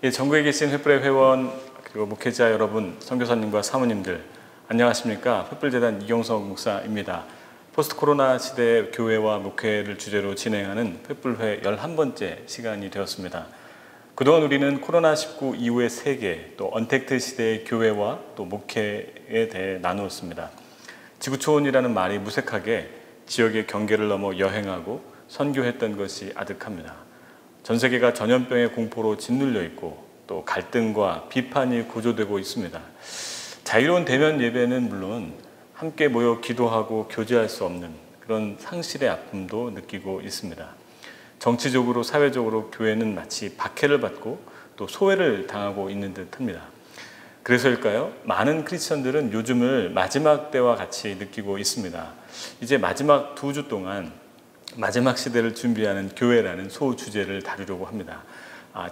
예, 전국에 계신 횃불의 회원 그리고 목회자 여러분, 선교사님과 사모님들 안녕하십니까? 횃불재단 이경석 목사입니다. 포스트 코로나 시대의 교회와 목회를 주제로 진행하는 횃불회 11번째 시간이 되었습니다. 그동안 우리는 코로나19 이후의 세계, 또 언택트 시대의 교회와 또 목회에 대해 나누었습니다. 지구촌이라는 말이 무색하게 지역의 경계를 넘어 여행하고 선교했던 것이 아득합니다. 전 세계가 전염병의 공포로 짓눌려 있고 또 갈등과 비판이 고조되고 있습니다. 자유로운 대면 예배는 물론 함께 모여 기도하고 교제할 수 없는 그런 상실의 아픔도 느끼고 있습니다. 정치적으로 사회적으로 교회는 마치 박해를 받고 또 소외를 당하고 있는 듯합니다. 그래서일까요? 많은 크리스천들은 요즘을 마지막 때와 같이 느끼고 있습니다. 이제 마지막 2주 동안 마지막 시대를 준비하는 교회라는 소주제를 다루려고 합니다.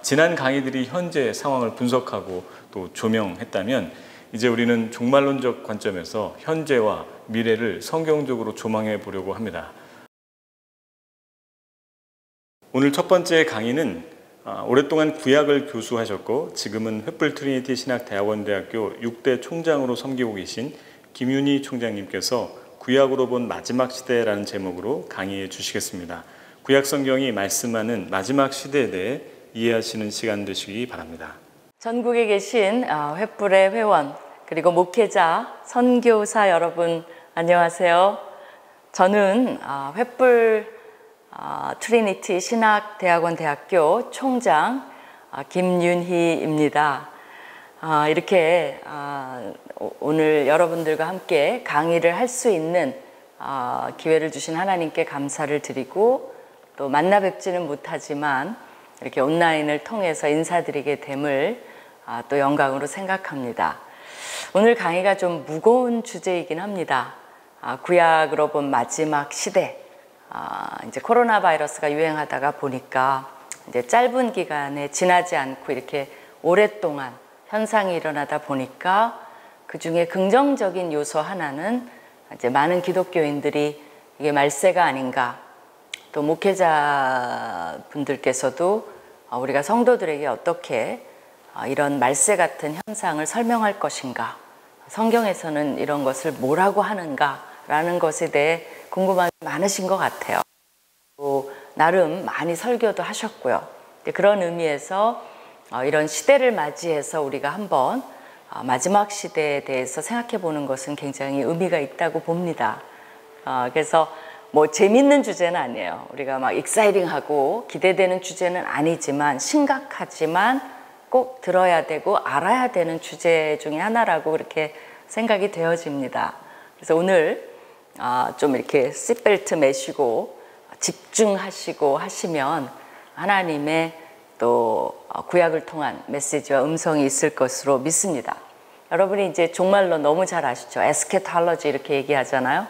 지난 강의들이 현재 상황을 분석하고 또 조명했다면 이제 우리는 종말론적 관점에서 현재와 미래를 성경적으로 조망해 보려고 합니다. 오늘 첫 번째 강의는 오랫동안 구약을 교수하셨고 지금은 횃불 트리니티 신학대학원대학교 6대 총장으로 섬기고 계신 김윤희 총장님께서 구약으로 본 마지막 시대라는 제목으로 강의해 주시겠습니다. 구약 성경이 말씀하는 마지막 시대에 대해 이해하시는 시간 되시기 바랍니다. 전국에 계신 횃불의 회원 그리고 목회자, 선교사 여러분 안녕하세요. 저는 횃불 트리니티 신학대학원대학교 총장 김윤희입니다. 이렇게 오늘 여러분들과 함께 강의를 할 수 있는 기회를 주신 하나님께 감사를 드리고 또 만나 뵙지는 못하지만 이렇게 온라인을 통해서 인사드리게 됨을 또 영광으로 생각합니다. 오늘 강의가 좀 무거운 주제이긴 합니다. 구약으로 본 마지막 시대. 이제 코로나 바이러스가 유행하다가 보니까 이제 짧은 기간에 지나지 않고 이렇게 오랫동안 현상이 일어나다 보니까 그 중에 긍정적인 요소 하나는 이제 많은 기독교인들이 이게 말세가 아닌가, 또 목회자 분들께서도 우리가 성도들에게 어떻게 이런 말세 같은 현상을 설명할 것인가, 성경에서는 이런 것을 뭐라고 하는가라는 것에 대해 궁금함이 많으신 것 같아요. 또 나름 많이 설교도 하셨고요. 그런 의미에서 이런 시대를 맞이해서 우리가 한번 마지막 시대에 대해서 생각해 보는 것은 굉장히 의미가 있다고 봅니다. 그래서 뭐 재밌는 주제는 아니에요. 우리가 막 익사이팅하고 기대되는 주제는 아니지만 심각하지만 꼭 들어야 되고 알아야 되는 주제 중에 하나라고 그렇게 생각이 되어집니다. 그래서 오늘 좀 이렇게 시트벨트 매시고 집중하시고 하시면 하나님의 또 구약을 통한 메시지와 음성이 있을 것으로 믿습니다. 여러분이 이제 종말론 너무 잘 아시죠? 에스케탈러지 이렇게 얘기하잖아요.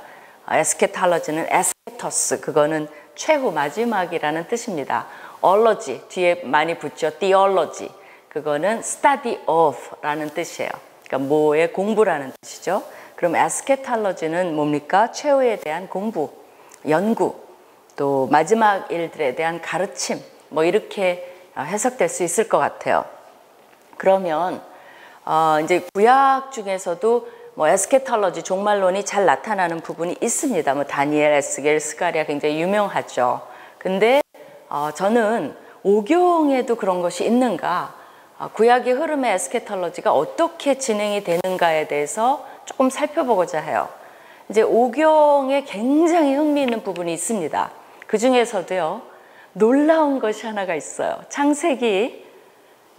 에스케탈러지는 에스케터스, 그거는 최후 마지막이라는 뜻입니다. 얼러지 뒤에 많이 붙죠. 디얼러지, 그거는 study of라는 뜻이에요. 그러니까 뭐의 공부라는 뜻이죠. 그럼 에스케탈러지는 뭡니까? 최후에 대한 공부, 연구, 또 마지막 일들에 대한 가르침, 뭐 이렇게 해석될 수 있을 것 같아요. 그러면 이제 구약 중에서도 뭐 에스케탈러지, 종말론이 잘 나타나는 부분이 있습니다. 뭐 다니엘, 에스겔, 스가랴 굉장히 유명하죠. 근데 저는 오경에도 그런 것이 있는가, 구약의 흐름의 에스케탈러지가 어떻게 진행이 되는가에 대해서 조금 살펴보고자 해요. 이제 오경에 굉장히 흥미있는 부분이 있습니다. 그 중에서도요, 놀라운 것이 하나가 있어요. 창세기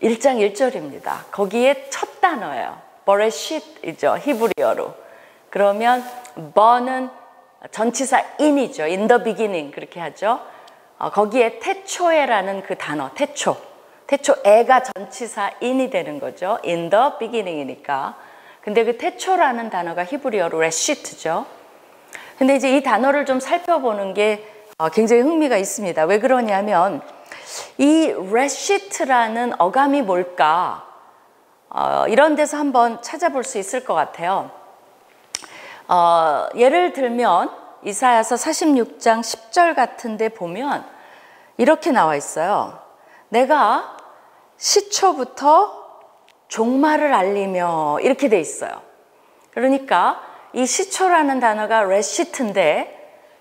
1장 1절입니다. 거기에 첫 단어예요. 버레쉿이죠, 히브리어로. 그러면 버는 전치사 in이죠. in the beginning 그렇게 하죠. 거기에 태초에라는 그 단어, 태초에가 전치사 in이 되는 거죠. in the beginning이니까. 근데 그 태초라는 단어가 히브리어로 레시트죠. 근데 이제 이 단어를 좀 살펴보는 게 굉장히 흥미가 있습니다. 왜 그러냐면 이 레시트라는 어감이 뭘까? 이런 데서 한번 찾아볼 수 있을 것 같아요. 예를 들면 이사야서 46장 10절 같은 데 보면 이렇게 나와 있어요. 내가 시초부터 종말을 알리며 이렇게 돼 있어요. 그러니까 이 시초라는 단어가 레시트인데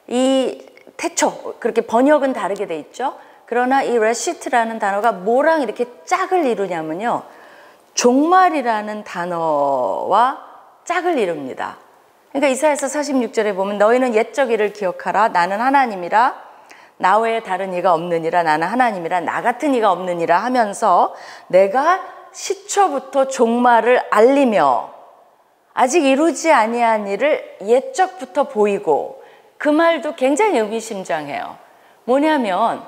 이 태초, 그렇게 번역은 다르게 돼 있죠. 그러나 이 레시트라는 단어가 뭐랑 이렇게 짝을 이루냐면요, 종말이라는 단어와 짝을 이룹니다. 그러니까 이사야서 46절에 보면 너희는 옛적 일을 기억하라. 나는 하나님이라. 나 외에 다른 이가 없느니라. 나는 하나님이라. 나 같은 이가 없느니라 하면서 내가 시초부터 종말을 알리며 아직 이루지 아니한 일을 옛적부터 보이고, 그 말도 굉장히 의미심장해요. 뭐냐면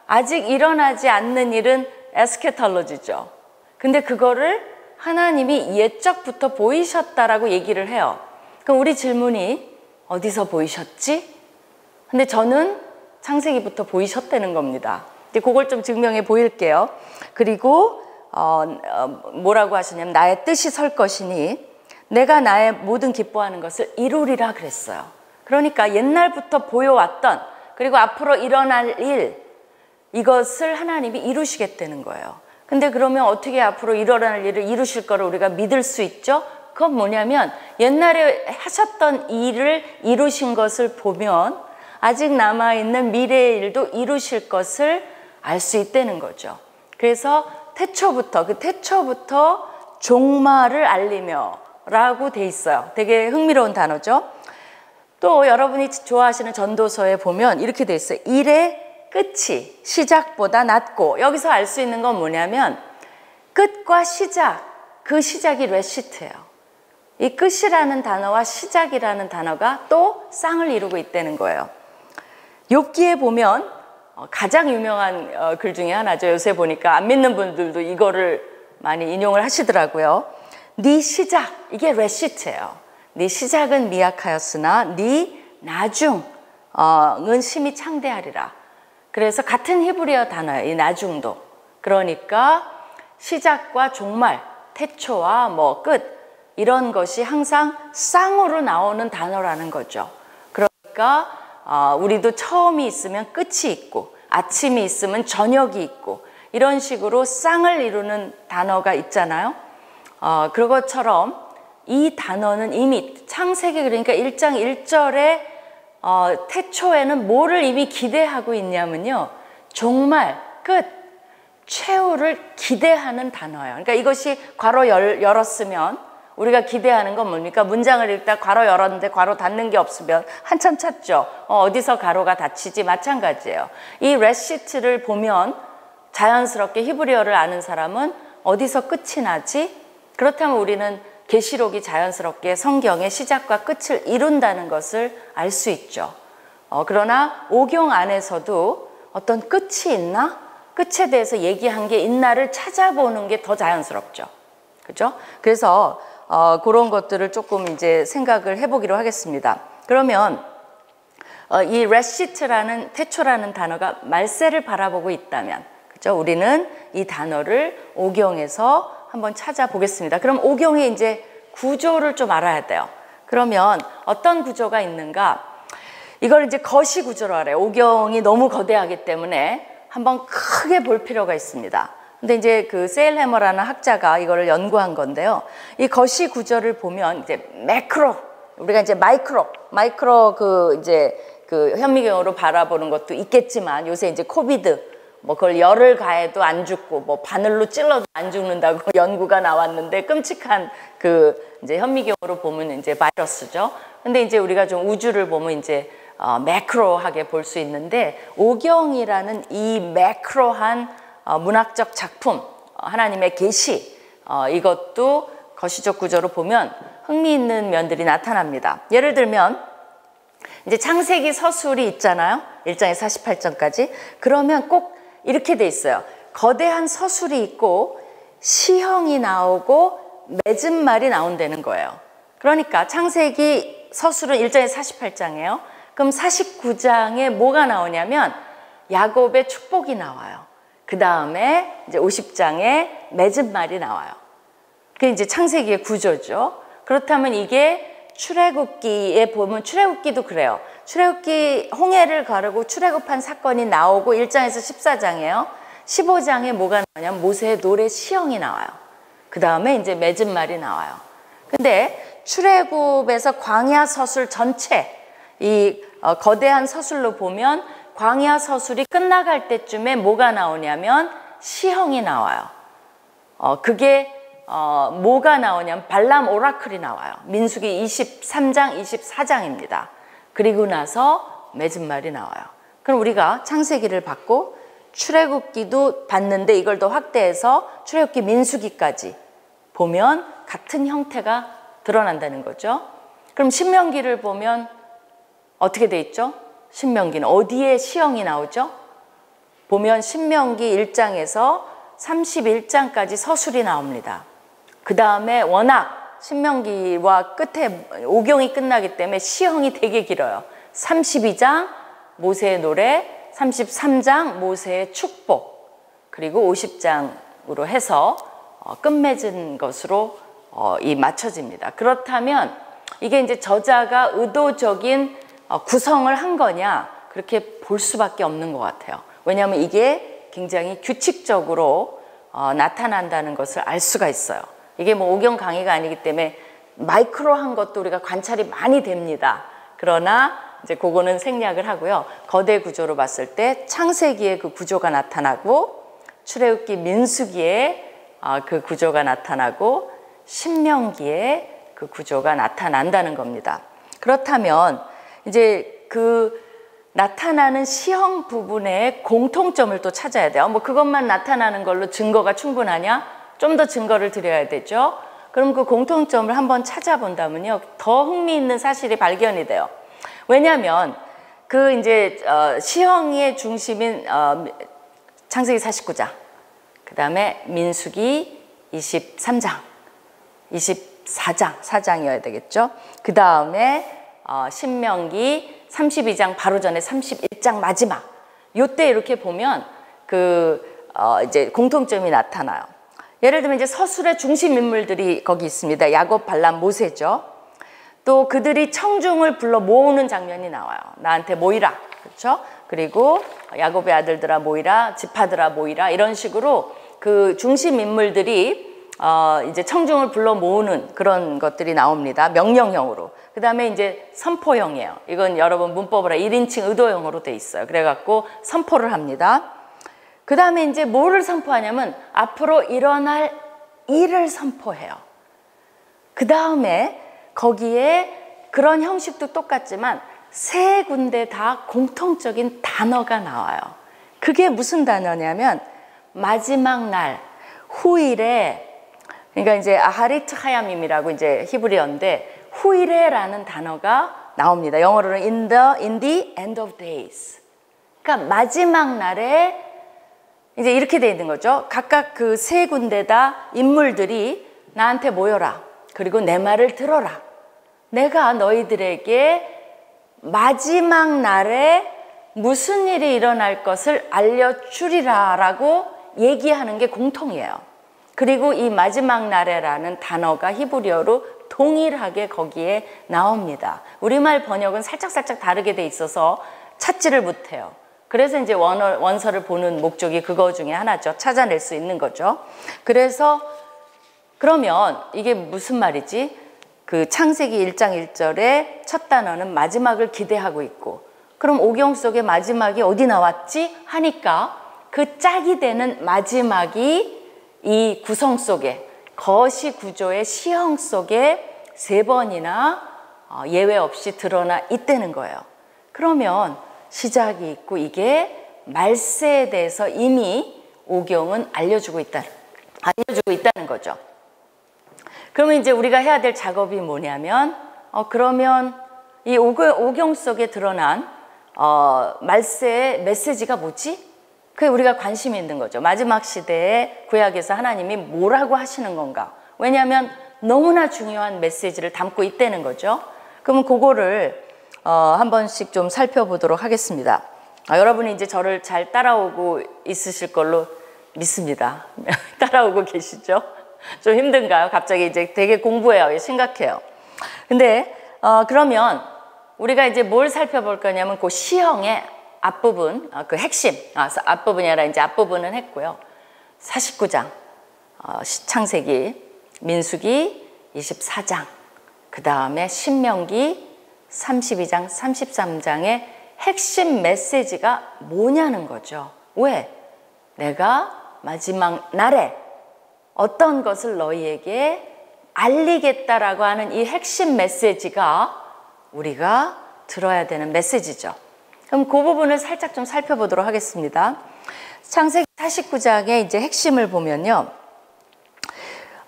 아직 일어나지 않는 일은 에스케톨로지죠. 근데 그거를 하나님이 옛적부터 보이셨다라고 얘기를 해요. 그럼 우리 질문이 어디서 보이셨지? 근데 저는 창세기부터 보이셨다는 겁니다. 이제 그걸 좀 증명해 보일게요. 그리고 뭐라고 하시냐면 나의 뜻이 설 것이니 내가 나의 모든 기뻐하는 것을 이루리라 그랬어요. 그러니까 옛날부터 보여왔던, 그리고 앞으로 일어날 일, 이것을 하나님이 이루시겠다는 거예요. 근데 그러면 어떻게 앞으로 일어날 일을 이루실 거를 우리가 믿을 수 있죠? 그건 뭐냐면 옛날에 하셨던 일을 이루신 것을 보면 아직 남아있는 미래의 일도 이루실 것을 알 수 있다는 거죠. 그래서 태초부터 종말을 알리며 라고 돼 있어요. 되게 흥미로운 단어죠. 또 여러분이 좋아하시는 전도서에 보면 이렇게 돼 있어요. 일의 끝이 시작보다 낮고, 여기서 알 수 있는 건 뭐냐면 끝과 시작, 그 시작이 레시트예요. 이 끝이라는 단어와 시작이라는 단어가 또 쌍을 이루고 있다는 거예요. 욥기에 보면 가장 유명한 글 중에 하나죠. 요새 보니까 안 믿는 분들도 이거를 많이 인용을 하시더라고요. 네 시작, 이게 레시트예요. 네 시작은 미약하였으나 네 나중은 심히 창대하리라. 그래서 같은 히브리어 단어예요, 이 나중도. 그러니까 시작과 종말, 태초와 끝, 이런 것이 항상 쌍으로 나오는 단어라는 거죠. 그러니까 우리도 처음이 있으면 끝이 있고, 아침이 있으면 저녁이 있고, 이런 식으로 쌍을 이루는 단어가 있잖아요. 그런 것처럼 이 단어는 이미 창세기, 그러니까 1장 1절에 태초에는 뭐를 이미 기대하고 있냐면요, 종말, 끝, 최후를 기대하는 단어예요. 그러니까 이것이 괄호 열었으면 우리가 기대하는 건 뭡니까? 문장을 읽다 괄호 열었는데 괄호 닫는 게 없으면 한참 찾죠. 어디서 괄호가 닫히지? 마찬가지예요. 이 레시트를 보면 자연스럽게 히브리어를 아는 사람은 어디서 끝이 나지? 그렇다면 우리는 계시록이 자연스럽게 성경의 시작과 끝을 이룬다는 것을 알 수 있죠. 그러나 오경 안에서도 어떤 끝이 있나? 끝에 대해서 얘기한 게 있나를 찾아보는 게 더 자연스럽죠. 그죠? 그래서 그런 것들을 조금 이제 생각을 해보기로 하겠습니다. 그러면 이 레시트라는, 태초라는 단어가 말세를 바라보고 있다면, 그죠? 우리는 이 단어를 오경에서 한번 찾아보겠습니다. 그럼 오경의 이제 구조를 좀 알아야 돼요. 그러면 어떤 구조가 있는가? 이걸 이제 거시 구조로 알아요. 오경이 너무 거대하기 때문에 한번 크게 볼 필요가 있습니다. 근데 이제 그 세일해머라는 학자가 이거를 연구한 건데요. 이 거시 구조를 보면 이제 매크로, 우리가 이제 마이크로 그 현미경으로 바라보는 것도 있겠지만, 요새 이제 코비드 그걸 열을 가해도 안 죽고 바늘로 찔러도 안 죽는다고 연구가 나왔는데, 끔찍한 이제 현미경으로 보면 이제 바이러스죠. 근데 이제 우리가 좀 우주를 보면 이제 매크로하게 볼 수 있는데, 오경이라는 이 매크로한 문학적 작품, 하나님의 계시, 이것도 거시적 구조로 보면 흥미있는 면들이 나타납니다. 예를 들면 이제 창세기 서술이 있잖아요. 1장에 48장까지. 그러면 꼭 이렇게 돼 있어요. 거대한 서술이 있고 시형이 나오고 맺은 말이 나온다는 거예요. 그러니까 창세기 서술은 1장에 48장이에요. 그럼 49장에 뭐가 나오냐면 야곱의 축복이 나와요. 그 다음에 이제 50장에 맺은 말이 나와요. 그게 이제 창세기의 구조죠. 그렇다면 이게 출애굽기에 보면, 출애굽기도 그래요. 출애굽기 홍해를 가르고 출애굽한 사건이 나오고 1장에서 14장이에요. 15장에 뭐가 나오냐면 모세의 노래 시형이 나와요. 그 다음에 이제 맺은 말이 나와요. 근데 출애굽에서 광야 서술 전체 이 거대한 서술로 보면 광야 서술이 끝나갈 때쯤에 뭐가 나오냐면 시형이 나와요. 그게 뭐가 나오냐면 발람 오라클이 나와요. 민수기 23장, 24장입니다. 그리고 나서 맺은 말이 나와요. 그럼 우리가 창세기를 받고 출애굽기도 봤는데 이걸 더 확대해서 출애굽기 민수기까지 보면 같은 형태가 드러난다는 거죠. 그럼 신명기를 보면 어떻게 돼 있죠? 신명기는 어디에 시형이 나오죠? 보면 신명기 1장에서 31장까지 서술이 나옵니다. 그 다음에 워낙 신명기와 끝에 오경이 끝나기 때문에 시형이 되게 길어요. 32장 모세의 노래, 33장 모세의 축복, 그리고 50장으로 해서 끝맺은 것으로 맞춰집니다. 그렇다면 이게 이제 저자가 의도적인 구성을 한 거냐, 그렇게 볼 수밖에 없는 것 같아요. 왜냐하면 이게 굉장히 규칙적으로 나타난다는 것을 알 수가 있어요. 이게 뭐 오경 강의가 아니기 때문에 마이크로한 것도 우리가 관찰이 많이 됩니다. 그러나 이제 그거는 생략을 하고요. 거대 구조로 봤을 때 창세기에 그 구조가 나타나고 출애굽기 민수기에 그 구조가 나타나고 신명기에 그 구조가 나타난다는 겁니다. 그렇다면 이제 그 나타나는 시형 부분의 공통점을 또 찾아야 돼요. 뭐 그것만 나타나는 걸로 증거가 충분하냐? 좀 더 증거를 드려야 되죠. 그럼 그 공통점을 한번 찾아본다면요, 더 흥미있는 사실이 발견이 돼요. 왜냐하면 그 이제 시형의 중심인 창세기 49장, 그 다음에 민수기 23장, 24장, 4장이어야 되겠죠. 그 다음에 신명기 32장 바로 전에 31장 마지막, 요때 이렇게 보면 이제 공통점이 나타나요. 예를 들면 이제 서술의 중심 인물들이 거기 있습니다. 야곱, 발람, 모세죠. 또 그들이 청중을 불러 모으는 장면이 나와요. 나한테 모이라, 그렇죠? 그리고 야곱의 아들들아 모이라, 지파들아 모이라, 이런 식으로 그 중심 인물들이 이제 청중을 불러 모으는 그런 것들이 나옵니다. 명령형으로. 그 다음에 이제 선포형이에요. 이건 여러분 문법으로 1인칭 의도형으로 돼 있어요. 그래갖고 선포를 합니다. 그 다음에 이제 뭐를 선포하냐면 앞으로 일어날 일을 선포해요. 그 다음에 거기에 그런 형식도 똑같지만 세 군데 다 공통적인 단어가 나와요. 그게 무슨 단어냐면 마지막 날, 후일에, 그러니까 이제 아하리트 하야밈이라고 이제 히브리어인데 후일에라는 단어가 나옵니다. 영어로는 in the end of days. 그러니까 마지막 날에 이제 이렇게 돼 있는 거죠. 각각 그 세 군데다 인물들이 나한테 모여라. 그리고 내 말을 들어라. 내가 너희들에게 마지막 날에 무슨 일이 일어날 것을 알려주리라 라고 얘기하는 게 공통이에요. 그리고 이 마지막 날에라는 단어가 히브리어로 동일하게 거기에 나옵니다. 우리말 번역은 살짝 다르게 돼 있어서 찾지를 못해요. 그래서 이제 원서를 보는 목적이 그거 중에 하나죠. 찾아낼 수 있는 거죠. 그래서 그러면 이게 무슨 말이지? 그 창세기 1장 1절에 첫 단어는 마지막을 기대하고 있고, 그럼 오경 속에 마지막이 어디 나왔지? 하니까 그 짝이 되는 마지막이 이 구성 속에, 거시 구조의 시형 속에 세 번이나 예외 없이 드러나 있다는 거예요. 그러면 시작이 있고 이게 말세에 대해서 이미 오경은 알려주고 있다는 거죠. 그러면 이제 우리가 해야 될 작업이 뭐냐면 그러면 이 오경 속에 드러난 말세의 메시지가 뭐지? 그게 우리가 관심이 있는 거죠. 마지막 시대에 구약에서 하나님이 뭐라고 하시는 건가? 왜냐하면 너무나 중요한 메시지를 담고 있다는 거죠. 그러면 그거를 한 번씩 좀 살펴보도록 하겠습니다. 여러분이 이제 저를 잘 따라오고 있으실 걸로 믿습니다. 따라오고 계시죠? 좀 힘든가요? 갑자기 이제 되게 공부해요. 심각해요. 근데 그러면 우리가 이제 뭘 살펴볼 거냐면 그 시형의 앞부분, 그 핵심, 앞부분이 아니라 이제 앞부분은 했고요. 49장, 창세기, 민수기 24장, 그 다음에 신명기 32장, 33장의 핵심 메시지가 뭐냐는 거죠. 왜? 내가 마지막 날에 어떤 것을 너희에게 알리겠다라고 하는 이 핵심 메시지가 우리가 들어야 되는 메시지죠. 그럼 그 부분을 살짝 좀 살펴보도록 하겠습니다. 창세기 49장의 이제 핵심을 보면요.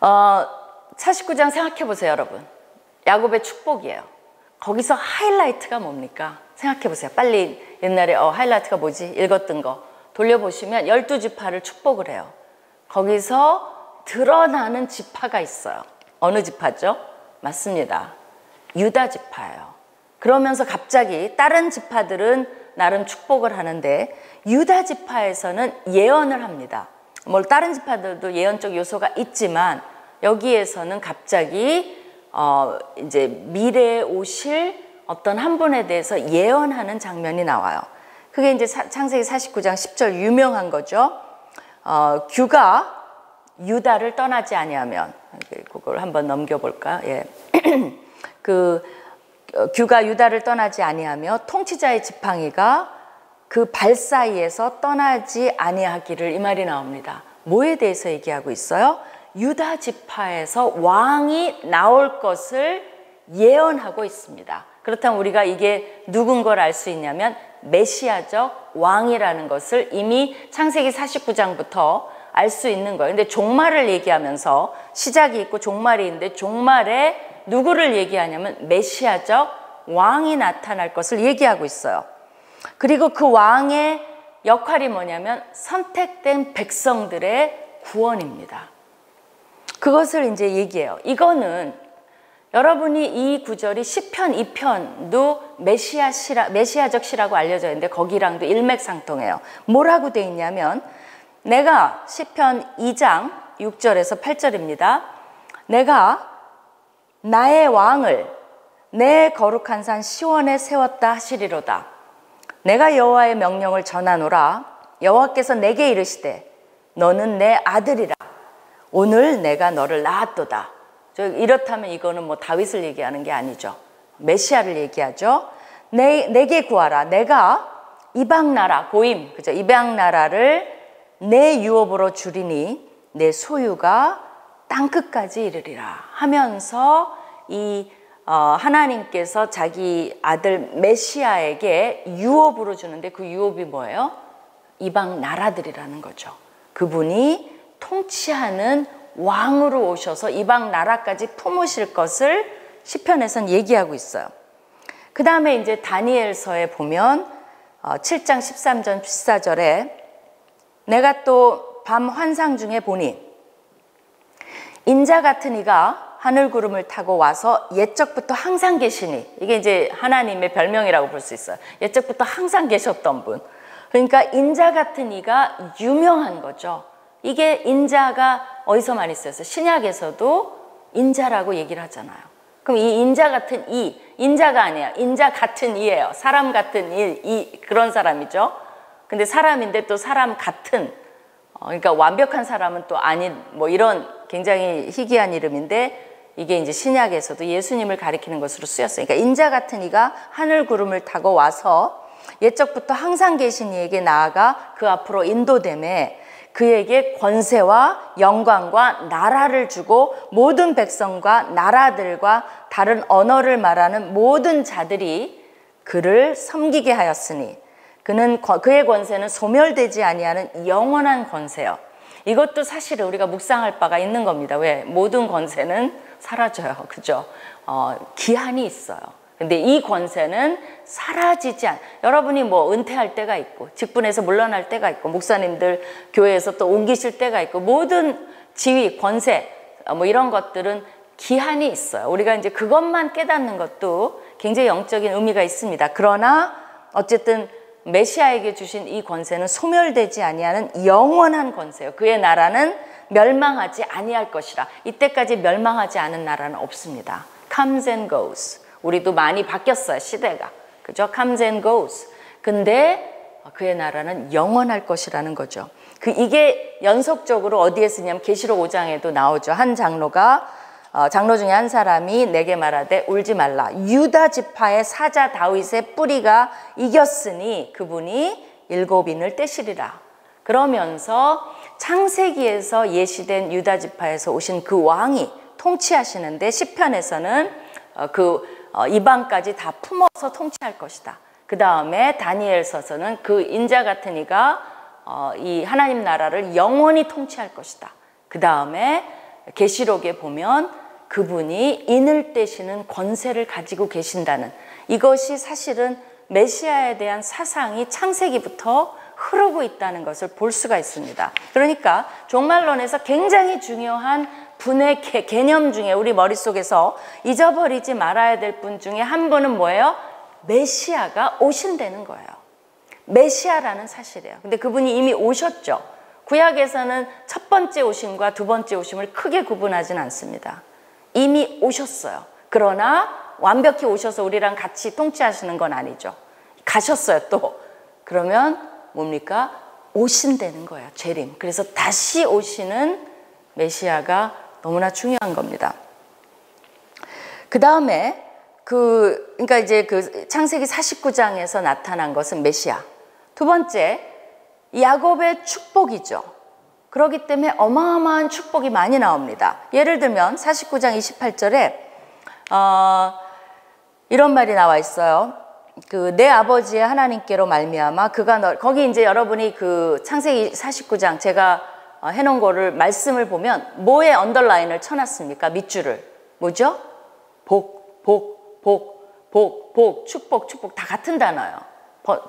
49장 생각해 보세요, 여러분. 야곱의 축복이에요. 거기서 하이라이트가 뭡니까? 생각해 보세요. 빨리 옛날에 하이라이트가 뭐지? 읽었던 거 돌려보시면 12지파를 축복을 해요. 거기서 드러나는 지파가 있어요. 어느 지파죠? 맞습니다. 유다 지파예요. 그러면서 갑자기 다른 지파들은 나름 축복을 하는데 유다 지파에서는 예언을 합니다. 뭐 다른 지파들도 예언적 요소가 있지만 여기에서는 갑자기 이제 미래에 오실 어떤 한 분에 대해서 예언하는 장면이 나와요. 그게 이제 창세기 49장 10절 유명한 거죠. 규가 유다를 떠나지 아니하면, 그걸 한번 넘겨볼까? 예. 규가 유다를 떠나지 아니하며 통치자의 지팡이가 그 발 사이에서 떠나지 아니하기를, 이 말이 나옵니다. 뭐에 대해서 얘기하고 있어요? 유다 지파에서 왕이 나올 것을 예언하고 있습니다. 그렇다면 우리가 이게 누군 걸 알 수 있냐면 메시아적 왕이라는 것을 이미 창세기 49장부터 알 수 있는 거예요. 근데 종말을 얘기하면서 시작이 있고 종말이 있는데 종말에 누구를 얘기하냐면 메시아적 왕이 나타날 것을 얘기하고 있어요. 그리고 그 왕의 역할이 뭐냐면 선택된 백성들의 구원입니다. 그것을 이제 얘기해요. 이거는 여러분이 이 구절이 시편 2편도 메시아적 시라고 알려져 있는데 거기랑도 일맥상통해요. 뭐라고 돼 있냐면 내가 시편 2장 6절에서 8절입니다. 내가 나의 왕을 내 거룩한 산 시온에 세웠다 하시리로다. 내가 여호와의 명령을 전하노라. 여호와께서 내게 이르시되 너는 내 아들이라. 오늘 내가 너를 낳았도다. 이렇다면 이거는 뭐 다윗을 얘기하는 게 아니죠. 메시아를 얘기하죠. 내게 구하라. 내가 이방 나라 고임, 그죠? 이방 나라를 내 유업으로 주리니 내 소유가 땅끝까지 이르리라 하면서 이 하나님께서 자기 아들 메시아에게 유업으로 주는데 그 유업이 뭐예요? 이방 나라들이라는 거죠. 그분이 통치하는 왕으로 오셔서 이방 나라까지 품으실 것을 시편에선 얘기하고 있어요. 그 다음에 이제 다니엘서에 보면 7장 13절 14절에 내가 또 밤 환상 중에 보니 인자 같은 이가 하늘 구름을 타고 와서 옛적부터 항상 계시니, 이게 이제 하나님의 별명이라고 볼 수 있어요. 옛적부터 항상 계셨던 분. 그러니까 인자 같은 이가 유명한 거죠. 이게 인자가 어디서 많이 쓰여서 신약에서도 인자라고 얘기를 하잖아요. 그럼 이 인자 같은 이, 인자가 아니에요. 인자 같은 이예요. 사람 같은 이 그런 사람이죠. 근데 사람인데 또 사람 같은, 그러니까 완벽한 사람은 또 아닌, 뭐 이런 굉장히 희귀한 이름인데 이게 이제 신약에서도 예수님을 가리키는 것으로 쓰였어요. 그러니까 인자 같은 이가 하늘 구름을 타고 와서 옛적부터 항상 계신 이에게 나아가 그 앞으로 인도됨에 그에게 권세와 영광과 나라를 주고 모든 백성과 나라들과 다른 언어를 말하는 모든 자들이 그를 섬기게 하였으니 그의 권세는 소멸되지 아니하는 영원한 권세요. 이것도 사실은 우리가 묵상할 바가 있는 겁니다. 왜? 모든 권세는 사라져요. 그죠? 기한이 있어요. 근데 이 권세는 사라지지 여러분이 뭐 은퇴할 때가 있고 직분에서 물러날 때가 있고 목사님들 교회에서 또 옮기실 때가 있고 모든 지위, 권세 뭐 이런 것들은 기한이 있어요. 우리가 이제 그것만 깨닫는 것도 굉장히 영적인 의미가 있습니다. 그러나 어쨌든 메시아에게 주신 이 권세는 소멸되지 아니하는 영원한 권세예요. 그의 나라는 멸망하지 아니할 것이라. 이때까지 멸망하지 않은 나라는 없습니다. Comes and goes. 우리도 많이 바뀌었어요, 시대가. 그죠? Comes and goes. 근데 그의 나라는 영원할 것이라는 거죠. 이게 연속적으로 어디에 쓰냐면 계시록 5장에도 나오죠. 한 장로가 장로 중에 한 사람이 내게 말하되 울지 말라. 유다 지파의 사자 다윗의 뿌리가 이겼으니 그분이 7인을 떼시리라. 그러면서 창세기에서 예시된 유다 지파에서 오신 그 왕이 통치하시는데 시편에서는 이방까지 다 품어서 통치할 것이다. 그 다음에 다니엘서서는 그 인자 같은 이가 이 하나님 나라를 영원히 통치할 것이다. 그 다음에 계시록에 보면 그분이 인을 떼시는 권세를 가지고 계신다는, 이것이 사실은 메시아에 대한 사상이 창세기부터 흐르고 있다는 것을 볼 수가 있습니다. 그러니까 종말론에서 굉장히 중요한 분의 개념 중에 우리 머릿속에서 잊어버리지 말아야 될 분 중에 한 분은 뭐예요? 메시아가 오신다는 거예요. 메시아라는 사실이에요. 근데 그분이 이미 오셨죠. 구약에서는 첫 번째 오심과 두 번째 오심을 크게 구분하지는 않습니다. 이미 오셨어요. 그러나 완벽히 오셔서 우리랑 같이 통치하시는 건 아니죠. 가셨어요 또. 그러면 뭡니까? 오신다는 거예요. 재림. 그래서 다시 오시는 메시아가 너무나 중요한 겁니다. 그 다음에 그러니까 이제 창세기 49장에서 나타난 것은 메시아. 두 번째, 야곱의 축복이죠. 그렇기 때문에 어마어마한 축복이 많이 나옵니다. 예를 들면 49장 28절에 이런 말이 나와 있어요. 내 아버지의 하나님께로 말미암아 그가 거기 이제 여러분이 창세기 49장 제가 해놓은 거를 말씀을 보면 뭐에 언더라인을 쳐놨습니까? 밑줄을. 뭐죠? 복, 축복 다 같은 단어예요.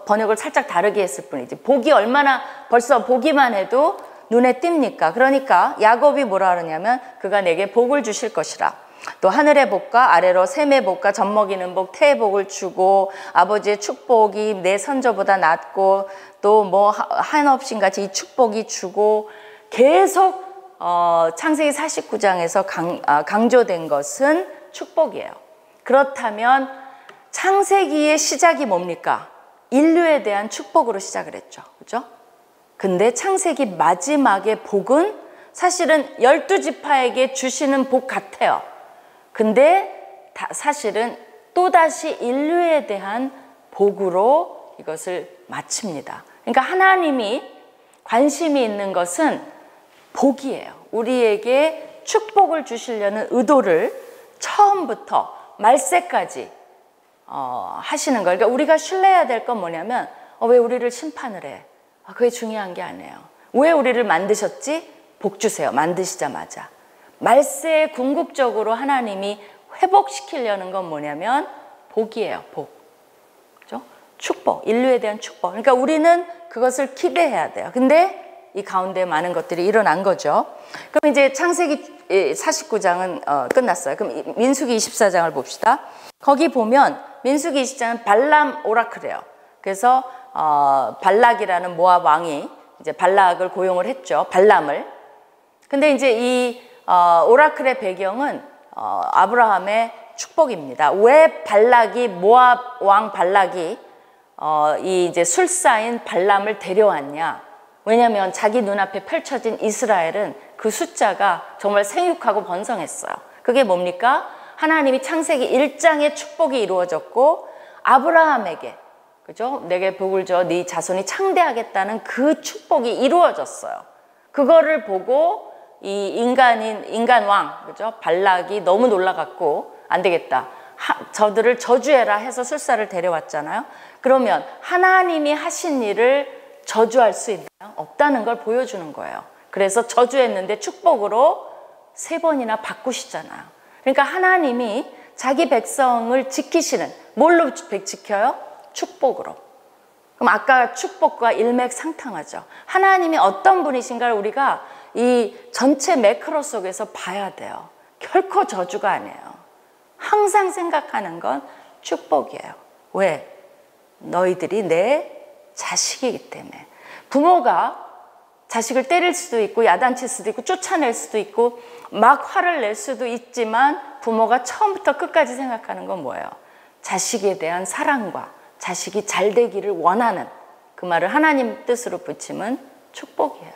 번역을 살짝 다르게 했을 뿐이지. 복이 얼마나 벌써 보기만 해도 눈에 띕니까? 그러니까 야곱이 뭐라 그러냐면 그가 내게 복을 주실 것이라. 또 하늘의 복과 아래로 샘의 복과 젖먹이는 복, 태의 복을 주고 아버지의 축복이 내 선조보다 낫고 또 뭐 한없인 같이 이 축복이 주고 계속 창세기 49장에서 강조된 것은 축복이에요. 그렇다면 창세기의 시작이 뭡니까? 인류에 대한 축복으로 시작을 했죠. 그죠? 근데 창세기 마지막의 복은 사실은 12지파에게 주시는 복 같아요. 근데 사실은 또다시 인류에 대한 복으로 이것을 마칩니다. 그러니까 하나님이 관심이 있는 것은 복이에요. 우리에게 축복을 주시려는 의도를 처음부터 말세까지 하시는 거예요. 그러니까 우리가 신뢰해야 될 건 뭐냐면 왜 우리를 심판을 해? 그게 중요한 게 아니에요. 왜 우리를 만드셨지? 복 주세요. 만드시자마자. 말세에 궁극적으로 하나님이 회복시키려는 건 뭐냐면 복이에요. 복. 그죠? 축복. 인류에 대한 축복. 그러니까 우리는 그것을 기대해야 돼요. 근데 이 가운데 많은 것들이 일어난 거죠. 그럼 이제 창세기 49장은 끝났어요. 그럼 민수기 24장을 봅시다. 거기 보면 민수기 20장은 발람 오라클이에요. 그래서 발락이라는 모압 왕이 이제 발락을 고용을 했죠. 발람을. 근데 이제 이 오라클의 배경은 아브라함의 축복입니다. 왜 발락이 모압 왕 발락이 이 이제 술사인 발람을 데려왔냐? 왜냐하면 자기 눈앞에 펼쳐진 이스라엘은 그 숫자가 정말 생육하고 번성했어요. 그게 뭡니까? 하나님이 창세기 1장의 축복이 이루어졌고 아브라함에게 그죠? 내게 복을 줘 네 자손이 창대하겠다는 그 축복이 이루어졌어요. 그거를 보고 이 인간 왕 그죠? 발락이 너무 놀라갖고 안 되겠다. 저들을 저주해라 해서 술사를 데려왔잖아요. 그러면 하나님이 하신 일을 저주할 수 있나요? 없다는 걸 보여주는 거예요. 그래서 저주했는데 축복으로 3번이나 바꾸시잖아요. 그러니까 하나님이 자기 백성을 지키시는 뭘로 지켜요? 축복으로. 그럼 아까 축복과 일맥상통하죠. 하나님이 어떤 분이신가를 우리가 이 전체 매크로 속에서 봐야 돼요. 결코 저주가 아니에요. 항상 생각하는 건 축복이에요. 왜? 너희들이 내 자식이기 때문에. 부모가 자식을 때릴 수도 있고 야단칠 수도 있고 쫓아낼 수도 있고 막 화를 낼 수도 있지만 부모가 처음부터 끝까지 생각하는 건 뭐예요? 자식에 대한 사랑과 자식이 잘 되기를 원하는 그 말을 하나님 뜻으로 붙이면 축복이에요.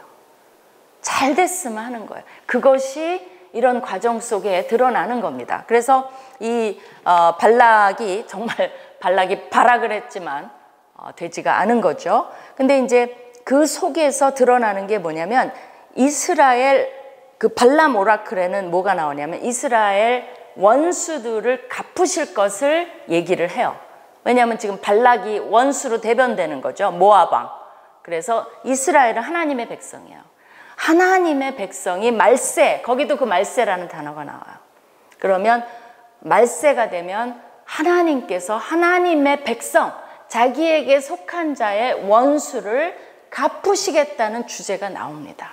잘 됐으면 하는 거예요. 그것이 이런 과정 속에 드러나는 겁니다. 그래서 이 발락이 정말 발락이 발악을 했지만 되지가 않은 거죠. 근데 이제 그 속에서 드러나는 게 뭐냐면 이스라엘 그 발람 오라클에는 뭐가 나오냐면 이스라엘 원수들을 갚으실 것을 얘기를 해요. 왜냐하면 지금 발락이 원수로 대변되는 거죠. 모압 왕. 그래서 이스라엘은 하나님의 백성이에요. 하나님의 백성이 말세, 거기도 그 말세라는 단어가 나와요. 그러면 말세가 되면 하나님께서 하나님의 백성, 자기에게 속한 자의 원수를 갚으시겠다는 주제가 나옵니다.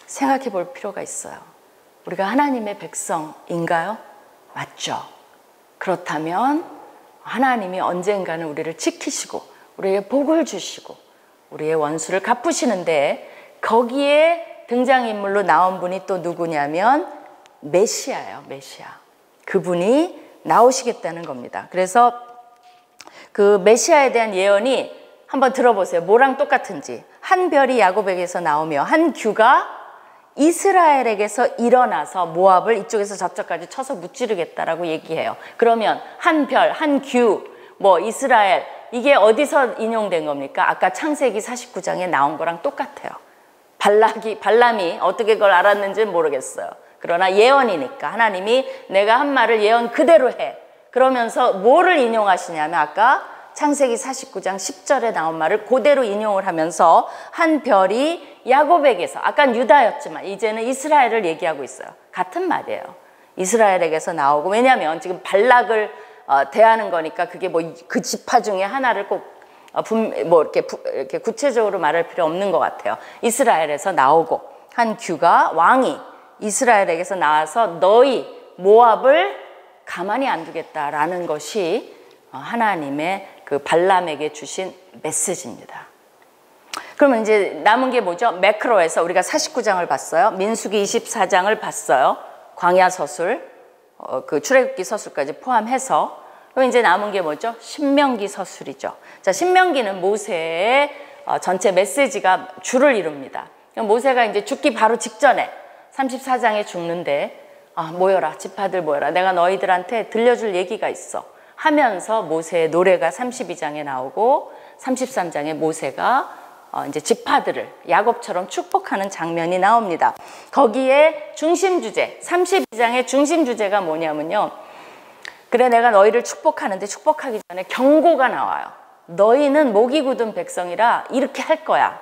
생각해 볼 필요가 있어요. 우리가 하나님의 백성인가요? 맞죠. 그렇다면 하나님이 언젠가는 우리를 지키시고 우리에게 복을 주시고 우리의 원수를 갚으시는데 거기에 등장인물로 나온 분이 또 누구냐면 메시아예요. 메시아. 그분이 나오시겠다는 겁니다. 그래서 그 메시아에 대한 예언이 한번 들어보세요. 뭐랑 똑같은지. 한 별이 야곱에게서 나오며 한 규가 이스라엘에게서 일어나서 모압을 이쪽에서 저쪽까지 쳐서 무찌르겠다라고 얘기해요. 그러면 한 별, 한 규, 뭐 이스라엘 이게 어디서 인용된 겁니까? 아까 창세기 49장에 나온 거랑 똑같아요. 발람이 어떻게 그걸 알았는지는 모르겠어요. 그러나 예언이니까 하나님이 내가 한 말을 예언 그대로 해. 그러면서 뭐를 인용하시냐면 아까 창세기 49장 10절에 나온 말을 그대로 인용을 하면서 한 별이 야곱에게서, 아까 유다였지만 이제는 이스라엘을 얘기하고 있어요. 같은 말이에요. 이스라엘에게서 나오고, 왜냐하면 지금 발락을 대하는 거니까 그게 뭐 그 지파 중에 하나를 꼭 이렇게 구체적으로 말할 필요 없는 것 같아요. 이스라엘에서 나오고 한 규가 왕이 이스라엘에게서 나와서 너희 모압을 가만히 안 두겠다라는 것이 하나님의 그 발람에게 주신 메시지입니다. 그러면 이제 남은 게 뭐죠? 매크로에서 우리가 49장을 봤어요. 민수기 24장을 봤어요. 광야 서술, 그 출애굽기 서술까지 포함해서. 그럼 이제 남은 게 뭐죠? 신명기 서술이죠. 자, 신명기는 모세의 전체 메시지가 주를 이룹니다. 모세가 이제 죽기 바로 직전에 34장에 죽는데 모여라, 지파들 모여라. 내가 너희들한테 들려줄 얘기가 있어. 하면서 모세의 노래가 32장에 나오고 33장에 모세가 이제 지파들을 야곱처럼 축복하는 장면이 나옵니다. 거기에 중심 주제, 32장의 중심 주제가 뭐냐면요. 그래, 내가 너희를 축복하는데 축복하기 전에 경고가 나와요. 너희는 목이 굳은 백성이라 이렇게 할 거야.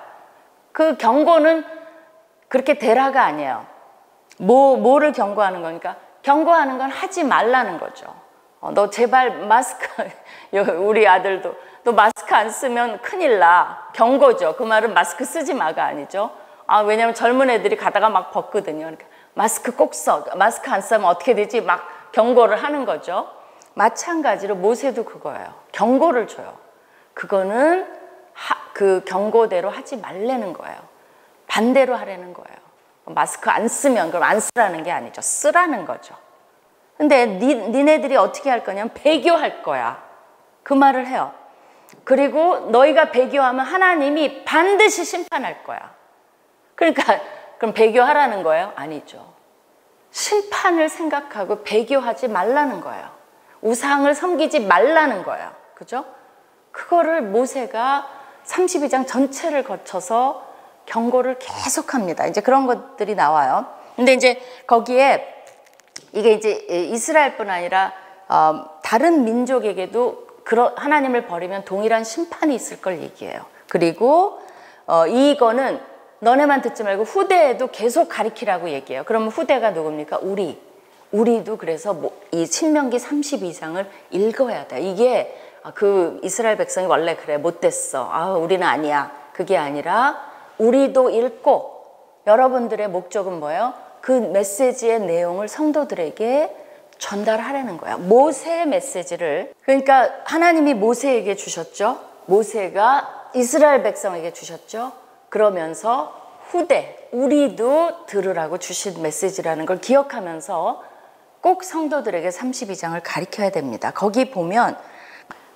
그 경고는 그렇게 되라가 아니에요. 뭐를 경고하는 거니까? 경고하는 건 하지 말라는 거죠. 너 제발 마스크, 우리 아들도 너 마스크 안 쓰면 큰일 나. 경고죠. 그 말은 마스크 쓰지 마가 아니죠. 왜냐면 젊은 애들이 가다가 막 벗거든요. 그러니까 마스크 꼭 써. 마스크 안 쓰면 어떻게 되지? 막 경고를 하는 거죠. 마찬가지로 모세도 그거예요. 경고를 줘요. 그거는 그 경고대로 하지 말라는 거예요. 반대로 하라는 거예요. 마스크 안 쓰면 그럼 안 쓰라는 게 아니죠. 쓰라는 거죠. 근데 니네들이 어떻게 할 거냐면 배교할 거야. 그 말을 해요. 그리고 너희가 배교하면 하나님이 반드시 심판할 거야. 그러니까 그럼 배교하라는 거예요? 아니죠. 심판을 생각하고 배교하지 말라는 거예요. 우상을 섬기지 말라는 거예요. 그죠? 그거를 모세가 32장 전체를 거쳐서 경고를 계속합니다. 이제 그런 것들이 나와요. 근데 이제 거기에 이게 이제 이스라엘뿐 아니라 다른 민족에게도 하나님을 버리면 동일한 심판이 있을 걸 얘기해요. 그리고 이거는 너네만 듣지 말고 후대에도 계속 가리키라고 얘기해요. 그러면 후대가 누굽니까? 우리도 그래서 이 신명기 32장을 읽어야 돼. 이게 그 이스라엘 백성이 원래 그래 못됐어. 우리는 아니야. 그게 아니라 우리도 읽고 여러분들의 목적은 뭐예요? 그 메시지의 내용을 성도들에게 전달하라는 거야. 모세의 메시지를. 그러니까 하나님이 모세에게 주셨죠. 모세가 이스라엘 백성에게 주셨죠. 그러면서 후대, 우리도 들으라고 주신 메시지라는 걸 기억하면서 꼭 성도들에게 32장을 가르쳐야 됩니다. 거기 보면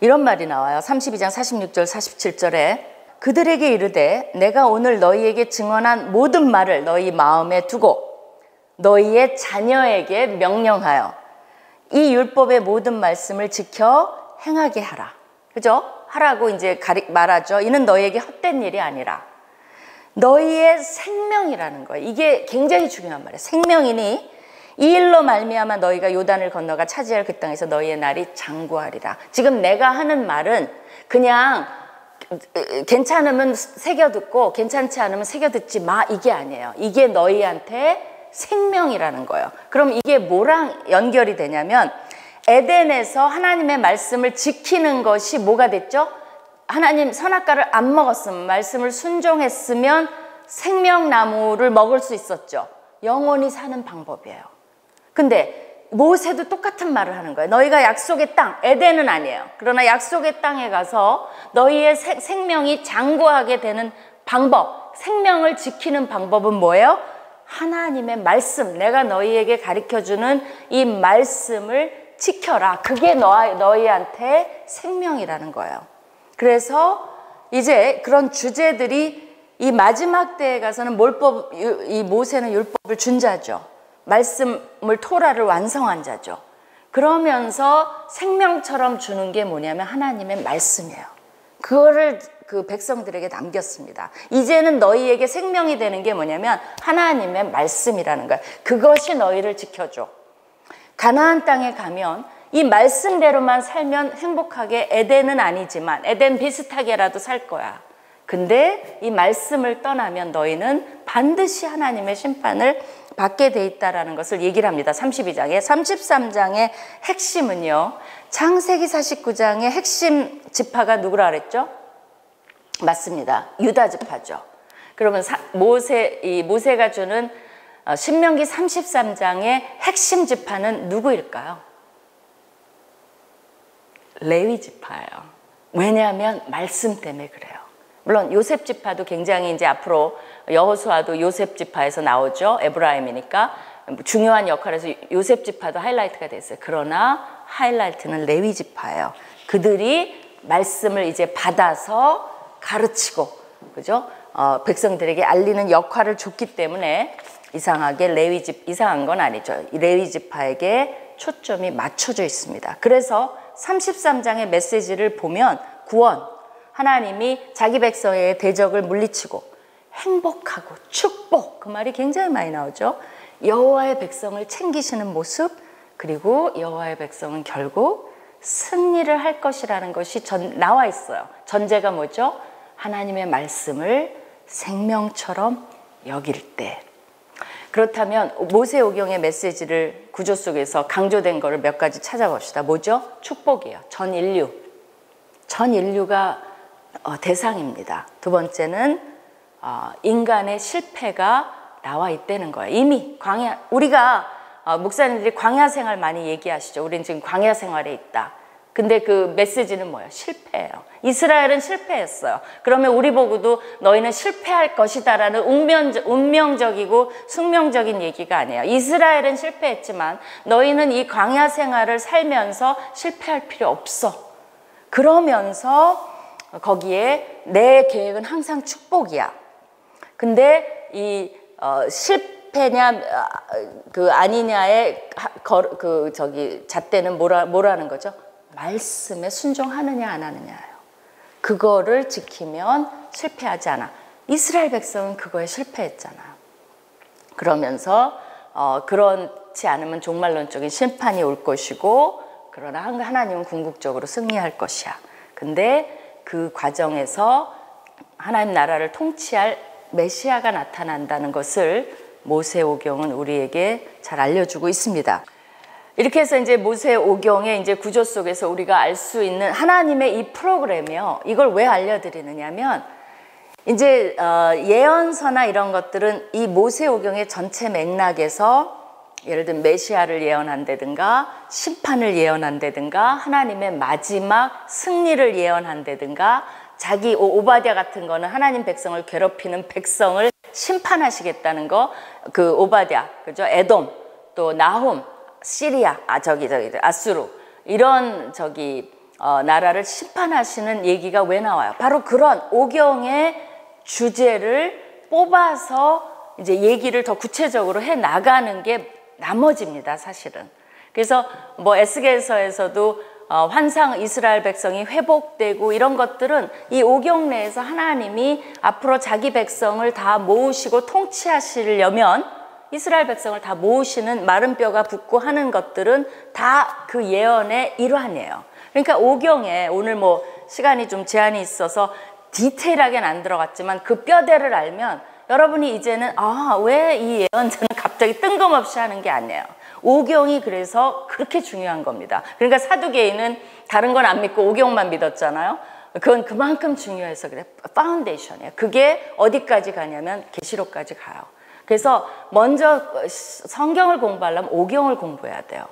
이런 말이 나와요. 32장 46절 47절에 그들에게 이르되 내가 오늘 너희에게 증언한 모든 말을 너희 마음에 두고 너희의 자녀에게 명령하여 이 율법의 모든 말씀을 지켜 행하게 하라. 그죠? 하라고 이제 말하죠. 이는 너희에게 헛된 일이 아니라 너희의 생명이라는 거예요. 이게 굉장히 중요한 말이에요. 생명이니 이 일로 말미암아 너희가 요단을 건너가 차지할 그 땅에서 너희의 날이 장구하리라. 지금 내가 하는 말은 그냥 괜찮으면 새겨 듣고 괜찮지 않으면 새겨 듣지 마, 이게 아니에요. 이게 너희한테 생명이라는 거예요. 그럼 이게 뭐랑 연결이 되냐면 에덴에서 하나님의 말씀을 지키는 것이 뭐가 됐죠? 하나님 선악과를 안 먹었으면, 말씀을 순종했으면 생명나무를 먹을 수 있었죠. 영원히 사는 방법이에요. 근데 모세도 똑같은 말을 하는 거예요. 너희가 약속의 땅, 에덴은 아니에요. 그러나 약속의 땅에 가서 너희의 생명이 장구하게 되는 방법, 생명을 지키는 방법은 뭐예요? 하나님의 말씀, 내가 너희에게 가르쳐주는 이 말씀을 지켜라. 그게 너희한테 생명이라는 거예요. 그래서 이제 그런 주제들이 이 마지막 때에 가서는 이 모세는 율법을 준 자죠. 말씀을 토라를 완성한 자죠. 그러면서 생명처럼 주는 게 뭐냐면 하나님의 말씀이에요. 그거를 그 백성들에게 남겼습니다. 이제는 너희에게 생명이 되는 게 뭐냐면 하나님의 말씀이라는 거예요. 그것이 너희를 지켜줘. 가나안 땅에 가면 이 말씀대로만 살면 행복하게, 에덴은 아니지만 에덴 비슷하게라도 살 거야. 근데 이 말씀을 떠나면 너희는 반드시 하나님의 심판을 받게 돼 있다라는 것을 얘기를 합니다. 32장에 33장의 핵심은요. 창세기 49장의 핵심 지파가 누구라 그랬죠? 맞습니다. 유다 지파죠. 그러면 모세가 주는 신명기 33장의 핵심 지파는 누구일까요? 레위 지파예요. 왜냐하면 말씀 때문에 그래요. 물론 요셉 지파도 굉장히 이제 앞으로 여호수아도 요셉 지파에서 나오죠. 에브라임이니까 중요한 역할에서 요셉 지파도 하이라이트가 됐어요. 그러나 하이라이트는 레위 지파예요. 그들이 말씀을 이제 받아서 가르치고, 그죠? 백성들에게 알리는 역할을 줬기 때문에 이상하게 이상한 건 아니죠. 레위 지파에게 초점이 맞춰져 있습니다. 그래서 33장의 메시지를 보면 구원, 하나님이 자기 백성의 대적을 물리치고 행복하고 축복, 그 말이 굉장히 많이 나오죠. 여호와의 백성을 챙기시는 모습, 그리고 여호와의 백성은 결국 승리를 할 것이라는 것이 나와 있어요. 전제가 뭐죠? 하나님의 말씀을 생명처럼 여길 때. 그렇다면 모세오경의 메시지를 구조 속에서 강조된 거를 몇 가지 찾아봅시다. 뭐죠? 축복이에요. 전 인류가 대상입니다. 두 번째는 인간의 실패가 나와 있다는 거예요. 이미 우리가 목사님들이 광야 생활 많이 얘기하시죠. 우리는 지금 광야 생활에 있다. 근데 그 메시지는 뭐예요? 실패예요. 이스라엘은 실패했어요. 그러면 우리 보고도 너희는 실패할 것이다라는 운명적이고 숙명적인 얘기가 아니에요. 이스라엘은 실패했지만 너희는 이 광야 생활을 살면서 실패할 필요 없어. 그러면서 거기에 내 계획은 항상 축복이야. 근데 이 실패냐 아니냐의 잣대는 뭐라는 거죠? 말씀에 순종하느냐 안 하느냐예요. 그거를 지키면 실패하지 않아. 이스라엘 백성은 그거에 실패했잖아. 그러면서 그렇지 않으면 종말론적인 심판이 올 것이고, 그러나 하나님은 궁극적으로 승리할 것이야. 근데 그 과정에서 하나님 나라를 통치할 메시아가 나타난다는 것을 모세오경은 우리에게 잘 알려주고 있습니다. 이렇게 해서 이제 모세오경의 이제 구조 속에서 우리가 알 수 있는 하나님의 이 프로그램이요. 이걸 왜 알려드리느냐면, 이제 예언서나 이런 것들은 이 모세오경의 전체 맥락에서 예를 들면 메시아를 예언한다든가 심판을 예언한다든가 하나님의 마지막 승리를 예언한다든가 자기 오바댜 같은 거는 하나님 백성을 괴롭히는 백성을 심판하시겠다는 거, 그 오바댜, 그죠? 에돔, 또 나훔, 시리아, 아수르, 이런 나라를 심판하시는 얘기가 왜 나와요? 바로 그런 오경의 주제를 뽑아서 이제 얘기를 더 구체적으로 해 나가는 게 나머지입니다, 사실은. 그래서 뭐 에스겔서에서도 환상 이스라엘 백성이 회복되고 이런 것들은 이 오경 내에서 하나님이 앞으로 자기 백성을 다 모으시고 통치하시려면 이스라엘 백성을 다 모으시는 마른 뼈가 붙고 하는 것들은 다 그 예언의 일환이에요. 그러니까 오경에 오늘 뭐 시간이 좀 제한이 있어서 디테일하게는 안 들어갔지만 그 뼈대를 알면 여러분이 이제는 왜 이 예언자는 갑자기 뜬금없이 하는 게 아니에요. 오경이 그래서 그렇게 중요한 겁니다. 그러니까 사두개인은 다른 건 안 믿고 오경만 믿었잖아요. 그건 그만큼 중요해서 그래. 파운데이션이에요. 그게 어디까지 가냐면 계시록까지 가요. 그래서 먼저 성경을 공부하려면 오경을 공부해야 돼요.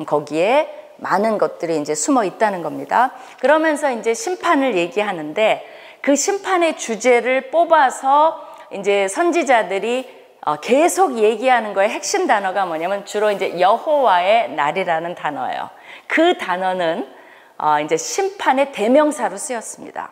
거기에 많은 것들이 이제 숨어 있다는 겁니다. 그러면서 이제 심판을 얘기하는데 그 심판의 주제를 뽑아서 이제 선지자들이 계속 얘기하는 거의 핵심 단어가 뭐냐면 주로 이제 여호와의 날이라는 단어예요. 그 단어는 이제 심판의 대명사로 쓰였습니다.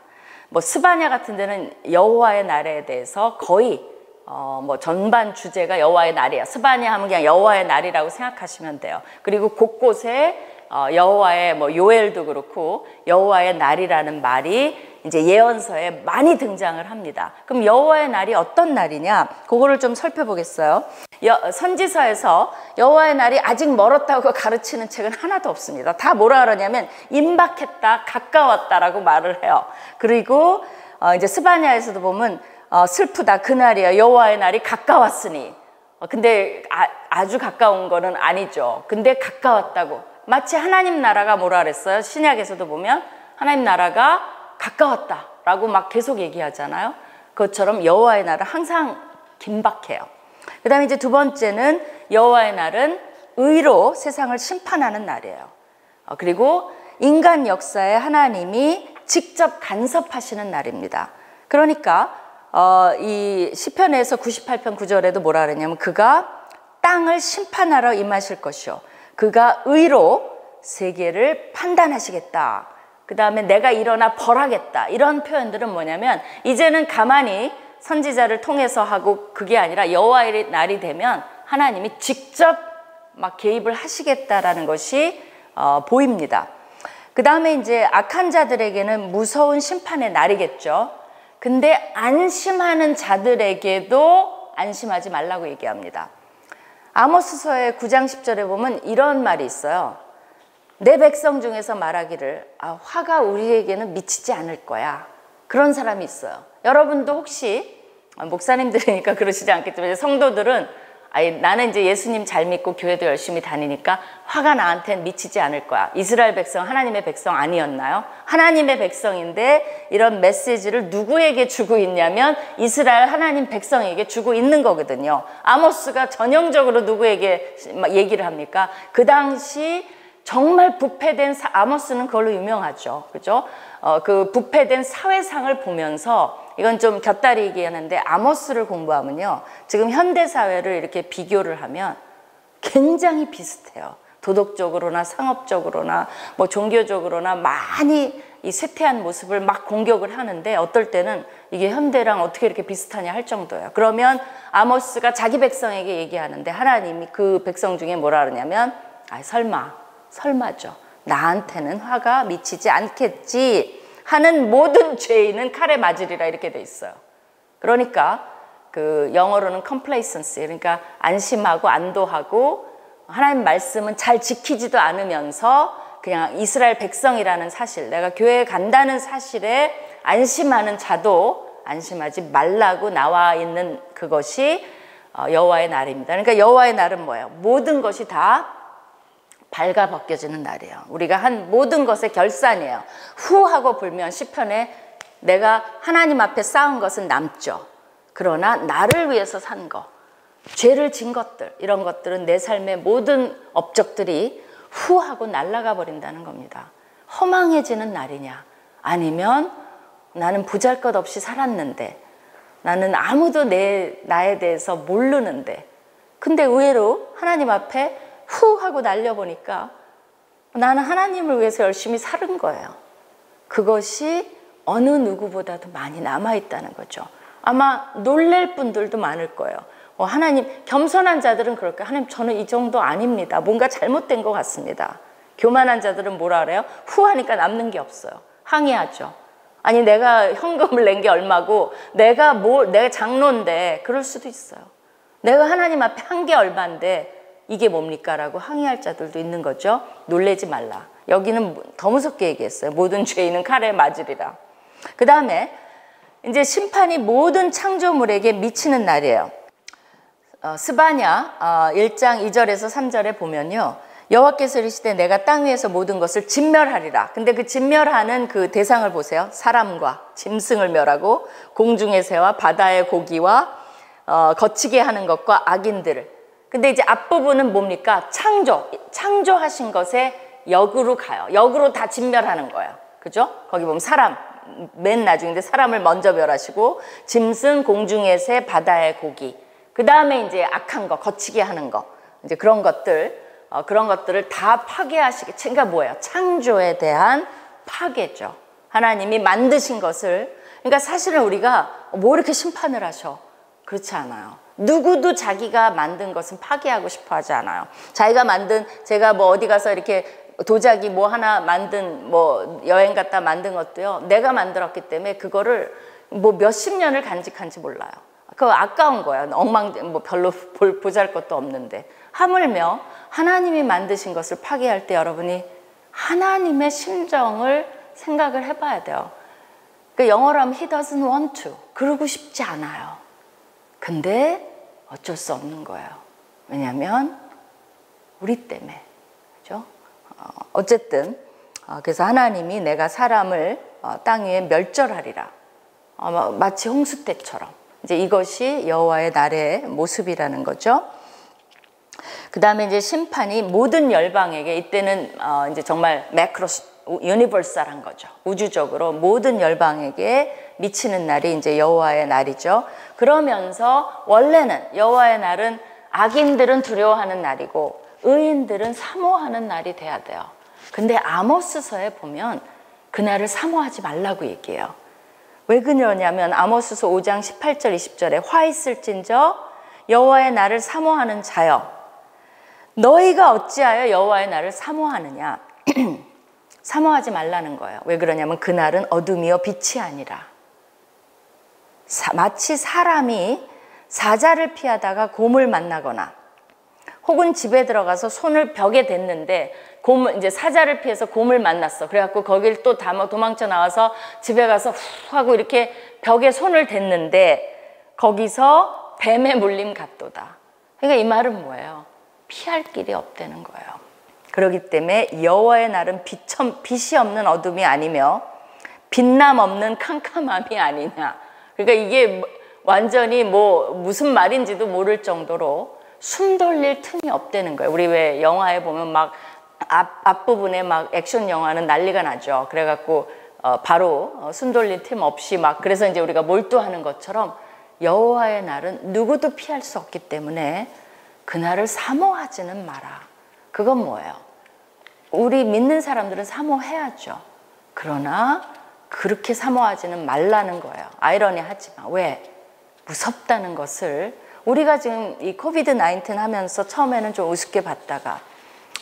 뭐 스바냐 같은 데는 여호와의 날에 대해서 거의 뭐 전반 주제가 여호와의 날이야. 스바냐 하면 그냥 여호와의 날이라고 생각하시면 돼요. 그리고 곳곳에 여호와의 뭐 요엘도 그렇고 여호와의 날이라는 말이 이제 예언서에 많이 등장을 합니다. 그럼 여호와의 날이 어떤 날이냐? 그거를 좀 살펴보겠어요. 선지서에서 여호와의 날이 아직 멀었다고 가르치는 책은 하나도 없습니다. 다 뭐라 그러냐면 임박했다, 가까웠다라고 말을 해요. 그리고 이제 스바냐에서도 보면 슬프다, 그날이야, 여호와의 날이 가까웠으니. 근데 아주 가까운 거는 아니죠. 근데 가까웠다고. 마치 하나님 나라가 뭐라 그랬어요? 신약에서도 보면 하나님 나라가 가까웠다라고 막 계속 얘기하잖아요. 그것처럼 여호와의 날은 항상 긴박해요. 그 다음에 이제 두 번째는 여호와의 날은 의로 세상을 심판하는 날이에요. 그리고 인간 역사에 하나님이 직접 간섭하시는 날입니다. 그러니까 이 시편에서 98편 9절에도 뭐라 그러냐면 그가 땅을 심판하러 임하실 것이요 그가 의로 세계를 판단하시겠다. 그 다음에 내가 일어나 벌하겠다. 이런 표현들은 뭐냐면 이제는 가만히 선지자를 통해서 하고 그게 아니라 여호와의 날이 되면 하나님이 직접 막 개입을 하시겠다라는 것이 보입니다. 그 다음에 이제 악한 자들에게는 무서운 심판의 날이겠죠. 근데 안심하는 자들에게도 안심하지 말라고 얘기합니다. 아모스서의 9장 10절에 보면 이런 말이 있어요. 내 백성 중에서 말하기를 화가 우리에게는 미치지 않을 거야. 그런 사람이 있어요. 여러분도 혹시 목사님들이니까 그러시지 않겠지만 성도들은 나는 이제 예수님 잘 믿고 교회도 열심히 다니니까 화가 나한테는 미치지 않을 거야. 이스라엘 백성 하나님의 백성 아니었나요? 하나님의 백성인데 이런 메시지를 누구에게 주고 있냐면 이스라엘 하나님 백성에게 주고 있는 거거든요. 아모스가 전형적으로 누구에게 얘기를 합니까? 그 당시 정말 부패된 아모스는 그걸로 유명하죠. 그죠? 그 부패된 사회상을 보면서 이건 좀 곁다리 얘기하는데 아모스를 공부하면요. 지금 현대 사회를 이렇게 비교를 하면 굉장히 비슷해요. 도덕적으로나 상업적으로나 뭐 종교적으로나 많이 이 쇠퇴한 모습을 막 공격을 하는데 어떨 때는 이게 현대랑 어떻게 이렇게 비슷하냐 할 정도예요. 그러면 아모스가 자기 백성에게 얘기하는데 하나님이 그 백성 중에 뭐라 그러냐면 설마죠. 나한테는 화가 미치지 않겠지 하는 모든 죄인은 칼에 맞으리라 이렇게 돼 있어요. 그러니까 그 영어로는 complacency, 그러니까 안심하고 안도하고 하나님 말씀은 잘 지키지도 않으면서 그냥 이스라엘 백성이라는 사실, 내가 교회에 간다는 사실에 안심하는 자도 안심하지 말라고 나와 있는 그것이 여호와의 날입니다. 그러니까 여호와의 날은 뭐예요? 모든 것이 다 발가 벗겨지는 날이에요. 우리가 한 모든 것의 결산이에요. 후 하고 불면 시편에 내가 하나님 앞에 쌓은 것은 남죠. 그러나 나를 위해서 산 것, 죄를 진 것들, 이런 것들은 내 삶의 모든 업적들이 후 하고 날아가 버린다는 겁니다. 허망해지는 날이냐? 아니면 나는 보잘것없이 살았는데 나는 아무도 나에 대해서 모르는데 근데 의외로 하나님 앞에 후 하고 날려보니까 나는 하나님을 위해서 열심히 사는 거예요. 그것이 어느 누구보다도 많이 남아있다는 거죠. 아마 놀랄 분들도 많을 거예요. 하나님, 겸손한 자들은 그럴까요? 하나님, 저는 이 정도 아닙니다. 뭔가 잘못된 것 같습니다. 교만한 자들은 뭐라 그래요? 후하니까 남는 게 없어요. 항의하죠. 아니, 내가 현금을 낸 게 얼마고, 내가 장로인데, 그럴 수도 있어요. 내가 하나님 앞에 한 게 얼마인데, 이게 뭡니까? 라고 항의할 자들도 있는 거죠. 놀래지 말라. 여기는 더 무섭게 얘기했어요. 모든 죄인은 칼에 맞으리라. 그 다음에 이제 심판이 모든 창조물에게 미치는 날이에요. 스바냐 1장 2절에서 3절에 보면요. 여호와께서 이르시되 내가 땅 위에서 모든 것을 진멸하리라. 근데 그 진멸하는 그 대상을 보세요. 사람과 짐승을 멸하고 공중의 새와 바다의 고기와 거치게 하는 것과 악인들을. 근데 이제 앞부분은 뭡니까? 창조하신 것에 역으로 가요. 역으로 다 진멸하는 거예요. 그죠? 거기 보면 사람, 맨 나중인데 사람을 먼저 멸하시고 짐승, 공중의 새, 바다의 고기. 그 다음에 이제 악한 거, 거치게 하는 거. 이제 그런 것들을 다 파괴하시게. 그러니까 뭐예요? 창조에 대한 파괴죠. 하나님이 만드신 것을. 그러니까 사실은 우리가 뭐 이렇게 심판을 하셔? 그렇지 않아요. 누구도 자기가 만든 것은 파괴하고 싶어 하지 않아요. 자기가 만든, 제가 뭐 어디 가서 이렇게 도자기 뭐 하나 만든, 뭐 여행 갔다 만든 것도요, 내가 만들었기 때문에 그거를 뭐 몇십 년을 간직한지 몰라요. 그거 아까운 거야. 뭐 별로 보잘것도 없는데. 하물며 하나님이 만드신 것을 파괴할 때 여러분이 하나님의 심정을 생각을 해봐야 돼요. 그러니까 영어로 하면 he doesn't want to. 그러고 싶지 않아요. 근데 어쩔 수 없는 거예요. 왜냐하면 우리 때문에. 그죠? 어쨌든 그래서 하나님이 내가 사람을 땅 위에 멸절하리라. 마치 홍수 때처럼. 이제 이것이 여호와의 날의 모습이라는 거죠. 그 다음에 이제 심판이 모든 열방에게, 이때는 이제 정말 매크로스, 유니버설한 거죠. 우주적으로 모든 열방에게 미치는 날이 이제 여호와의 날이죠. 그러면서 원래는 여호와의 날은 악인들은 두려워하는 날이고 의인들은 사모하는 날이 돼야 돼요. 근데 아모스서에 보면 그날을 사모하지 말라고 얘기해요. 왜 그러냐면 아모스서 5장 18절 20절에 화 있을진저 여호와의 날을 사모하는 자여, 너희가 어찌하여 여호와의 날을 사모하느냐. 사모하지 말라는 거예요. 왜 그러냐면 그날은 어둠이요 빛이 아니라, 마치 사람이 사자를 피하다가 곰을 만나거나 혹은 집에 들어가서 손을 벽에 댔는데 이제 사자를 피해서 곰을 만났어. 그래갖고 거길 또 도망쳐 나와서 집에 가서 후 하고 이렇게 벽에 손을 댔는데 거기서 뱀에 물림 같도다. 그러니까 이 말은 뭐예요? 피할 길이 없다는 거예요. 그렇기 때문에 여호와의 날은 빛이 없는 어둠이 아니며 빛남 없는 캄캄함이 아니냐. 그러니까 이게 완전히 뭐 무슨 말인지도 모를 정도로 숨 돌릴 틈이 없다는 거예요. 우리 왜 영화에 보면 막 앞부분에 막 액션 영화는 난리가 나죠. 그래갖고 바로 숨 돌릴 틈 없이 막, 그래서 이제 우리가 몰두하는 것처럼 여호와의 날은 누구도 피할 수 없기 때문에 그날을 사모하지는 마라. 그건 뭐예요? 우리 믿는 사람들은 사모해야죠. 그러나 그렇게 사모하지는 말라는 거예요. 아이러니하지만 왜? 무섭다는 것을 우리가 지금 이 코비드 19 하면서 처음에는 좀 우습게 봤다가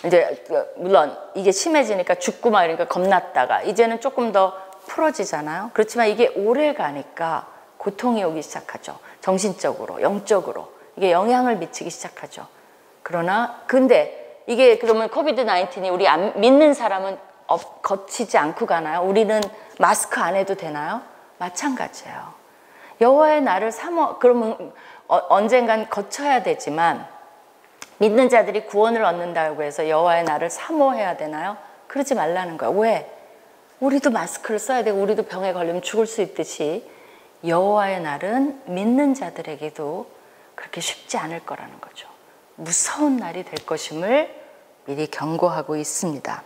이제 물론 이게 심해지니까 죽고 막 이러니까 겁났다가 이제는 조금 더 풀어지잖아요. 그렇지만 이게 오래 가니까 고통이 오기 시작하죠. 정신적으로, 영적으로 이게 영향을 미치기 시작하죠. 그러나 근데 이게 그러면 코비드 19이 우리 안 믿는 사람은 거치지 않고 가나요? 우리는 마스크 안 해도 되나요? 마찬가지예요. 여호와의 날을 그러면 언젠간 거쳐야 되지만 믿는 자들이 구원을 얻는다고 해서 여호와의 날을 사모해야 되나요? 그러지 말라는 거예요. 왜? 우리도 마스크를 써야 되고 우리도 병에 걸리면 죽을 수 있듯이 여호와의 날은 믿는 자들에게도 그렇게 쉽지 않을 거라는 거죠. 무서운 날이 될 것임을 미리 경고하고 있습니다.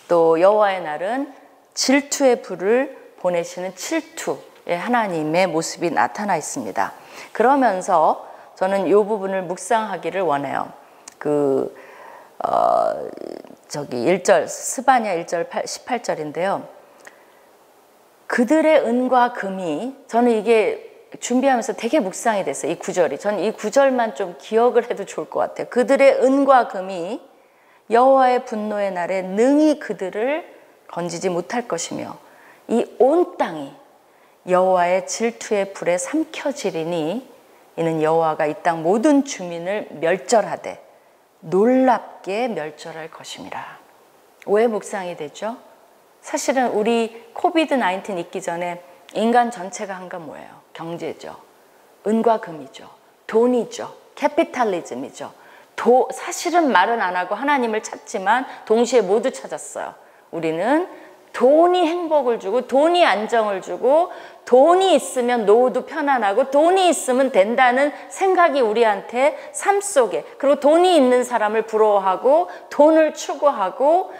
또 여호와의 날은 질투의 불을 보내시는 질투의 하나님의 모습이 나타나 있습니다. 그러면서 저는 이 부분을 묵상하기를 원해요. 저기 1절 스바냐 1절 18절인데요. 그들의 은과 금이, 저는 이게 준비하면서 되게 묵상이 됐어요. 이 구절이. 저는 이 구절만 좀 기억을 해도 좋을 것 같아요. 그들의 은과 금이 여호와의 분노의 날에 능히 그들을 건지지 못할 것이며 이 온 땅이 여호와의 질투의 불에 삼켜지리니 이는 여호와가 이 땅 모든 주민을 멸절하되 놀랍게 멸절할 것임이라. 왜 묵상이 되죠? 사실은 우리 코비드-19 있기 전에 인간 전체가 한 건 뭐예요? 경제죠. 은과 금이죠. 돈이죠. 캐피탈리즘이죠. 사실은 말은 안 하고 하나님을 찾지만 동시에 모두 찾았어요. 우리는 돈이 행복을 주고 돈이 안정을 주고 돈이 있으면 노후도 편안하고 돈이 있으면 된다는 생각이 우리한테 삶 속에, 그리고 돈이 있는 사람을 부러워하고 돈을 추구하고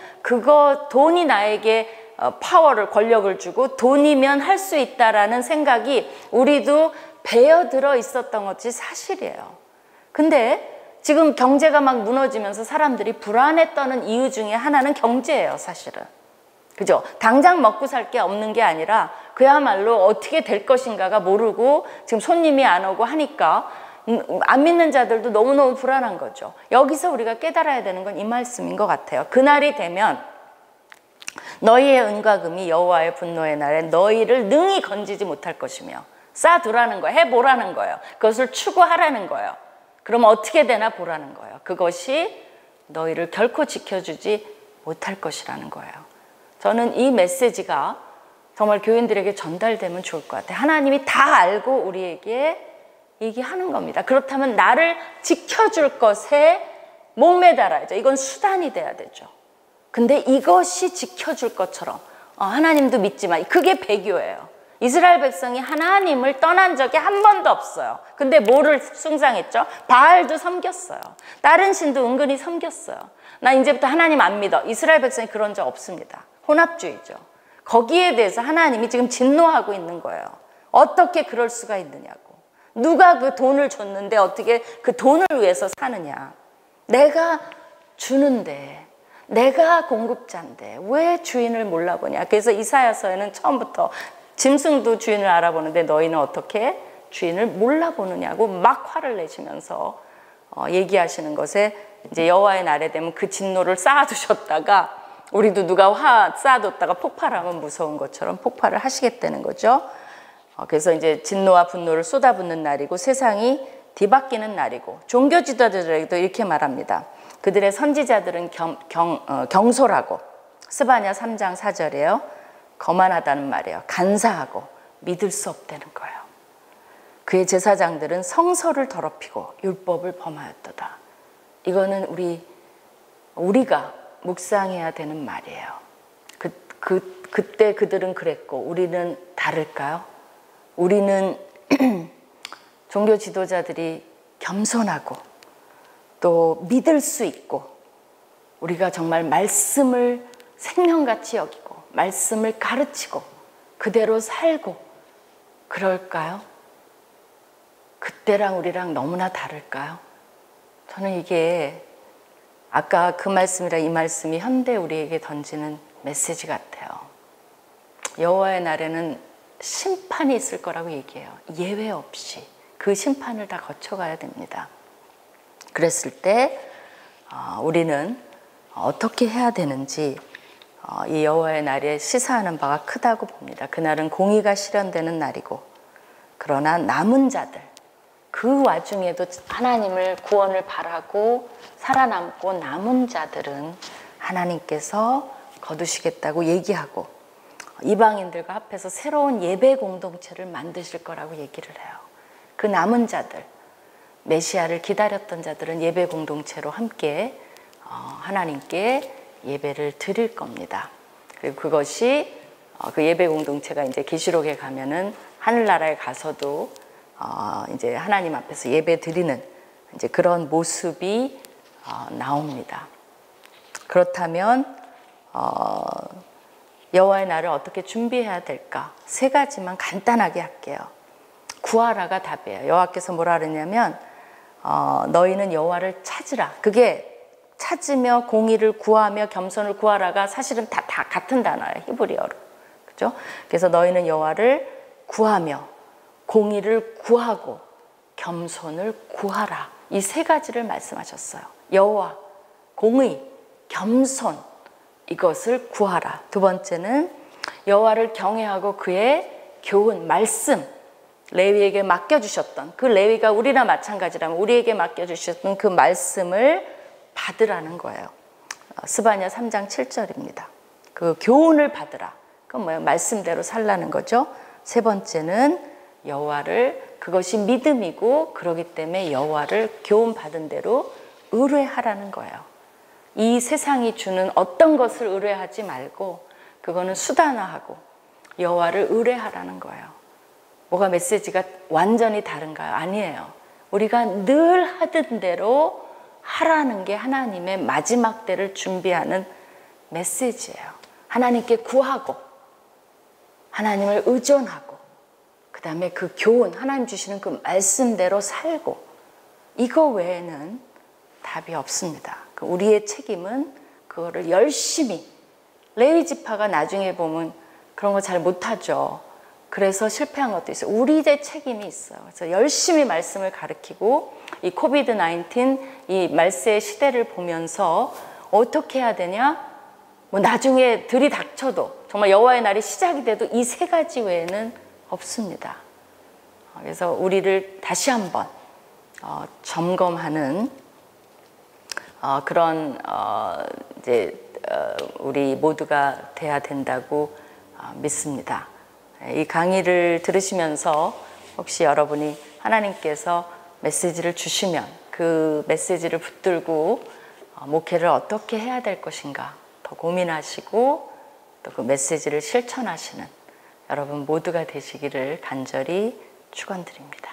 돈이 나에게 파워를, 권력을 주고 돈이면 할 수 있다라는 생각이 우리도 배어들어 있었던 것이 사실이에요. 근데 지금 경제가 막 무너지면서 사람들이 불안에 떠는 이유 중에 하나는 경제예요, 사실은. 그죠? 당장 먹고 살 게 없는 게 아니라 그야말로 어떻게 될 것인가가 모르고 지금 손님이 안 오고 하니까 안 믿는 자들도 너무너무 불안한 거죠. 여기서 우리가 깨달아야 되는 건 이 말씀인 것 같아요. 그날이 되면 너희의 은과 금이 여호와의 분노의 날에 너희를 능히 건지지 못할 것이며, 쌓아두라는 거예요. 해보라는 거예요. 그것을 추구하라는 거예요. 그러면 어떻게 되나 보라는 거예요. 그것이 너희를 결코 지켜주지 못할 것이라는 거예요. 저는 이 메시지가 정말 교인들에게 전달되면 좋을 것 같아요. 하나님이 다 알고 우리에게 얘기하는 겁니다. 그렇다면 나를 지켜줄 것에 목매달아야죠. 이건 수단이 돼야 되죠. 근데 이것이 지켜줄 것처럼 하나님도 믿지만 그게 배교예요. 이스라엘 백성이 하나님을 떠난 적이 한 번도 없어요. 근데 뭐를 숭상했죠? 바알도 섬겼어요. 다른 신도 은근히 섬겼어요. 나 이제부터 하나님 안 믿어. 이스라엘 백성이 그런 적 없습니다. 혼합주의죠. 거기에 대해서 하나님이 지금 진노하고 있는 거예요. 어떻게 그럴 수가 있느냐고. 누가 그 돈을 줬는데 어떻게 그 돈을 위해서 사느냐. 내가 주는데, 내가 공급자인데 왜 주인을 몰라보냐. 그래서 이사야서에는 처음부터 짐승도 주인을 알아보는데 너희는 어떻게 주인을 몰라보느냐고 막 화를 내시면서 얘기하시는 것에, 이제 여호와의 날에 되면 그 진노를 쌓아두셨다가 우리도 누가 화 쌓아뒀다가 폭발하면 무서운 것처럼 폭발을 하시겠다는 거죠. 그래서 이제 진노와 분노를 쏟아붓는 날이고 세상이 뒤바뀌는 날이고, 종교 지도자들에게도 이렇게 말합니다. 그들의 선지자들은 경솔하고, 스바냐 3장 4절이에요. 거만하다는 말이에요. 간사하고 믿을 수 없다는 거예요. 그의 제사장들은 성서를 더럽히고 율법을 범하였도다. 이거는 우리가 묵상해야 되는 말이에요. 그때 그들은 그랬고 우리는 다를까요? 우리는 종교 지도자들이 겸손하고 또 믿을 수 있고, 우리가 정말 말씀을 생명같이 여기고 말씀을 가르치고 그대로 살고 그럴까요? 그때랑 우리랑 너무나 다를까요? 저는 이게 아까 그 말씀이랑 이 말씀이 현대 우리에게 던지는 메시지 같아요. 여호와의 날에는 심판이 있을 거라고 얘기해요. 예외 없이 그 심판을 다 거쳐가야 됩니다. 그랬을 때 우리는 어떻게 해야 되는지 이 여호와의 날에 시사하는 바가 크다고 봅니다. 그날은 공의가 실현되는 날이고, 그러나 남은 자들, 그 와중에도 하나님을 구원을 바라고 살아남고 남은 자들은 하나님께서 거두시겠다고 얘기하고 이방인들과 합해서 새로운 예배 공동체를 만드실 거라고 얘기를 해요. 그 남은 자들, 메시아를 기다렸던 자들은 예배 공동체로 함께 하나님께 예배를 드릴 겁니다. 그리고 그것이 그 예배 공동체가 이제 계시록에 가면은 하늘나라에 가서도 이제 하나님 앞에서 예배 드리는 이제 그런 모습이 나옵니다. 그렇다면 여호와의 날을 어떻게 준비해야 될까? 3가지만 간단하게 할게요. 구하라가 답이에요. 여호와께서 뭐라 그러냐면 너희는 여호와를 찾으라. 그게 찾으며 공의를 구하며 겸손을 구하라가 사실은 다 같은 단어예요. 히브리어로. 그죠? 그래서 너희는 여호와를 구하며 공의를 구하고 겸손을 구하라. 이 세 가지를 말씀하셨어요. 여호와, 공의, 겸손, 이것을 구하라. 두 번째는 여호와를 경외하고 그의 교훈, 말씀, 레위에게 맡겨주셨던, 그 레위가 우리나 마찬가지라면 우리에게 맡겨주셨던 그 말씀을 받으라는 거예요. 스바냐 3장 7절입니다. 그 교훈을 받으라. 그건 뭐예요? 말씀대로 살라는 거죠. 세 번째는 여호와를, 그것이 믿음이고 그렇기 때문에 여호와를 교훈 받은 대로 의뢰하라는 거예요. 이 세상이 주는 어떤 것을 의뢰하지 말고 그거는 수단화하고 여호와를 의뢰하라는 거예요. 뭐가 메시지가 완전히 다른가요? 아니에요. 우리가 늘 하던 대로 하라는 게 하나님의 마지막 때를 준비하는 메시지예요. 하나님께 구하고 하나님을 의존하고 그 다음에 그 교훈, 하나님 주시는 그 말씀대로 살고, 이거 외에는 답이 없습니다. 우리의 책임은 그거를 열심히, 레위 지파가 나중에 보면 그런 거 잘 못하죠. 그래서 실패한 것도 있어요. 우리의 책임이 있어요. 그래서 열심히 말씀을 가르치고 이 코비드 19, 이 말세의 시대를 보면서 어떻게 해야 되냐? 뭐 나중에 들이 닥쳐도 정말 여호와의 날이 시작이 돼도 이 세 가지 외에는 없습니다. 그래서 우리를 다시 한번 점검하는 그런 우리 모두가 돼야 된다고 믿습니다. 이 강의를 들으시면서 혹시 여러분이 하나님께서 메시지를 주시면 그 메시지를 붙들고 목회를 어떻게 해야 될 것인가 더 고민하시고 또 그 메시지를 실천하시는 여러분 모두가 되시기를 간절히 축원드립니다.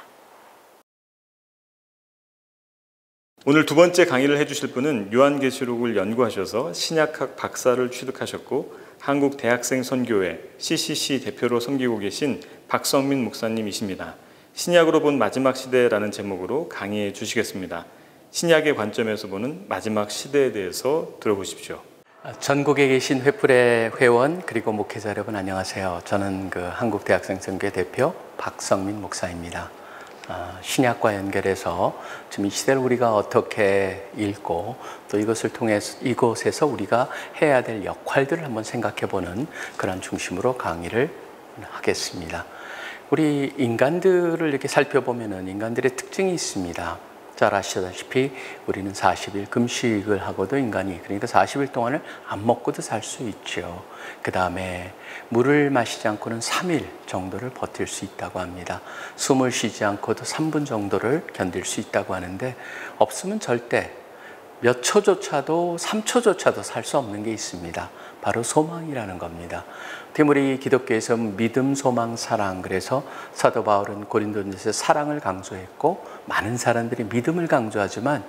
오늘 두 번째 강의를 해주실 분은 요한계시록을 연구하셔서 신약학 박사를 취득하셨고 한국 대학생 선교회 CCC 대표로 섬기고 계신 박성민 목사님이십니다. 신약으로 본 마지막 시대라는 제목으로 강의해 주시겠습니다. 신약의 관점에서 보는 마지막 시대에 대해서 들어보십시오. 전국에 계신 횃불의 회원 그리고 목회자 여러분 안녕하세요. 저는 한국 대학생 선교회 대표 박성민 목사입니다. 신약과 연결해서 지금 이 시대를 우리가 어떻게 읽고 또 이것을 통해서 이곳에서 우리가 해야 될 역할들을 한번 생각해보는 그런 중심으로 강의를 하겠습니다. 우리 인간들을 이렇게 살펴보면은 인간들의 특징이 있습니다. 잘 아시다시피 우리는 40일 금식을 하고도 인간이, 그러니까 40일 동안을 안 먹고도 살 수 있죠. 그 다음에 물을 마시지 않고는 3일 정도를 버틸 수 있다고 합니다. 숨을 쉬지 않고도 3분 정도를 견딜 수 있다고 하는데, 없으면 절대 몇 초조차도 3초조차도 살 수 없는 게 있습니다. 바로 소망이라는 겁니다. 우리 기독교에서 믿음, 소망, 사랑, 그래서 사도 바울은 고린도전서에서 사랑을 강조했고 많은 사람들이 믿음을 강조하지만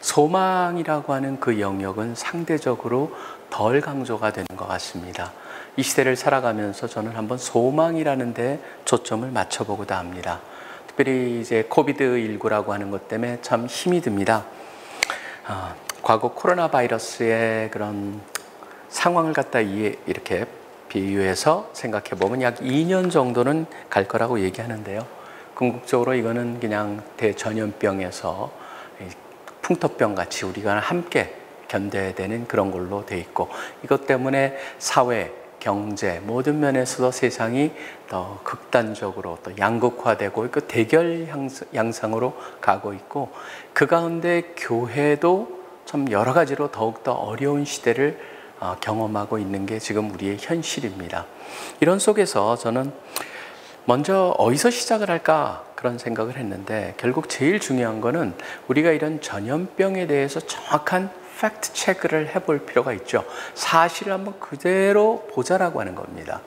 소망이라고 하는 그 영역은 상대적으로 덜 강조가 되는 것 같습니다. 이 시대를 살아가면서 저는 한번 소망이라는 데 초점을 맞춰보고자 합니다. 특별히 이제 코비드19라고 하는 것 때문에 참 힘이 듭니다. 과거 코로나 바이러스의 그런 상황을 갖다 이렇게 비유해서 생각해 보면 약 2년 정도는 갈 거라고 얘기하는데요. 궁극적으로 이거는 그냥 대전염병에서 풍토병 같이 우리가 함께 견뎌야 되는 그런 걸로 돼 있고, 이것 때문에 사회, 경제 모든 면에서도 세상이 더 극단적으로 또 양극화되고 있고 대결 양상으로 가고 있고, 그 가운데 교회도 참 여러 가지로 더욱더 어려운 시대를 경험하고 있는 게 지금 우리의 현실입니다. 이런 속에서 저는 먼저 어디서 시작을 할까 그런 생각을 했는데, 결국 제일 중요한 거는 우리가 이런 전염병에 대해서 정확한 팩트 체크를 해볼 필요가 있죠. 사실을 한번 그대로 보자라고 하는 겁니다.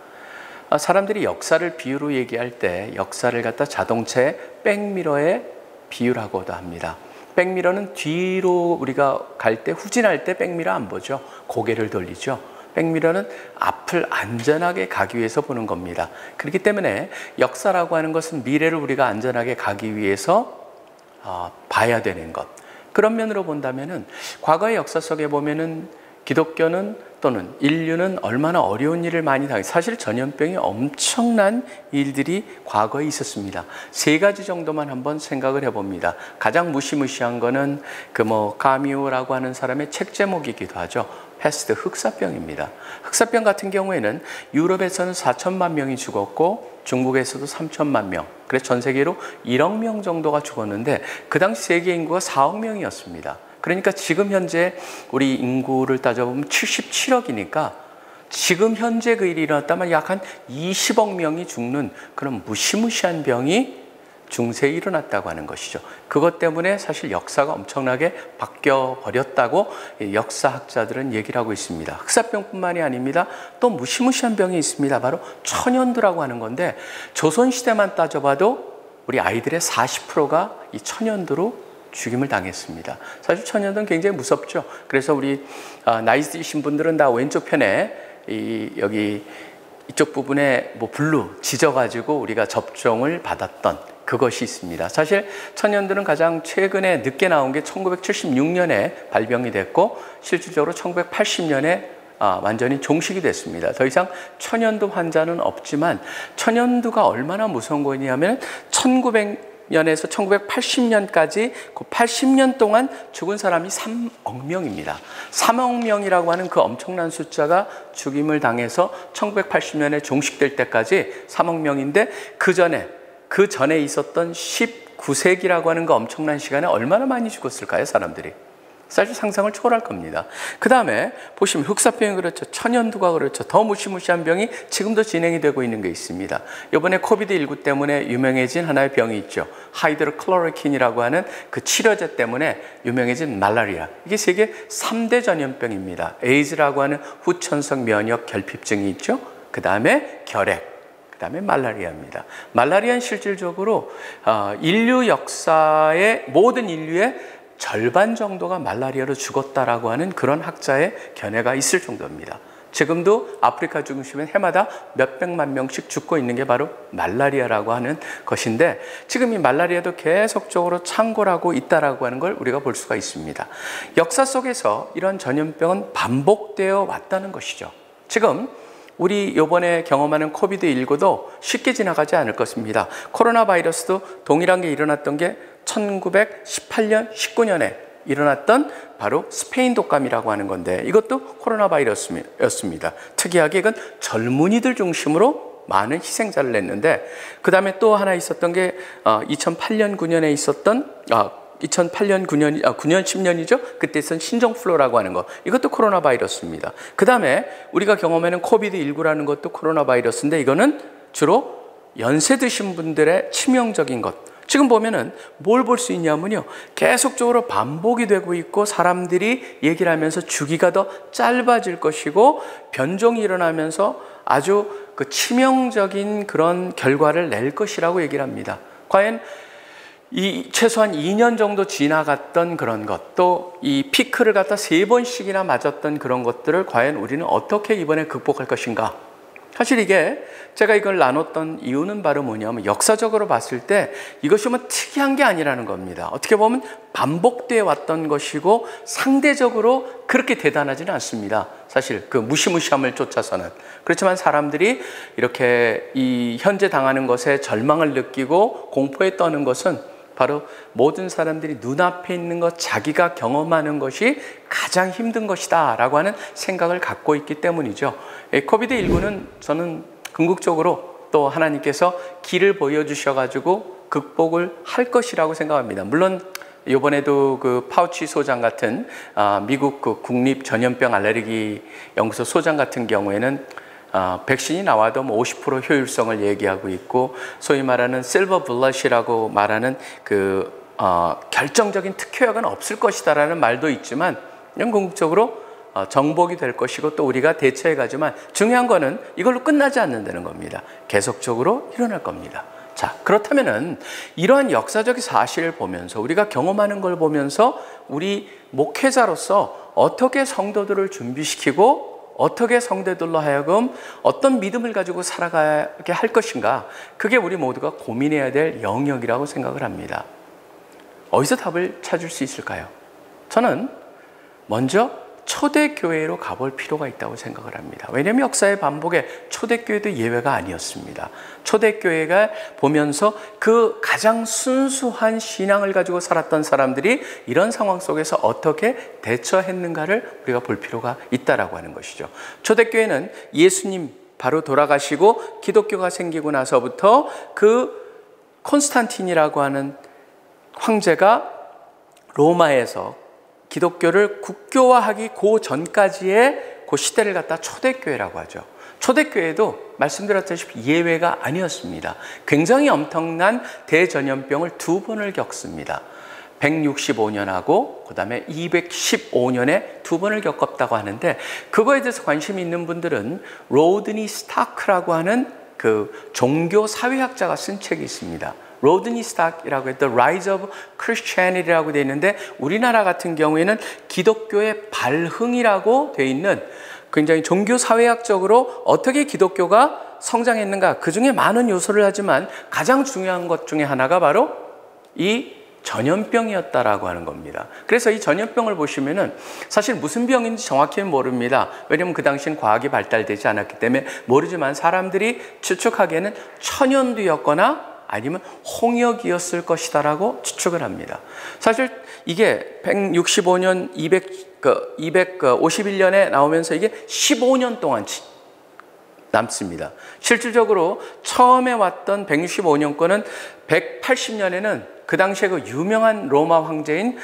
사람들이 역사를 비유로 얘기할 때 역사를 갖다 자동차의 백미러에 비유라고도 합니다. 백미러는 뒤로 우리가 갈 때, 후진할 때 백미러 안 보죠. 고개를 돌리죠. 백미러는 앞을 안전하게 가기 위해서 보는 겁니다. 그렇기 때문에 역사라고 하는 것은 미래를 우리가 안전하게 가기 위해서 봐야 되는 것. 그런 면으로 본다면은 과거의 역사 속에 보면은 기독교는 또는 인류는 얼마나 어려운 일을 많이 당했어요. 사실 전염병이 엄청난 일들이 과거에 있었습니다. 세 가지 정도만 한번 생각을 해봅니다. 가장 무시무시한 거는 가미오라고 하는 사람의 책 제목이기도 하죠. 패스트, 흑사병입니다. 흑사병 같은 경우에는 유럽에서는 4천만 명이 죽었고 중국에서도 3천만 명, 그래서 전 세계로 1억 명 정도가 죽었는데 그 당시 세계 인구가 4억 명이었습니다. 그러니까 지금 현재 우리 인구를 따져보면 77억이니까 지금 현재 그 일이 일어났다면 약 한 20억 명이 죽는 그런 무시무시한 병이 중세에 일어났다고 하는 것이죠. 그것 때문에 사실 역사가 엄청나게 바뀌어 버렸다고 역사학자들은 얘기를 하고 있습니다. 흑사병뿐만이 아닙니다. 또 무시무시한 병이 있습니다. 바로 천연두라고 하는 건데 조선시대만 따져봐도 우리 아이들의 40%가 이 천연두로 죽임을 당했습니다. 사실 천연두는 굉장히 무섭죠. 그래서 우리 나이 드신 분들은 다 왼쪽 편에 여기 이쪽 부분에 블루 지져가지고 우리가 접종을 받았던 그것이 있습니다. 사실 천연두는 가장 최근에 늦게 나온 게 1976년에 발병이 됐고 실질적으로 1980년에 완전히 종식이 됐습니다. 더 이상 천연두 환자는 없지만 천연두가 얼마나 무서운 거냐면 1900년에서 1980년까지 그 80년 동안 죽은 사람이 3억 명입니다. 3억 명이라고 하는 그 엄청난 숫자가 죽임을 당해서 1980년에 종식될 때까지 3억 명인데 그 전에 있었던 19세기라고 하는 그 엄청난 시간에 얼마나 많이 죽었을까요, 사람들이? 사실 상상을 초월할 겁니다. 그 다음에 보시면 흑사병이 그렇죠. 천연두가 그렇죠. 더 무시무시한 병이 지금도 진행이 되고 있는 게 있습니다. 이번에 코비드19 때문에 유명해진 하나의 병이 있죠. 하이드로클로로킨이라고 하는 그 치료제 때문에 유명해진 말라리아. 이게 세계 3대 전염병입니다. 에이즈라고 하는 후천성 면역 결핍증이 있죠. 그 다음에 결핵. 그 다음에 말라리아입니다. 말라리아는 실질적으로 인류 역사의 모든 인류의 절반 정도가 말라리아로 죽었다라고 하는 그런 학자의 견해가 있을 정도입니다. 지금도 아프리카 중심에 해마다 몇백만 명씩 죽고 있는 게 바로 말라리아라고 하는 것인데 지금 이 말라리아도 계속적으로 창궐하고 있다라고 하는 걸 우리가 볼 수가 있습니다. 역사 속에서 이런 전염병은 반복되어 왔다는 것이죠. 지금 우리 이번에 경험하는 코비드19도 쉽게 지나가지 않을 것입니다. 코로나 바이러스도 동일한 게 일어났던 게 1918년, 19년에 일어났던 바로 스페인 독감이라고 하는 건데 이것도 코로나 바이러스였습니다. 특이하게 이건 젊은이들 중심으로 많은 희생자를 냈는데 그 다음에 또 하나 있었던 게 2008년, 9년에 있었던 2008년, 9년, 10년이죠. 그때 있었던 신종플루라고 하는 거. 이것도 코로나 바이러스입니다. 그 다음에 우리가 경험하는 코비드19라는 것도 코로나 바이러스인데 이거는 주로 연세 드신 분들의 치명적인 것. 지금 보면은 뭘 볼 수 있냐면요. 계속적으로 반복이 되고 있고 사람들이 얘기를 하면서 주기가 더 짧아질 것이고 변종이 일어나면서 아주 그 치명적인 그런 결과를 낼 것이라고 얘기를 합니다. 과연 이 최소한 2년 정도 지나갔던 그런 것, 또 이 피크를 갖다 3번씩이나 맞았던 그런 것들을 과연 우리는 어떻게 이번에 극복할 것인가? 사실 이게 제가 이걸 나눴던 이유는 바로 뭐냐면 역사적으로 봤을 때 이것이 뭐 특이한 게 아니라는 겁니다. 어떻게 보면 반복되어 왔던 것이고 상대적으로 그렇게 대단하지는 않습니다. 사실 그 무시무시함을 쫓아서는. 그렇지만 사람들이 이렇게 이 현재 당하는 것에 절망을 느끼고 공포에 떠는 것은 바로 모든 사람들이 눈앞에 있는 것, 자기가 경험하는 것이 가장 힘든 것이다 라고 하는 생각을 갖고 있기 때문이죠. 코비드19는 저는 궁극적으로 또 하나님께서 길을 보여주셔가지고 극복을 할 것이라고 생각합니다. 물론 이번에도 그 파우치 소장 같은 미국 그 국립 전염병 알레르기 연구소 소장 같은 경우에는 백신이 나와도 50% 효율성을 얘기하고 있고 소위 말하는 실버 블러시라고 말하는 그 결정적인 특효약은 없을 것이다라는 말도 있지만 이런 궁극적으로 정복이 될 것이고 또 우리가 대처해 가지만 중요한 거는 이걸로 끝나지 않는다는 겁니다. 계속적으로 일어날 겁니다. 자, 그렇다면은 이러한 역사적 사실을 보면서 우리가 경험하는 걸 보면서 우리 목회자로서 어떻게 성도들을 준비시키고 어떻게 성도들로 하여금 어떤 믿음을 가지고 살아가게 할 것인가, 그게 우리 모두가 고민해야 될 영역이라고 생각을 합니다. 어디서 답을 찾을 수 있을까요? 저는 먼저 초대교회로 가볼 필요가 있다고 생각을 합니다. 왜냐하면 역사의 반복에 초대교회도 예외가 아니었습니다. 초대교회가 보면서 그 가장 순수한 신앙을 가지고 살았던 사람들이 이런 상황 속에서 어떻게 대처했는가를 우리가 볼 필요가 있다라고 하는 것이죠. 초대교회는 예수님 바로 돌아가시고 기독교가 생기고 나서부터 그 콘스탄틴이라고 하는 황제가 로마에서 기독교를 국교화하기 그 전까지의 그 시대를 갖다 초대교회라고 하죠. 초대교회도 말씀드렸다시피 예외가 아니었습니다. 굉장히 엄청난 대전염병을 두 번을 겪습니다. 165년하고 그 다음에 215년에 두 번을 겪었다고 하는데, 그거에 대해서 관심이 있는 분들은 로드니 스타크라고 하는 그 종교 사회학자가 쓴 책이 있습니다. 로드니 스타크라고 해서 The Rise of Christianity라고 되어 있는데, 우리나라 같은 경우에는 기독교의 발흥이라고 되어 있는, 굉장히 종교 사회학적으로 어떻게 기독교가 성장했는가, 그 중에 많은 요소를 하지만 가장 중요한 것 중에 하나가 바로 이 전염병이었다라고 하는 겁니다. 그래서 이 전염병을 보시면은 사실 무슨 병인지 정확히는 모릅니다. 왜냐하면 그 당시엔 과학이 발달되지 않았기 때문에 모르지만 사람들이 추측하기에는 천연두였거나 아니면 홍역이었을 것이다라고 추측을 합니다. 사실 이게 165년 251년에 나오면서 이게 15년 동안 남습니다. 실질적으로 처음에 왔던 165년 거는 180년에는 그 당시에 그 유명한 로마 황제인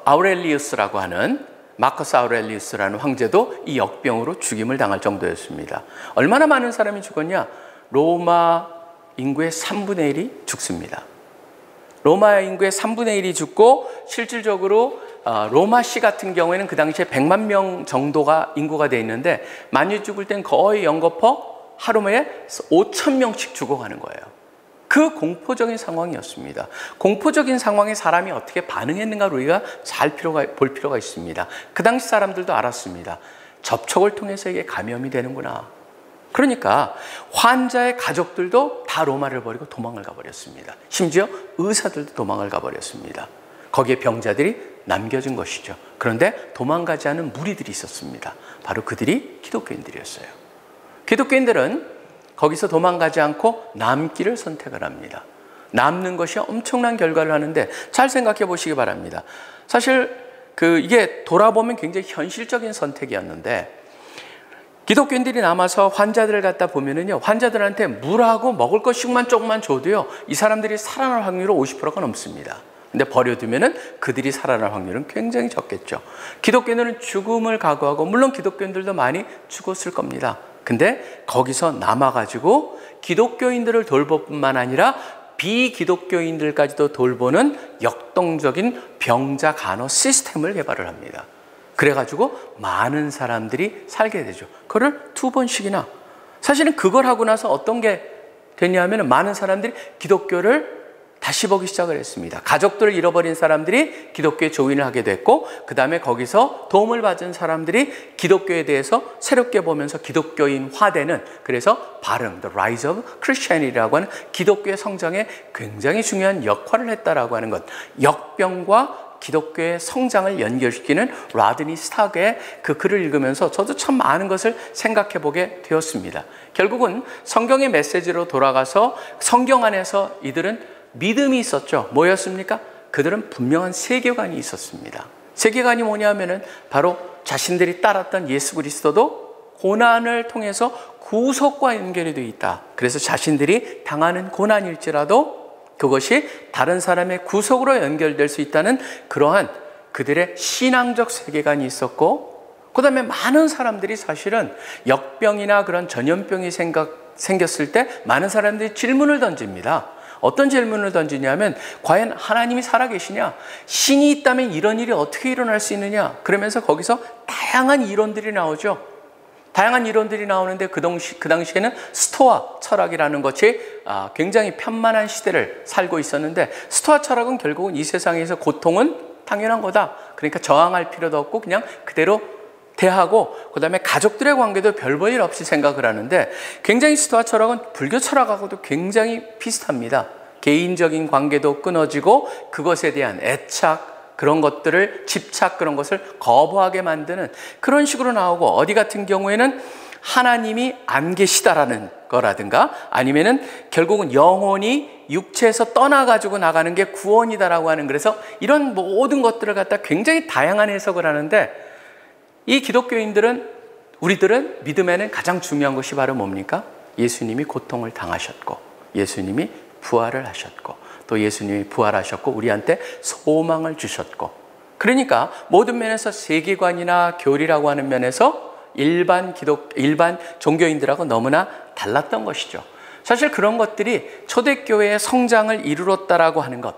아우렐리우스라고 하는, 마커스 아우렐리우스라는 황제도 이 역병으로 죽임을 당할 정도였습니다. 얼마나 많은 사람이 죽었냐? 로마 인구의 3분의 1이 죽습니다. 로마 인구의 3분의 1이 죽고, 실질적으로 로마시 같은 경우에는 그 당시에 100만 명 정도가 인구가 돼 있는데, 많이 죽을 땐 거의 연거푸 하루에 5천 명씩 죽어가는 거예요. 그 공포적인 상황이었습니다. 공포적인 상황에 사람이 어떻게 반응했는가를 우리가 잘 볼 필요가 있습니다. 그 당시 사람들도 알았습니다. 접촉을 통해서 이게 감염이 되는구나. 그러니까 환자의 가족들도 다 로마를 버리고 도망을 가버렸습니다. 심지어 의사들도 도망을 가버렸습니다. 거기에 병자들이 남겨진 것이죠. 그런데 도망가지 않은 무리들이 있었습니다. 바로 그들이 기독교인들이었어요. 기독교인들은 거기서 도망가지 않고 남기를 선택을 합니다. 남는 것이 엄청난 결과를 하는데, 잘 생각해 보시기 바랍니다. 사실 이게 돌아보면 굉장히 현실적인 선택이었는데, 기독교인들이 남아서 환자들을 갖다 보면은요, 환자들한테 물하고 먹을 것씩만 조금만 줘도요, 이 사람들이 살아날 확률은 50%가 넘습니다. 근데 버려두면은 그들이 살아날 확률은 굉장히 적겠죠. 기독교인들은 죽음을 각오하고, 물론 기독교인들도 많이 죽었을 겁니다. 근데 거기서 남아가지고 기독교인들을 돌볼 뿐만 아니라 비기독교인들까지도 돌보는 역동적인 병자 간호 시스템을 개발을 합니다. 그래가지고 많은 사람들이 살게 되죠. 그걸 2번씩이나. 사실은 그걸 하고 나서 어떤 게 됐냐면, 많은 사람들이 기독교를 다시 보기 시작을 했습니다. 가족들을 잃어버린 사람들이 기독교에 조인을 하게 됐고, 그 다음에 거기서 도움을 받은 사람들이 기독교에 대해서 새롭게 보면서 기독교인화되는, 그래서 발흥, The Rise of Christianity라고 하는 기독교의 성장에 굉장히 중요한 역할을 했다라고 하는 것. 역병과 기독교의 성장을 연결시키는 라드니 스타크의 그 글을 읽으면서 저도 참 많은 것을 생각해 보게 되었습니다. 결국은 성경의 메시지로 돌아가서 성경 안에서 이들은 믿음이 있었죠. 뭐였습니까? 그들은 분명한 세계관이 있었습니다. 세계관이 뭐냐면은 바로 자신들이 따랐던 예수 그리스도도 고난을 통해서 구속과 연결이 되어 있다. 그래서 자신들이 당하는 고난일지라도 그것이 다른 사람의 구속으로 연결될 수 있다는 그러한 그들의 신앙적 세계관이 있었고, 그 다음에 많은 사람들이 사실은 역병이나 그런 전염병이 생겼을 때 많은 사람들이 질문을 던집니다. 어떤 질문을 던지냐면, 과연 하나님이 살아계시냐? 신이 있다면 이런 일이 어떻게 일어날 수 있느냐? 그러면서 거기서 다양한 이론들이 나오죠. 다양한 이론들이 나오는데, 그 당시에는 스토아 철학이라는 것이 굉장히 편만한 시대를 살고 있었는데, 스토아 철학은 결국은 이 세상에서 고통은 당연한 거다. 그러니까 저항할 필요도 없고 그냥 그대로 대하고, 그 다음에 가족들의 관계도 별 볼 일 없이 생각을 하는데, 굉장히 스토아 철학은 불교 철학하고도 굉장히 비슷합니다. 개인적인 관계도 끊어지고 그것에 대한 애착, 그런 것들을 집착, 그런 것을 거부하게 만드는 그런 식으로 나오고, 어디 같은 경우에는 하나님이 안 계시다라는 거라든가, 아니면은 결국은 영혼이 육체에서 떠나가지고 나가는 게 구원이다라고 하는, 그래서 이런 모든 것들을 갖다 굉장히 다양한 해석을 하는데, 이 기독교인들은, 우리들은 믿음에는 가장 중요한 것이 바로 뭡니까? 예수님이 고통을 당하셨고, 예수님이 부활을 하셨고, 또 예수님이 부활하셨고 우리한테 소망을 주셨고, 그러니까 모든 면에서 세계관이나 교리라고 하는 면에서 일반 종교인들하고 너무나 달랐던 것이죠. 사실 그런 것들이 초대교회의 성장을 이루었다라고 하는 것,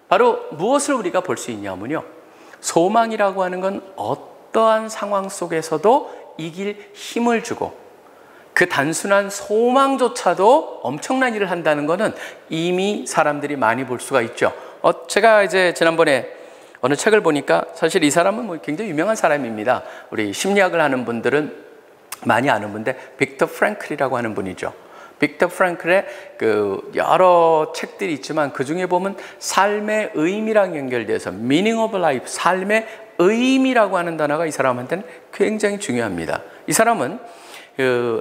바로 무엇을 우리가 볼 수 있냐면요, 소망이라고 하는 건 어떠한 상황 속에서도 이길 힘을 주고, 그 단순한 소망조차도 엄청난 일을 한다는 것은 이미 사람들이 많이 볼 수가 있죠. 제가 이제 지난번에 어느 책을 보니까, 사실 이 사람은 굉장히 유명한 사람입니다. 우리 심리학을 하는 분들은 많이 아는 분인데, 빅터 프랭클이라고 하는 분이죠. 빅터 프랭클의 그 여러 책들이 있지만 그 중에 보면 삶의 의미랑 연결돼서 meaning of life, 삶의 의미라고 하는 단어가 이 사람한테는 굉장히 중요합니다. 이 사람은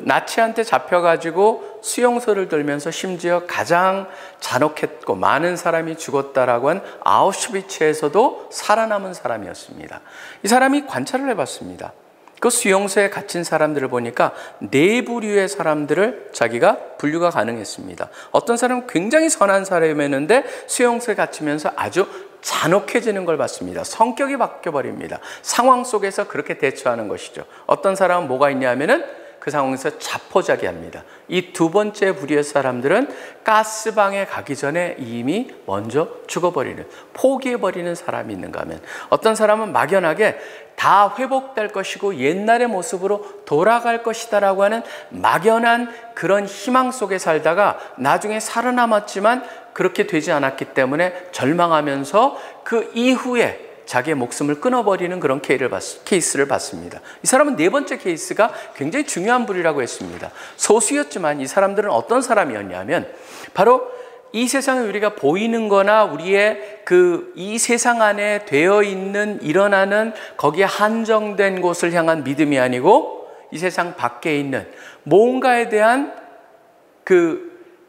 나치한테 잡혀가지고 수용소를 들면서 심지어 가장 잔혹했고 많은 사람이 죽었다라고 한 아우슈비츠에서도 살아남은 사람이었습니다. 이 사람이 관찰을 해봤습니다. 그 수용소에 갇힌 사람들을 보니까 네 부류의 사람들을 자기가 분류가 가능했습니다. 어떤 사람은 굉장히 선한 사람이었는데 수용소에 갇히면서 아주 잔혹해지는 걸 봤습니다. 성격이 바뀌어버립니다. 상황 속에서 그렇게 대처하는 것이죠. 어떤 사람은 뭐가 있냐면은 그 상황에서 자포자기합니다. 이 두 번째 부류의 사람들은 가스방에 가기 전에 이미 먼저 죽어버리는, 포기해버리는 사람이 있는가 하면, 어떤 사람은 막연하게 다 회복될 것이고 옛날의 모습으로 돌아갈 것이다라고 하는 막연한 그런 희망 속에 살다가 나중에 살아남았지만 그렇게 되지 않았기 때문에 절망하면서 그 이후에 자기의 목숨을 끊어버리는 그런 케이스를 봤습니다. 이 사람은 네 번째 케이스가 굉장히 중요한 부류라고 했습니다. 소수였지만 이 사람들은 어떤 사람이었냐면, 바로 이 세상에 우리가 보이는 거나 우리의 이 세상 안에 되어 있는, 일어나는 거기에 한정된 곳을 향한 믿음이 아니고, 이 세상 밖에 있는 뭔가에 대한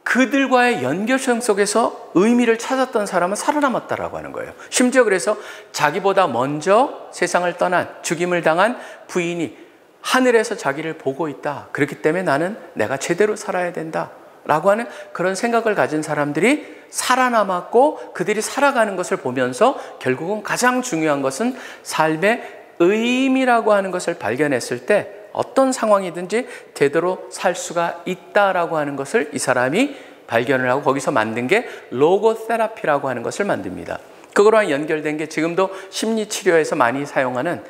그들과의 연결성 속에서 의미를 찾았던 사람은 살아남았다라고 하는 거예요. 심지어 그래서 자기보다 먼저 세상을 떠난, 죽임을 당한 부인이 하늘에서 자기를 보고 있다. 그렇기 때문에 나는 내가 제대로 살아야 된다. 라고 하는 그런 생각을 가진 사람들이 살아남았고, 그들이 살아가는 것을 보면서 결국은 가장 중요한 것은 삶의 의미라고 하는 것을 발견했을 때 어떤 상황이든지 제대로 살 수가 있다라고 하는 것을 이 사람이 발견을 하고, 거기서 만든 게 로고테라피라고 하는 것을 만듭니다. 그거랑 연결된 게 지금도 심리치료에서 많이 사용하는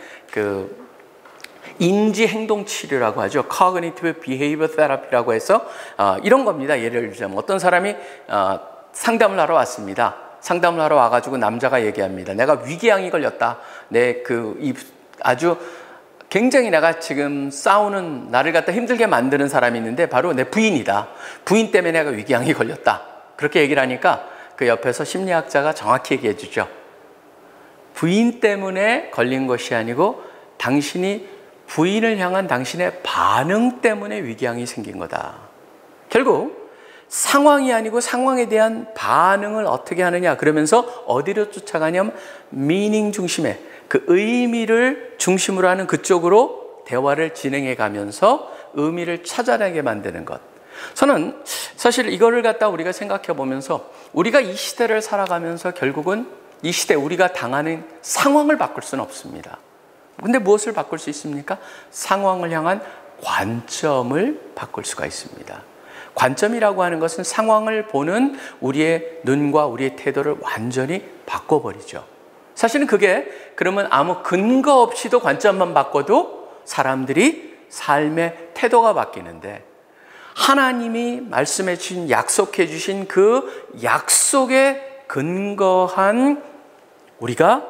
인지행동치료라고 하죠. Cognitive Behavior Therapy라고 해서 이런 겁니다. 예를 들자면 어떤 사람이 상담을 하러 왔습니다. 상담을 하러 와가지고 남자가 얘기합니다. 내가 위궤양이 걸렸다. 아주 굉장히 내가 지금 싸우는, 나를 갖다 힘들게 만드는 사람이 있는데 바로 내 부인이다. 부인 때문에 내가 위궤양이 걸렸다. 그렇게 얘기를 하니까 그 옆에서 심리학자가 정확히 얘기해 주죠. 부인 때문에 걸린 것이 아니고 당신이 부인을 향한 당신의 반응 때문에 위궤양이 생긴 거다. 결국 상황이 아니고 상황에 대한 반응을 어떻게 하느냐, 그러면서 어디로 쫓아가냐면 미닝 중심의 그 의미를 중심으로 하는 그쪽으로 대화를 진행해 가면서 의미를 찾아내게 만드는 것. 저는 사실 이거를 갖다 우리가 생각해 보면서 우리가 이 시대를 살아가면서 결국은 이 시대 우리가 당하는 상황을 바꿀 수는 없습니다. 근데 무엇을 바꿀 수 있습니까? 상황을 향한 관점을 바꿀 수가 있습니다. 관점이라고 하는 것은 상황을 보는 우리의 눈과 우리의 태도를 완전히 바꿔버리죠. 사실은 그게 그러면 아무 근거 없이도 관점만 바꿔도 사람들이 삶의 태도가 바뀌는데, 하나님이 말씀해 주신, 약속해 주신 그 약속에 근거한 우리가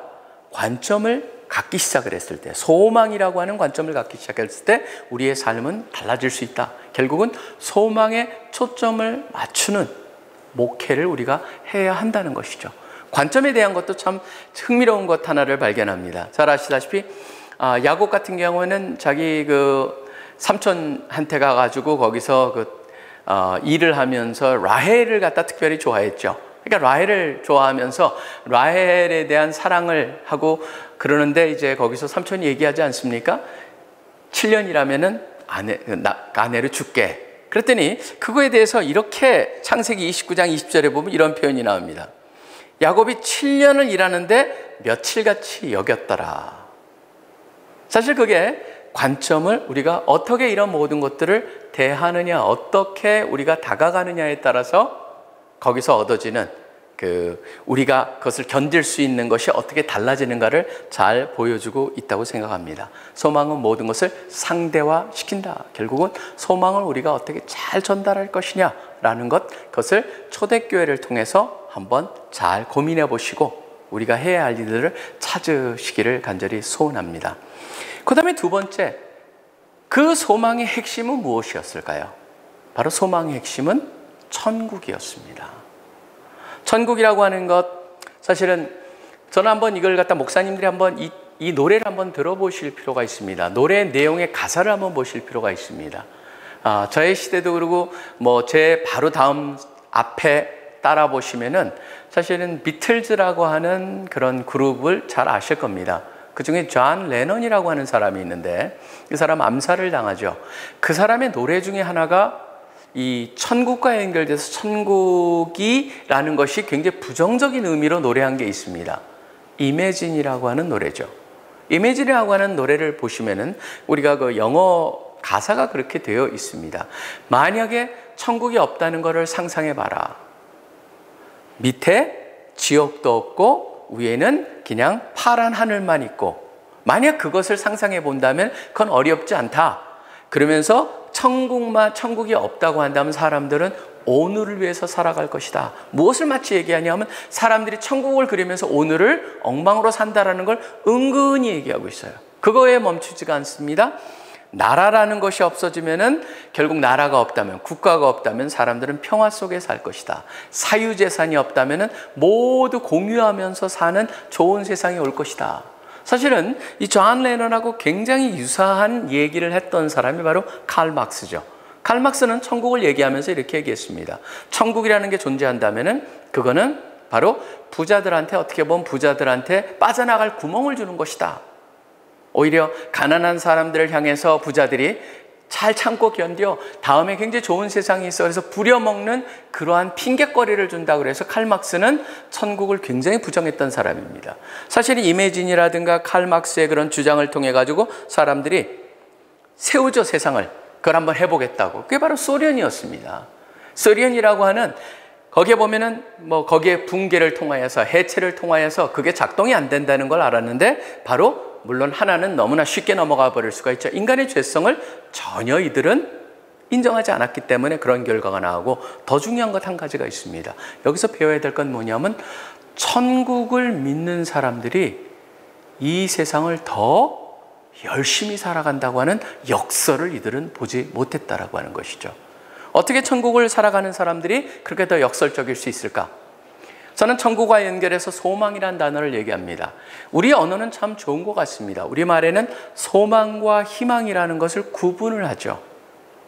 관점을 갖기 시작을 했을 때, 소망이라고 하는 관점을 갖기 시작했을 때 우리의 삶은 달라질 수 있다. 결국은 소망에 초점을 맞추는 목회를 우리가 해야 한다는 것이죠. 관점에 대한 것도 참 흥미로운 것 하나를 발견합니다. 잘 아시다시피 야곱 같은 경우는 자기 그 삼촌한테 가가지고 거기서 일을 하면서 라헬을 갖다 특별히 좋아했죠. 그러니까 라헬을 좋아하면서 라헬에 대한 사랑을 하고 그러는데 이제 거기서 삼촌이 얘기하지 않습니까? 7년이라면은 아내를 줄게. 그랬더니 그거에 대해서 이렇게 창세기 29장 20절에 보면 이런 표현이 나옵니다. 야곱이 7년을 일하는데 며칠같이 여겼더라. 사실 그게 관점을 우리가 어떻게 이런 모든 것들을 대하느냐, 어떻게 우리가 다가가느냐에 따라서 거기서 얻어지는 우리가 그것을 견딜 수 있는 것이 어떻게 달라지는가를 잘 보여주고 있다고 생각합니다. 소망은 모든 것을 상대화시킨다. 결국은 소망을 우리가 어떻게 잘 전달할 것이냐라는 그것을 초대교회를 통해서 한번 잘 고민해 보시고 우리가 해야 할 일들을 찾으시기를 간절히 소원합니다. 그 다음에 두 번째, 그 소망의 핵심은 무엇이었을까요? 바로 소망의 핵심은 천국이었습니다. 천국이라고 하는 것, 사실은 저는 한번 이걸 갖다 목사님들이 한번 이 노래를 한번 들어보실 필요가 있습니다. 노래 내용의 가사를 한번 보실 필요가 있습니다. 저의 시대도 그러고 제 바로 다음 앞에 따라 보시면은 사실은 비틀즈라고 하는 그런 그룹을 잘 아실 겁니다. 그 중에 존 레넌이라고 하는 사람이 있는데 이 사람 암살을 당하죠. 그 사람의 노래 중에 하나가 이 천국과 연결돼서 천국이라는 것이 굉장히 부정적인 의미로 노래한 게 있습니다. Imagine이라고 하는 노래죠. Imagine이라고 하는 노래를 보시면은 우리가 그 영어 가사가 그렇게 되어 있습니다. 만약에 천국이 없다는 것을 상상해 봐라. 밑에 지옥도 없고 위에는 그냥 파란 하늘만 있고, 만약 그것을 상상해 본다면 그건 어렵지 않다. 그러면서 천국이 없다고 한다면 사람들은 오늘을 위해서 살아갈 것이다. 무엇을 마치 얘기하냐면 사람들이 천국을 그리면서 오늘을 엉망으로 산다라는 걸 은근히 얘기하고 있어요. 그거에 멈추지가 않습니다. 나라라는 것이 없어지면은 결국 나라가 없다면, 국가가 없다면 사람들은 평화 속에 살 것이다. 사유재산이 없다면은 모두 공유하면서 사는 좋은 세상이 올 것이다. 사실은 이 존 레넌하고 굉장히 유사한 얘기를 했던 사람이 바로 칼 막스죠. 칼 막스는 천국을 얘기하면서 이렇게 얘기했습니다. 천국이라는 게 존재한다면은 그거는 바로 부자들한테, 어떻게 보면 부자들한테 빠져나갈 구멍을 주는 것이다. 오히려 가난한 사람들을 향해서 부자들이 잘 참고 견뎌 다음에 굉장히 좋은 세상이 있어 그래서 부려먹는 그러한 핑계거리를 준다. 그래서 칼 막스는 천국을 굉장히 부정했던 사람입니다. 사실 이매진이라든가 칼 막스의 그런 주장을 통해 가지고 사람들이 세우죠, 세상을. 그걸 한번 해보겠다고. 그게 바로 소련이었습니다. 소련이라고 하는, 거기에 보면은 거기에 붕괴를 통하여서, 해체를 통하여서 그게 작동이 안 된다는 걸 알았는데, 바로 물론 하나는 너무나 쉽게 넘어가 버릴 수가 있죠. 인간의 죄성을 전혀 이들은 인정하지 않았기 때문에 그런 결과가 나오고, 더 중요한 것 한 가지가 있습니다. 여기서 배워야 될 건 뭐냐면 천국을 믿는 사람들이 이 세상을 더 열심히 살아간다고 하는 역설을 이들은 보지 못했다라고 하는 것이죠. 어떻게 천국을 살아가는 사람들이 그렇게 더 역설적일 수 있을까? 저는 천국과 연결해서 소망이라는 단어를 얘기합니다. 우리 언어는 참 좋은 것 같습니다. 우리말에는 소망과 희망이라는 것을 구분을 하죠.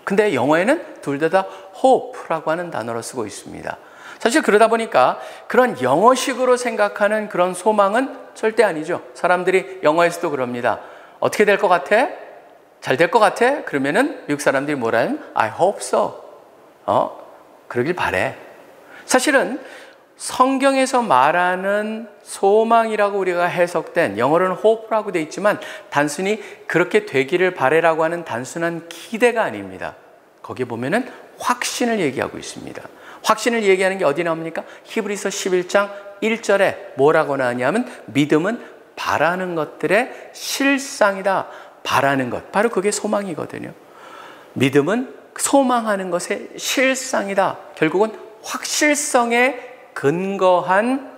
근데 영어에는 둘 다 hope라고 하는 단어로 쓰고 있습니다. 사실 그러다 보니까 그런 영어식으로 생각하는 그런 소망은 절대 아니죠. 사람들이 영어에서도 그럽니다. 어떻게 될 것 같아? 잘 될 것 같아? 그러면은 미국 사람들이 뭐라 하면 I hope so. 그러길 바래. 사실은 성경에서 말하는 소망이라고 우리가 해석된, 영어로는 hope라고 되어 있지만 단순히 그렇게 되기를 바래라고 하는 단순한 기대가 아닙니다. 거기에 보면은 확신을 얘기하고 있습니다. 확신을 얘기하는 게 어디 나옵니까? 히브리서 11장 1절에 뭐라고 나오냐면 믿음은 바라는 것들의 실상이다. 바라는 것, 바로 그게 소망이거든요. 믿음은 소망하는 것의 실상이다. 결국은 확실성에 근거한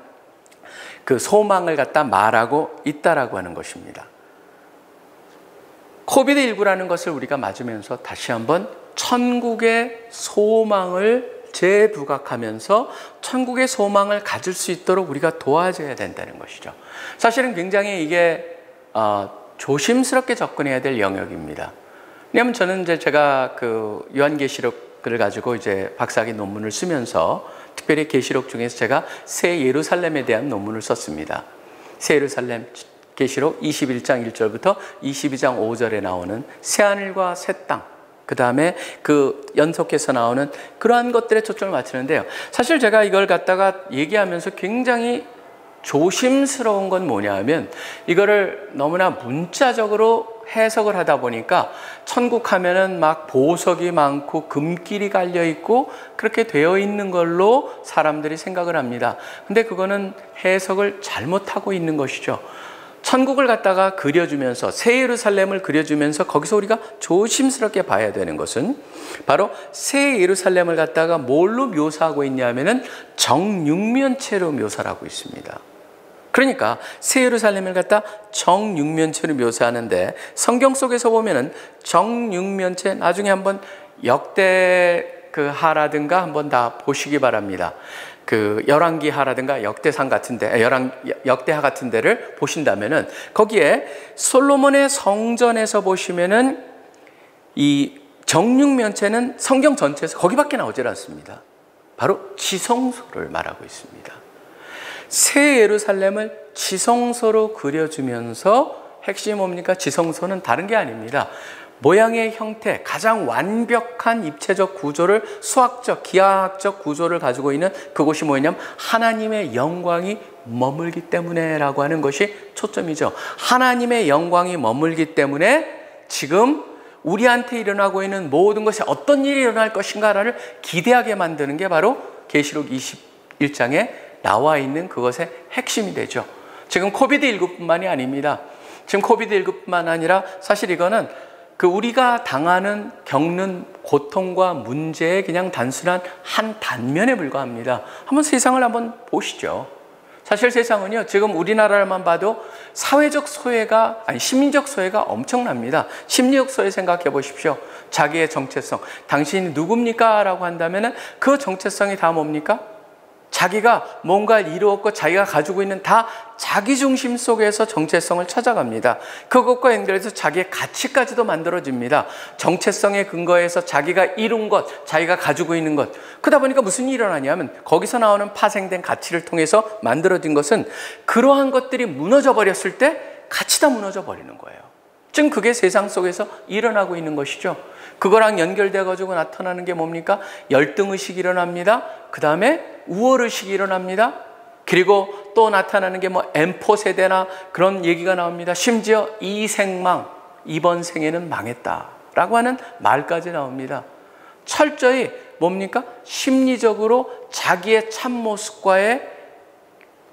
그 소망을 갖다 말하고 있다라고 하는 것입니다. 코비드19라는 것을 우리가 맞으면서 다시 한번 천국의 소망을 재부각하면서 천국의 소망을 가질 수 있도록 우리가 도와줘야 된다는 것이죠. 사실은 굉장히 이게 조심스럽게 접근해야 될 영역입니다. 왜냐하면 저는 이제 제가 그 요한계시록을 가지고 이제 박사학위 논문을 쓰면서 특별히 계시록 중에서 제가 새 예루살렘에 대한 논문을 썼습니다. 새 예루살렘 계시록 21장 1절부터 22장 5절에 나오는 새 하늘과 새 땅, 그 다음에 그 연속해서 나오는 그러한 것들에 초점을 맞추는데요. 사실 제가 이걸 갖다가 얘기하면서 굉장히 조심스러운 건 뭐냐 하면 이거를 너무나 문자적으로 해석을 하다 보니까 천국 하면은 막 보석이 많고 금길이 갈려 있고 그렇게 되어 있는 걸로 사람들이 생각을 합니다. 근데 그거는 해석을 잘못하고 있는 것이죠. 천국을 갖다가 그려주면서 새 예루살렘을 그려주면서 거기서 우리가 조심스럽게 봐야 되는 것은 바로 새 예루살렘을 갖다가 뭘로 묘사하고 있냐면은 정육면체로 묘사를 하고 있습니다. 그러니까 새 예루살렘을 갖다 정육면체로 묘사하는데 성경 속에서 보면은 정육면체 나중에 한번 역대하라든가 한번 다 보시기 바랍니다. 그 열왕기하라든가 역대상 같은데 역대하 같은 데를 보신다면은 거기에 솔로몬의 성전에서 보시면은 이 정육면체는 성경 전체에서 거기밖에 나오질 않습니다. 바로 지성소를 말하고 있습니다. 새 예루살렘을 지성소로 그려주면서 핵심이 뭡니까? 지성소는 다른 게 아닙니다. 모양의 형태, 가장 완벽한 입체적 구조를 수학적, 기하학적 구조를 가지고 있는 그곳이 뭐냐면 하나님의 영광이 머물기 때문에 라고 하는 것이 초점이죠. 하나님의 영광이 머물기 때문에 지금 우리한테 일어나고 있는 모든 것이 어떤 일이 일어날 것인가를 기대하게 만드는 게 바로 계시록 21장에 나와 있는 그것의 핵심이 되죠. 지금 코비드19뿐만이 아닙니다. 지금 코비드19뿐만 아니라 사실 이거는 그 우리가 당하는 겪는 고통과 문제의 그냥 단순한 한 단면에 불과합니다. 한번 세상을 한번 보시죠. 사실 세상은요, 지금 우리나라만 봐도 사회적 소외가, 아니 심리적 소외가 엄청납니다. 심리적 소외 생각해 보십시오. 자기의 정체성. 당신이 누굽니까? 라고 한다면 그 정체성이 다 뭡니까? 자기가 뭔가를 이루었고 자기가 가지고 있는 다 자기중심 속에서 정체성을 찾아갑니다. 그것과 연결해서 자기의 가치까지도 만들어집니다. 정체성에 근거해서 자기가 이룬 것, 자기가 가지고 있는 것. 그러다 보니까 무슨 일이 일어나냐면 거기서 나오는 파생된 가치를 통해서 만들어진 것은 그러한 것들이 무너져 버렸을 때 같이 다 무너져 버리는 거예요. 지금 그게 세상 속에서 일어나고 있는 것이죠. 그거랑 연결돼 가지고 나타나는 게 뭡니까? 열등의식이 일어납니다. 그 다음에 우월의식이 일어납니다. 그리고 또 나타나는 게 뭐 M4 세대나 그런 얘기가 나옵니다. 심지어 이생망, 이번 생에는 망했다라고 하는 말까지 나옵니다. 철저히 뭡니까? 심리적으로 자기의 참모습과의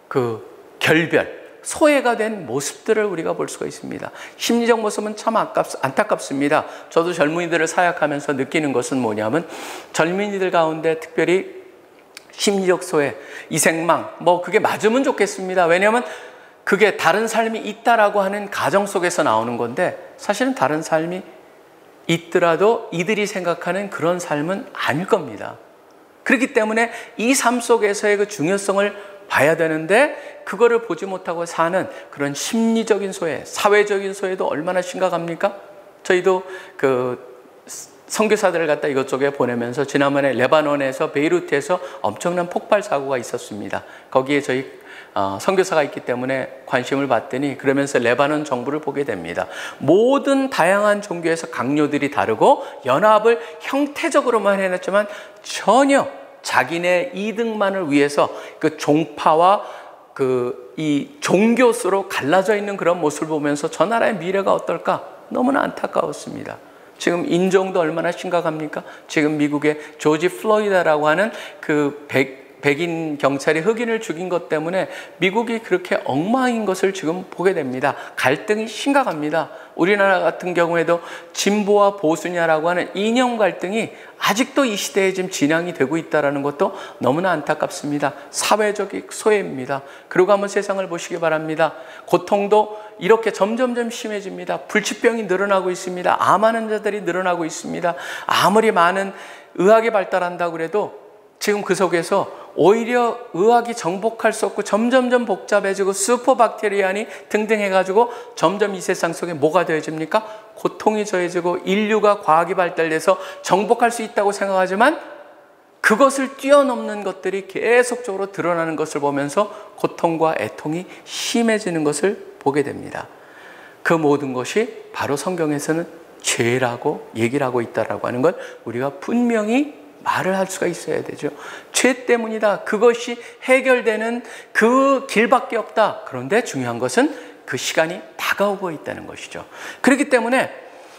그 결별, 소외가 된 모습들을 우리가 볼 수가 있습니다. 심리적 모습은 참 안타깝습니다. 저도 젊은이들을 사역하면서 느끼는 것은 뭐냐면 젊은이들 가운데 특별히 심리적 소외, 이생망, 뭐 그게 맞으면 좋겠습니다. 왜냐하면 그게 다른 삶이 있다라고 하는 가정 속에서 나오는 건데 사실은 다른 삶이 있더라도 이들이 생각하는 그런 삶은 아닐 겁니다. 그렇기 때문에 이 삶 속에서의 그 중요성을 봐야 되는데 그거를 보지 못하고 사는 그런 심리적인 소외, 사회적인 소외도 얼마나 심각합니까? 저희도 그 선교사들을 갖다 이것저것 보내면서 지난번에 레바논에서 베이루트에서 엄청난 폭발 사고가 있었습니다. 거기에 저희 선교사가 있기 때문에 관심을 받더니 그러면서 레바논 정부를 보게 됩니다. 모든 다양한 종교에서 강요들이 다르고 연합을 형태적으로만 해놨지만 전혀 자기네 이득만을 위해서 그 종파와 이 종교수로 갈라져 있는 그런 모습을 보면서 저 나라의 미래가 어떨까? 너무나 안타까웠습니다. 지금 인종도 얼마나 심각합니까? 지금 미국의 조지 플로이다라고 하는 그 백인 경찰이 흑인을 죽인 것 때문에 미국이 그렇게 엉망인 것을 지금 보게 됩니다. 갈등이 심각합니다. 우리나라 같은 경우에도 진보와 보수냐라고 하는 이념 갈등이 아직도 이 시대에 지금 진행이 되고 있다는 것도 너무나 안타깝습니다. 사회적 소외입니다. 그리고 한번 세상을 보시기 바랍니다. 고통도 이렇게 점점점 심해집니다. 불치병이 늘어나고 있습니다. 암하는 자들이 늘어나고 있습니다. 아무리 많은 의학이 발달한다고 그래도 지금 그 속에서 오히려 의학이 정복할 수 없고 점점점 복잡해지고 슈퍼박테리아니 등등 해가지고 점점 이 세상 속에 뭐가 더해집니까? 고통이 더해지고 인류가 과학이 발달돼서 정복할 수 있다고 생각하지만 그것을 뛰어넘는 것들이 계속적으로 드러나는 것을 보면서 고통과 애통이 심해지는 것을 보게 됩니다. 그 모든 것이 바로 성경에서는 죄라고 얘기를 하고 있다라고 하는 걸 우리가 분명히 말을 할 수가 있어야 되죠. 죄 때문이다. 그것이 해결되는 그 길밖에 없다. 그런데 중요한 것은 그 시간이 다가오고 있다는 것이죠. 그렇기 때문에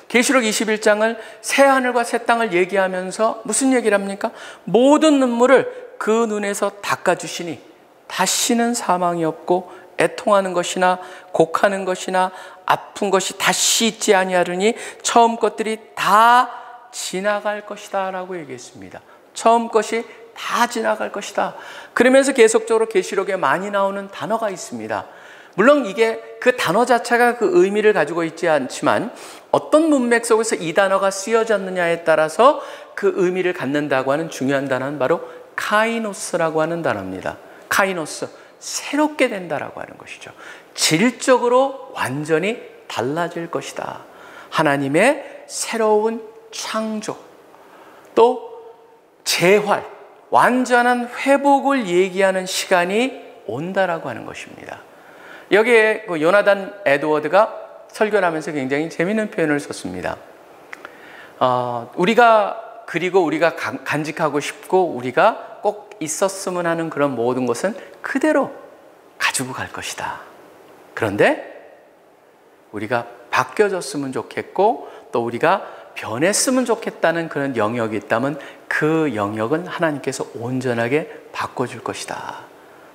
계시록 21장을 새 하늘과 새 땅을 얘기하면서 무슨 얘기를 합니까? 모든 눈물을 그 눈에서 닦아주시니 다시는 사망이 없고 애통하는 것이나 곡하는 것이나 아픈 것이 다시 있지 아니하리니 처음 것들이 다 지나갈 것이다 라고 얘기했습니다. 처음 것이 다 지나갈 것이다. 그러면서 계속적으로 계시록에 많이 나오는 단어가 있습니다. 물론 이게 그 단어 자체가 그 의미를 가지고 있지 않지만 어떤 문맥 속에서 이 단어가 쓰여졌느냐에 따라서 그 의미를 갖는다고 하는 중요한 단어는 바로 카이노스라고 하는 단어입니다. 카이노스, 새롭게 된다라고 하는 것이죠. 질적으로 완전히 달라질 것이다. 하나님의 새로운 창조, 또 재활, 완전한 회복을 얘기하는 시간이 온다라고 하는 것입니다. 여기에 요나단 에드워드가 설교를 하면서 굉장히 재미있는 표현을 썼습니다. 우리가 간직하고 싶고 우리가 꼭 있었으면 하는 그런 모든 것은 그대로 가지고 갈 것이다. 그런데 우리가 바뀌어졌으면 좋겠고 또 우리가 변했으면 좋겠다는 그런 영역이 있다면 그 영역은 하나님께서 온전하게 바꿔줄 것이다.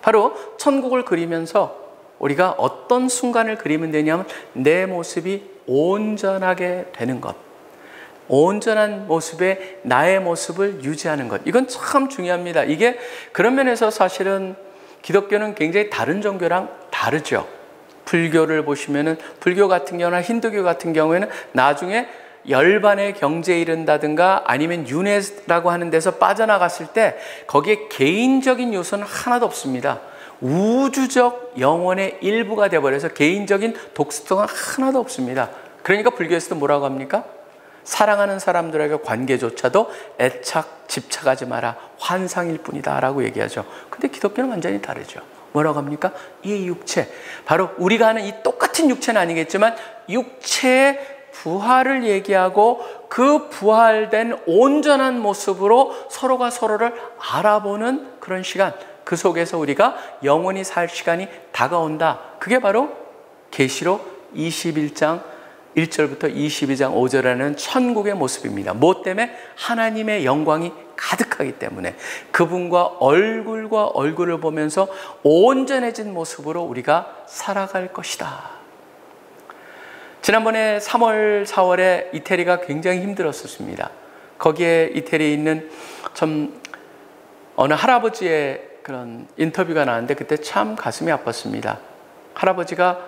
바로 천국을 그리면서 우리가 어떤 순간을 그리면 되냐면 내 모습이 온전하게 되는 것, 온전한 모습에 나의 모습을 유지하는 것, 이건 참 중요합니다. 이게 그런 면에서 사실은 기독교는 굉장히 다른 종교랑 다르죠. 불교를 보시면은 불교 같은 경우나 힌두교 같은 경우에는 나중에 열반의 경제에 이른다든가 아니면 윤회라고 하는 데서 빠져나갔을 때 거기에 개인적인 요소는 하나도 없습니다. 우주적 영혼의 일부가 되어버려서 개인적인 독특성은 하나도 없습니다. 그러니까 불교에서도 뭐라고 합니까? 사랑하는 사람들에게 관계조차도 애착, 집착하지 마라. 환상일 뿐이다 라고 얘기하죠. 근데 기독교는 완전히 다르죠. 뭐라고 합니까? 이 육체, 바로 우리가 하는 이 똑같은 육체는 아니겠지만 육체의 부활을 얘기하고 그 부활된 온전한 모습으로 서로가 서로를 알아보는 그런 시간, 그 속에서 우리가 영원히 살 시간이 다가온다. 그게 바로 계시록 21장 1절부터 22장 5절에는 천국의 모습입니다. 뭐 때문에? 하나님의 영광이 가득하기 때문에 그분과 얼굴과 얼굴을 보면서 온전해진 모습으로 우리가 살아갈 것이다. 지난번에 3월, 4월에 이태리가 굉장히 힘들었었습니다. 거기에 이태리에 있는 어느 할아버지의 그런 인터뷰가 나왔는데 그때 참 가슴이 아팠습니다. 할아버지가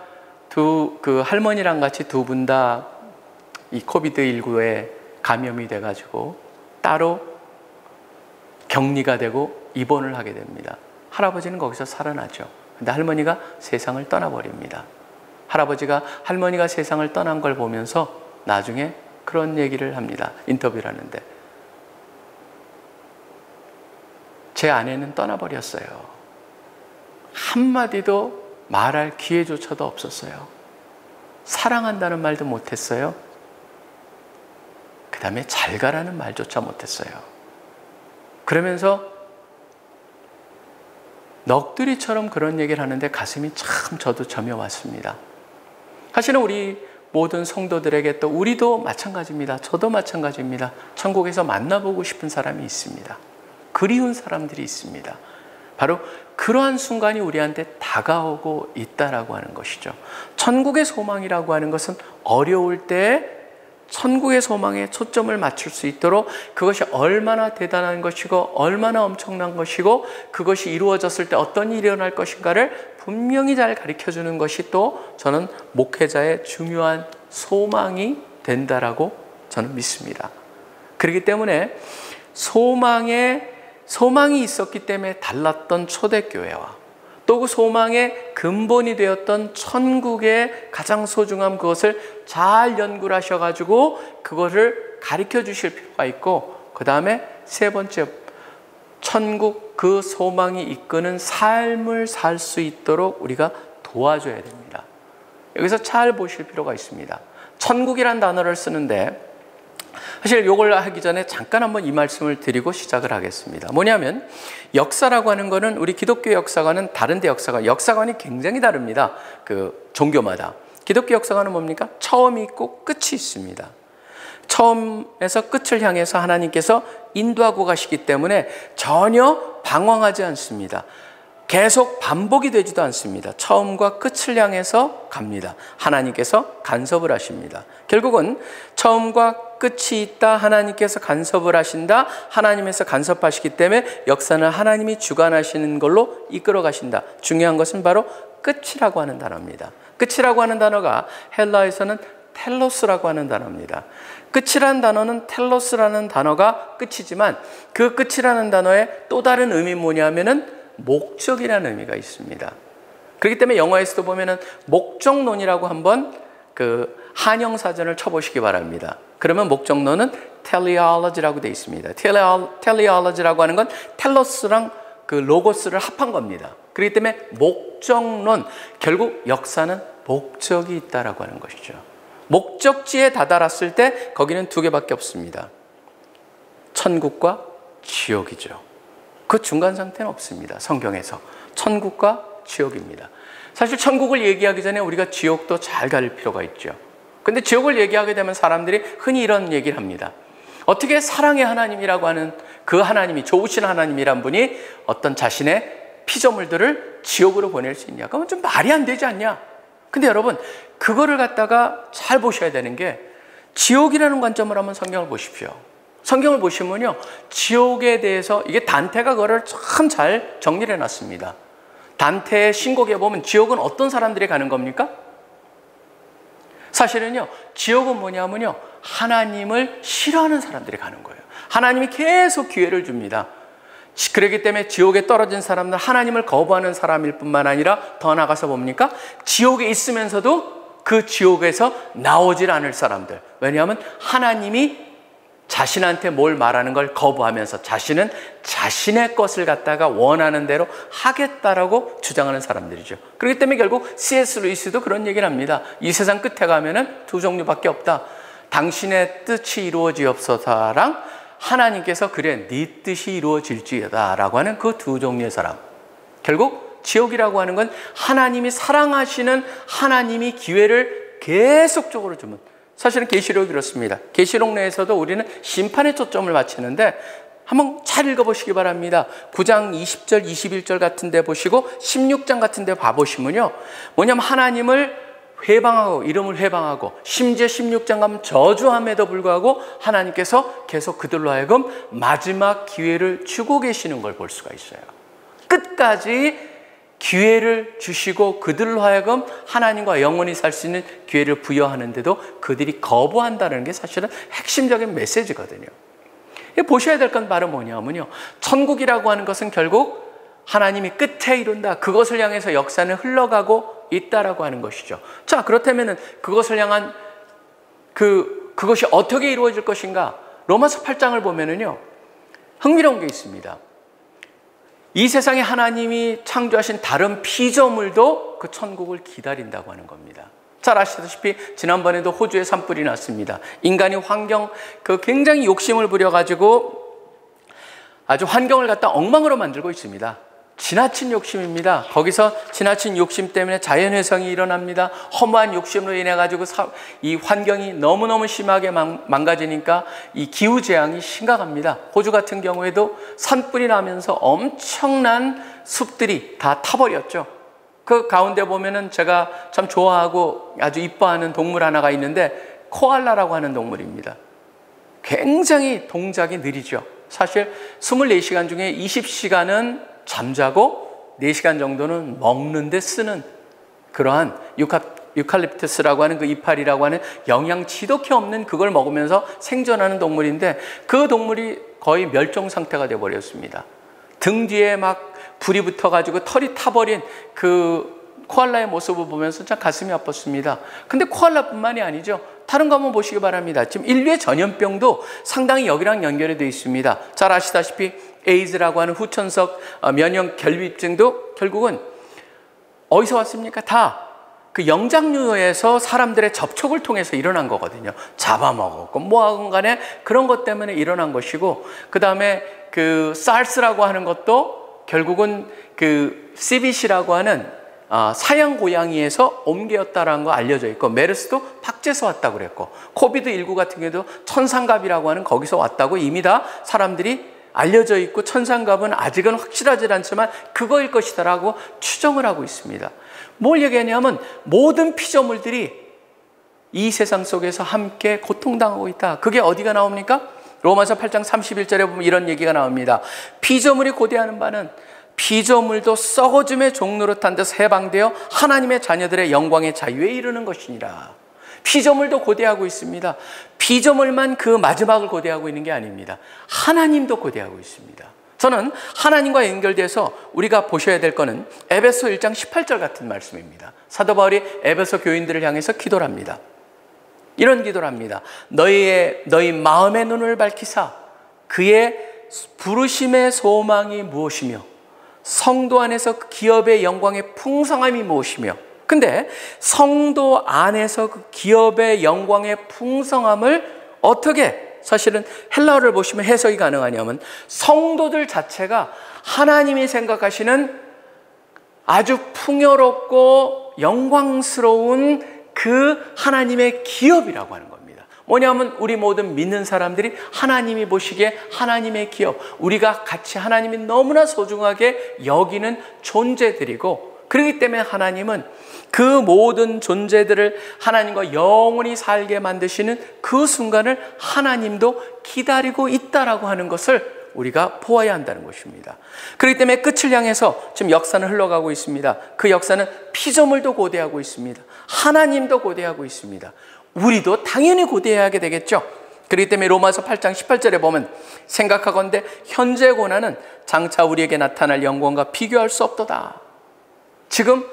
그 할머니랑 같이 두 분 다 이 코비드19에 감염이 돼가지고 따로 격리가 되고 입원을 하게 됩니다. 할아버지는 거기서 살아나죠. 근데 할머니가 세상을 떠나버립니다. 할아버지가 할머니가 세상을 떠난 걸 보면서 나중에 그런 얘기를 합니다. 인터뷰를 하는데 제 아내는 떠나버렸어요. 한마디도 말할 기회조차도 없었어요. 사랑한다는 말도 못했어요. 그 다음에 잘 가라는 말조차 못했어요. 그러면서 넋두리처럼 그런 얘기를 하는데 가슴이 참 저도 점여왔습니다. 사실은 우리 모든 성도들에게 또 우리도 마찬가지입니다. 저도 마찬가지입니다. 천국에서 만나보고 싶은 사람이 있습니다. 그리운 사람들이 있습니다. 바로 그러한 순간이 우리한테 다가오고 있다라고 하는 것이죠. 천국의 소망이라고 하는 것은 어려울 때 천국의 소망에 초점을 맞출 수 있도록 그것이 얼마나 대단한 것이고 얼마나 엄청난 것이고 그것이 이루어졌을 때 어떤 일이 일어날 것인가를 분명히 잘 가르쳐주는 것이 또 저는 목회자의 중요한 소망이 된다라고 저는 믿습니다. 그렇기 때문에 소망의 소망이 있었기 때문에 달랐던 초대교회와 또 그 소망의 근본이 되었던 천국의 가장 소중한 그것을 잘 연구를 하셔가지고 그것을 가르쳐 주실 필요가 있고, 그 다음에 세 번째, 천국 그 소망이 이끄는 삶을 살 수 있도록 우리가 도와줘야 됩니다. 여기서 잘 보실 필요가 있습니다. 천국이란 단어를 쓰는데 사실 이걸 하기 전에 잠깐 한번 이 말씀을 드리고 시작을 하겠습니다. 뭐냐면 역사라고 하는 거는 우리 기독교 역사관은 다른 데 역사관이 굉장히 다릅니다. 그 종교마다. 기독교 역사관은 뭡니까? 처음이 있고 끝이 있습니다. 처음에서 끝을 향해서 하나님께서 인도하고 가시기 때문에 전혀 방황하지 않습니다. 계속 반복이 되지도 않습니다. 처음과 끝을 향해서 갑니다. 하나님께서 간섭을 하십니다. 결국은 처음과 끝이 있다, 하나님께서 간섭을 하신다, 하나님께서 간섭하시기 때문에 역사는 하나님이 주관하시는 걸로 이끌어 가신다. 중요한 것은 바로 끝이라고 하는 단어입니다. 끝이라고 하는 단어가 헬라에서는 텔로스라고 하는 단어입니다. 끝이라는 단어는 텔로스라는 단어가 끝이지만 그 끝이라는 단어의 또 다른 의미 뭐냐면은 목적이라는 의미가 있습니다. 그렇기 때문에 영어에서도 보면은 목적론이라고 한번 그 한영사전을 쳐보시기 바랍니다. 그러면 목적론은 teleology라고 되어 있습니다. teleology라고 하는 건 텔로스랑 그 로고스를 합한 겁니다. 그렇기 때문에 목적론, 결국 역사는 목적이 있다라고 하는 것이죠. 목적지에 다다랐을 때 거기는 두 개밖에 없습니다. 천국과 지옥이죠. 그 중간 상태는 없습니다. 성경에서 천국과 지옥입니다. 사실 천국을 얘기하기 전에 우리가 지옥도 잘 가릴 필요가 있죠. 근데 지옥을 얘기하게 되면 사람들이 흔히 이런 얘기를 합니다. 어떻게 사랑의 하나님이라고 하는 그 하나님이, 좋으신 하나님이란 분이 어떤 자신의 피조물들을 지옥으로 보낼 수 있냐? 그러면 좀 말이 안 되지 않냐? 근데 여러분, 그거를 갖다가 잘 보셔야 되는 게 지옥이라는 관점으로 한번 성경을 보십시오. 성경을 보시면요, 지옥에 대해서 이게 단테가 그거를 참 잘 정리를 해놨습니다. 단테의 신곡에 보면 지옥은 어떤 사람들이 가는 겁니까? 사실은요, 지옥은 뭐냐면요, 하나님을 싫어하는 사람들이 가는 거예요. 하나님이 계속 기회를 줍니다. 그렇기 때문에 지옥에 떨어진 사람들, 하나님을 거부하는 사람일 뿐만 아니라 더 나가서 뭡니까? 지옥에 있으면서도 그 지옥에서 나오질 않을 사람들. 왜냐하면 하나님이 자신한테 뭘 말하는 걸 거부하면서 자신은 자신의 것을 갖다가 원하는 대로 하겠다라고 주장하는 사람들이죠. 그렇기 때문에 결국 C.S. 루이스도 그런 얘기를 합니다. 이 세상 끝에 가면은 두 종류밖에 없다. 당신의 뜻이 이루어지옵소서랑 하나님께서 그래 네 뜻이 이루어질지어다 라고 하는 그 두 종류의 사람. 결국 지옥이라고 하는 건 하나님이 사랑하시는 하나님이 기회를 계속적으로 주면, 사실은 계시록이 그렇습니다. 계시록 내에서도 우리는 심판에 초점을 맞추는데 한번 잘 읽어보시기 바랍니다. 9장 20절, 21절 같은 데 보시고 16장 같은 데 봐보시면요, 뭐냐면 하나님을 회방하고, 이름을 회방하고, 심지어 16장 가면 저주함에도 불구하고 하나님께서 계속 그들로 하여금 마지막 기회를 주고 계시는 걸 볼 수가 있어요. 끝까지 기회를 주시고 그들로 하여금 하나님과 영원히 살 수 있는 기회를 부여하는데도 그들이 거부한다는 게 사실은 핵심적인 메시지거든요. 보셔야 될 건 바로 뭐냐면요, 천국이라고 하는 것은 결국 하나님이 끝에 이룬다, 그것을 향해서 역사는 흘러가고 있다라고 하는 것이죠. 자, 그렇다면 그것을 향한 그것이 어떻게 이루어질 것인가? 로마서 8장을 보면은요, 흥미로운 게 있습니다. 이 세상에 하나님이 창조하신 다른 피조물도 그 천국을 기다린다고 하는 겁니다. 잘 아시다시피 지난번에도 호주에 산불이 났습니다. 인간이 굉장히 욕심을 부려가지고 아주 환경을 갖다 엉망으로 만들고 있습니다. 지나친 욕심입니다. 거기서 지나친 욕심 때문에 자연훼손이 일어납니다. 허무한 욕심으로 인해 가지고 이 환경이 너무너무 심하게 망가지니까 이 기후재앙이 심각합니다. 호주 같은 경우에도 산불이 나면서 엄청난 숲들이 다 타버렸죠. 그 가운데 보면은 제가 참 좋아하고 아주 이뻐하는 동물 하나가 있는데 코알라라고 하는 동물입니다. 굉장히 동작이 느리죠. 사실 24시간 중에 20시간은 잠자고 4시간 정도는 먹는 데 쓰는 그러한 유칼립투스라고 하는 그 이파리라고 하는 영양 지독히 없는 그걸 먹으면서 생존하는 동물인데 그 동물이 거의 멸종 상태가 되어버렸습니다. 등 뒤에 막 불이 붙어가지고 털이 타버린 그 코알라의 모습을 보면서 참 가슴이 아팠습니다. 근데 코알라뿐만이 아니죠. 다른 거 한번 보시기 바랍니다. 지금 인류의 전염병도 상당히 여기랑 연결이 되어 있습니다. 잘 아시다시피 에이즈라고 하는 후천석 면역 결핍증도 결국은 어디서 왔습니까? 다 그 영장류에서 사람들의 접촉을 통해서 일어난 거거든요. 잡아먹었고 뭐하건 간에 그런 것 때문에 일어난 것이고, 그 다음에 그 SARS라고 하는 것도 결국은 그 CBC라고 하는 사양 고양이에서 옮겼다라는 거 알려져 있고, 메르스도 박제에서 왔다고 그랬고, 코비드19 같은 경우도 천상갑이라고 하는 거기서 왔다고 이미 다 사람들이 알려져 있고, 천상갑은 아직은 확실하지 않지만 그거일 것이다라고 추정을 하고 있습니다. 뭘 얘기하냐면 모든 피조물들이 이 세상 속에서 함께 고통당하고 있다. 그게 어디가 나옵니까? 로마서 8장 31절에 보면 이런 얘기가 나옵니다. 피조물이 고대하는 바는 피조물도 썩어짐의 종로로 탄 듯 해방되어 하나님의 자녀들의 영광의 자유에 이르는 것이니라. 피조물도 고대하고 있습니다. 피조물만 그 마지막을 고대하고 있는 게 아닙니다. 하나님도 고대하고 있습니다. 저는 하나님과 연결돼서 우리가 보셔야 될 거는 에베소 1장 18절 같은 말씀입니다. 사도 바울이 에베소 교인들을 향해서 기도를 합니다. 이런 기도를 합니다. 너희 마음의 눈을 밝히사 그의 부르심의 소망이 무엇이며 성도 안에서 그 기업의 영광의 풍성함이 무엇이며. 근데 성도 안에서 그 기업의 영광의 풍성함을 어떻게, 사실은 헬라어를 보시면 해석이 가능하냐면 성도들 자체가 하나님이 생각하시는 아주 풍요롭고 영광스러운 그 하나님의 기업이라고 하는 겁니다. 뭐냐면 우리 모든 믿는 사람들이 하나님이 보시기에 하나님의 기업, 우리가 같이 하나님이 너무나 소중하게 여기는 존재들이고, 그렇기 때문에 하나님은 그 모든 존재들을 하나님과 영원히 살게 만드시는 그 순간을 하나님도 기다리고 있다라고 하는 것을 우리가 보아야 한다는 것입니다. 그렇기 때문에 끝을 향해서 지금 역사는 흘러가고 있습니다. 그 역사는 피조물도 고대하고 있습니다. 하나님도 고대하고 있습니다. 우리도 당연히 고대하게 되겠죠. 그렇기 때문에 로마서 8장 18절에 보면 생각하건대 현재 고난은 장차 우리에게 나타날 영광과 비교할 수 없도다. 지금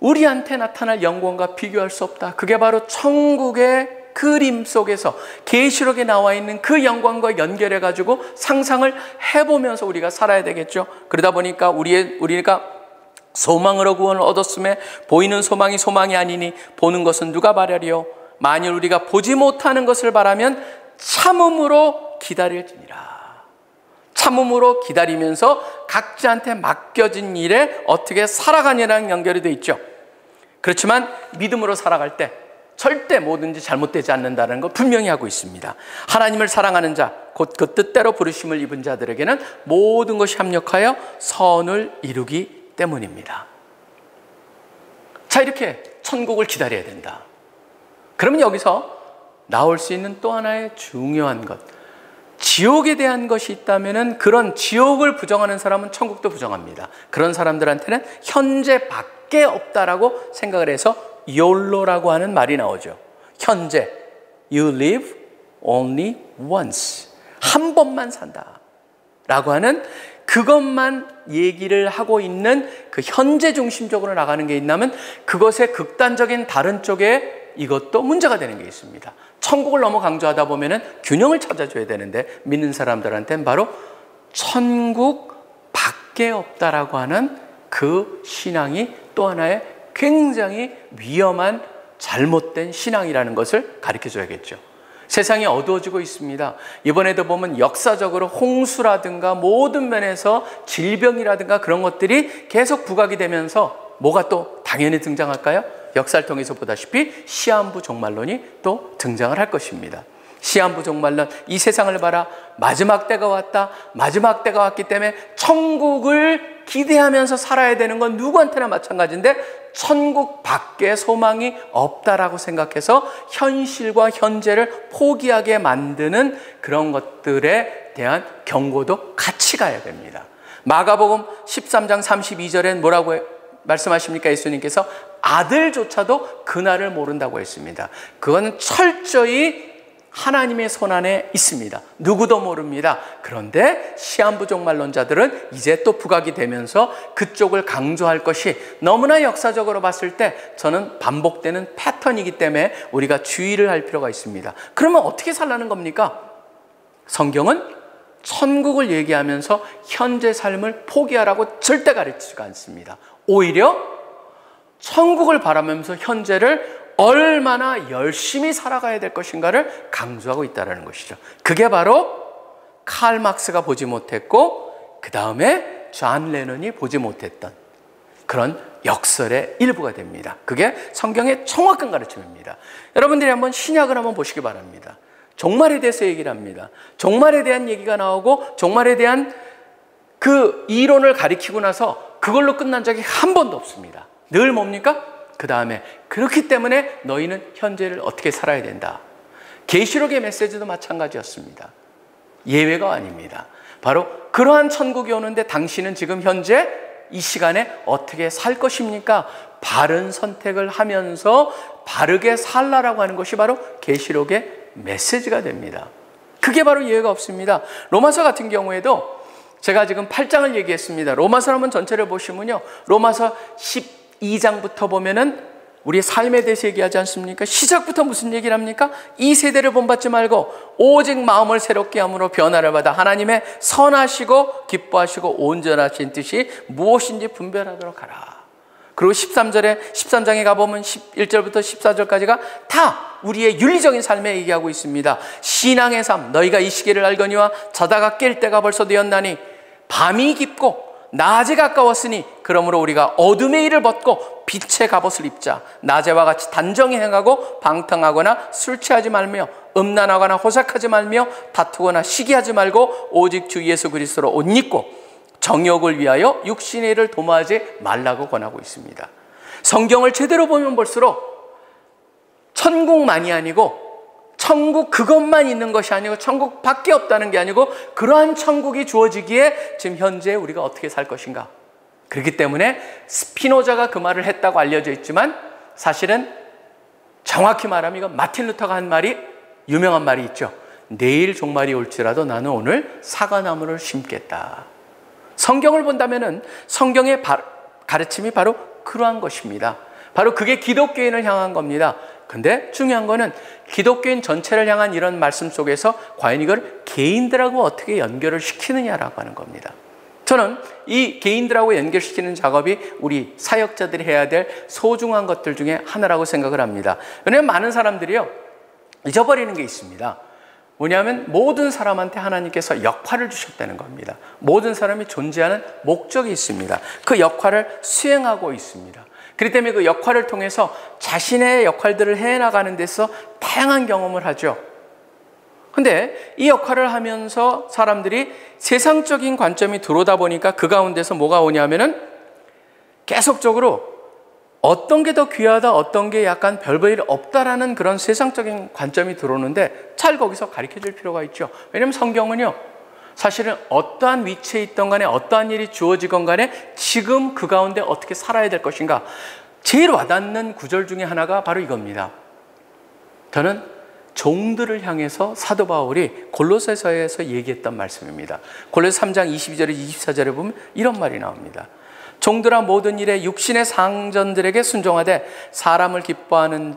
우리한테 나타날 영광과 비교할 수 없다. 그게 바로 천국의 그림 속에서 계시록에 나와 있는 그 영광과 연결해 가지고 상상을 해보면서 우리가 살아야 되겠죠. 그러다 보니까 우리가 소망으로 구원을 얻었음에 보이는 소망이 소망이 아니니 보는 것은 누가 바라리요. 만일 우리가 보지 못하는 것을 바라면 참음으로 기다릴지니라. 참음으로 기다리면서 각자한테 맡겨진 일에 어떻게 살아가냐랑 연결이 되어 있죠. 그렇지만 믿음으로 살아갈 때 절대 뭐든지 잘못되지 않는다는 걸 분명히 하고 있습니다. 하나님을 사랑하는 자, 곧 그 뜻대로 부르심을 입은 자들에게는 모든 것이 합력하여 선을 이루기 때문입니다. 자, 이렇게 천국을 기다려야 된다. 그러면 여기서 나올 수 있는 또 하나의 중요한 것, 지옥에 대한 것이 있다면 그런 지옥을 부정하는 사람은 천국도 부정합니다. 그런 사람들한테는 현재 밖에 없다라고 생각을 해서 YOLO라고 하는 말이 나오죠. 현재, you live only once. 한 번만 산다 라고 하는 그것만 얘기를 하고 있는 그 현재 중심적으로 나가는 게 있다면 그것의 극단적인 다른 쪽에 이것도 문제가 되는 게 있습니다. 천국을 너무 강조하다 보면은 균형을 찾아줘야 되는데 믿는 사람들한테는 바로 천국 밖에 없다라고 하는 그 신앙이 또 하나의 굉장히 위험한 잘못된 신앙이라는 것을 가르쳐 줘야겠죠. 세상이 어두워지고 있습니다. 이번에도 보면 역사적으로 홍수라든가 모든 면에서 질병이라든가 그런 것들이 계속 부각이 되면서 뭐가 또 당연히 등장할까요? 역사를 통해서 보다시피 시한부 종말론이 또 등장을 할 것입니다. 시한부 종말론, 이 세상을 봐라, 마지막 때가 왔다. 마지막 때가 왔기 때문에 천국을 기대하면서 살아야 되는 건 누구한테나 마찬가지인데 천국 밖에 소망이 없다라고 생각해서 현실과 현재를 포기하게 만드는 그런 것들에 대한 경고도 같이 가야 됩니다. 마가복음 13장 32절엔 뭐라고 말씀하십니까? 예수님께서 아들조차도 그날을 모른다고 했습니다. 그건 철저히 하나님의 손안에 있습니다. 누구도 모릅니다. 그런데 시한부족말론자들은 이제 또 부각이 되면서 그쪽을 강조할 것이 너무나 역사적으로 봤을 때 저는 반복되는 패턴이기 때문에 우리가 주의를 할 필요가 있습니다. 그러면 어떻게 살라는 겁니까? 성경은 천국을 얘기하면서 현재 삶을 포기하라고 절대 가르치지가 않습니다. 오히려 천국을 바라면서 현재를 얼마나 열심히 살아가야 될 것인가를 강조하고 있다는 것이죠. 그게 바로 칼 막스가 보지 못했고 그 다음에 존 레논이 보지 못했던 그런 역설의 일부가 됩니다. 그게 성경의 정확한 가르침입니다. 여러분들이 한번 신약을 한번 보시기 바랍니다. 종말에 대해서 얘기를 합니다. 종말에 대한 얘기가 나오고 종말에 대한 그 이론을 가리키고 나서 그걸로 끝난 적이 한 번도 없습니다. 늘 뭡니까? 그 다음에 그렇기 때문에 너희는 현재를 어떻게 살아야 된다. 계시록의 메시지도 마찬가지였습니다. 예외가 아닙니다. 바로 그러한 천국이 오는데 당신은 지금 현재 이 시간에 어떻게 살 것입니까? 바른 선택을 하면서 바르게 살라라고 하는 것이 바로 계시록의 메시지가 됩니다. 그게 바로 예외가 없습니다. 로마서 같은 경우에도 제가 지금 8장을 얘기했습니다. 로마서 한번 전체를 보시면요, 로마서 12장부터 보면은 우리의 삶에 대해서 얘기하지 않습니까? 시작부터 무슨 얘기를 합니까? 이 세대를 본받지 말고 오직 마음을 새롭게 함으로 변화를 받아 하나님의 선하시고 기뻐하시고 온전하신 뜻이 무엇인지 분별하도록 하라. 그리고 13장에 가보면 11절부터 14절까지가 다 우리의 윤리적인 삶에 얘기하고 있습니다. 신앙의 삶, 너희가 이 시기를 알거니와 자다가 깰 때가 벌써 되었나니 밤이 깊고 낮이 가까웠으니 그러므로 우리가 어둠의 일을 벗고 빛의 갑옷을 입자. 낮에와 같이 단정히 행하고 방탕하거나 술 취하지 말며 음란하거나 호색하지 말며 다투거나 시기하지 말고 오직 주 예수 그리스도로 옷 입고 정욕을 위하여 육신의 일을 도모하지 말라고 권하고 있습니다. 성경을 제대로 보면 볼수록 천국만이 아니고 천국 그것만 있는 것이 아니고 천국 밖에 없다는 게 아니고 그러한 천국이 주어지기에 지금 현재 우리가 어떻게 살 것인가. 그렇기 때문에 스피노자가 그 말을 했다고 알려져 있지만 사실은 정확히 말하면 이건 마틴 루터가 한 말이 유명한 말이 있죠. 내일 종말이 올지라도 나는 오늘 사과나무를 심겠다. 성경을 본다면은 성경의 가르침이 바로 그러한 것입니다. 바로 그게 기독교인을 향한 겁니다. 근데 중요한 거는 기독교인 전체를 향한 이런 말씀 속에서 과연 이걸 개인들하고 어떻게 연결을 시키느냐라고 하는 겁니다. 저는 이 개인들하고 연결시키는 작업이 우리 사역자들이 해야 될 소중한 것들 중에 하나라고 생각을 합니다. 왜냐하면 많은 사람들이요, 잊어버리는 게 있습니다. 뭐냐면 모든 사람한테 하나님께서 역할을 주셨다는 겁니다. 모든 사람이 존재하는 목적이 있습니다. 그 역할을 수행하고 있습니다. 그렇기 때문에 그 역할을 통해서 자신의 역할들을 해나가는 데서 다양한 경험을 하죠. 근데 이 역할을 하면서 사람들이 세상적인 관점이 들어오다 보니까 그 가운데서 뭐가 오냐면은 계속적으로 어떤 게 더 귀하다, 어떤 게 약간 별 볼 일 없다라는 그런 세상적인 관점이 들어오는데 잘 거기서 가르쳐 줄 필요가 있죠. 왜냐하면 성경은요, 사실은 어떠한 위치에 있던 간에 어떠한 일이 주어지건 간에 지금 그 가운데 어떻게 살아야 될 것인가. 제일 와닿는 구절 중에 하나가 바로 이겁니다. 저는 종들을 향해서 사도 바울이 골로새서에서 얘기했던 말씀입니다. 골로새 3장 22절에 24절에 보면 이런 말이 나옵니다. 종들아 모든 일에 육신의 상전들에게 순종하되 사람을 기뻐하는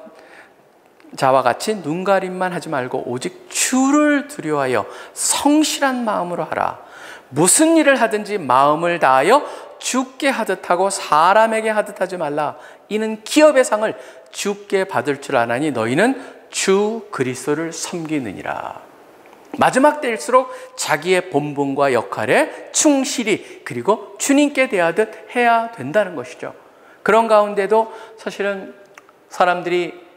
자와 같이 눈가림만 하지 말고 오직 주를 두려워하여 성실한 마음으로 하라. 무슨 일을 하든지 마음을 다하여 주께 하듯 하고 사람에게 하듯 하지 말라. 이는 기업의 상을 주께 받을 줄 아나니 너희는 주 그리스도를 섬기느니라. 마지막 때일수록 자기의 본분과 역할에 충실히 그리고 주님께 대하듯 해야 된다는 것이죠. 그런 가운데도 사실은 사람들이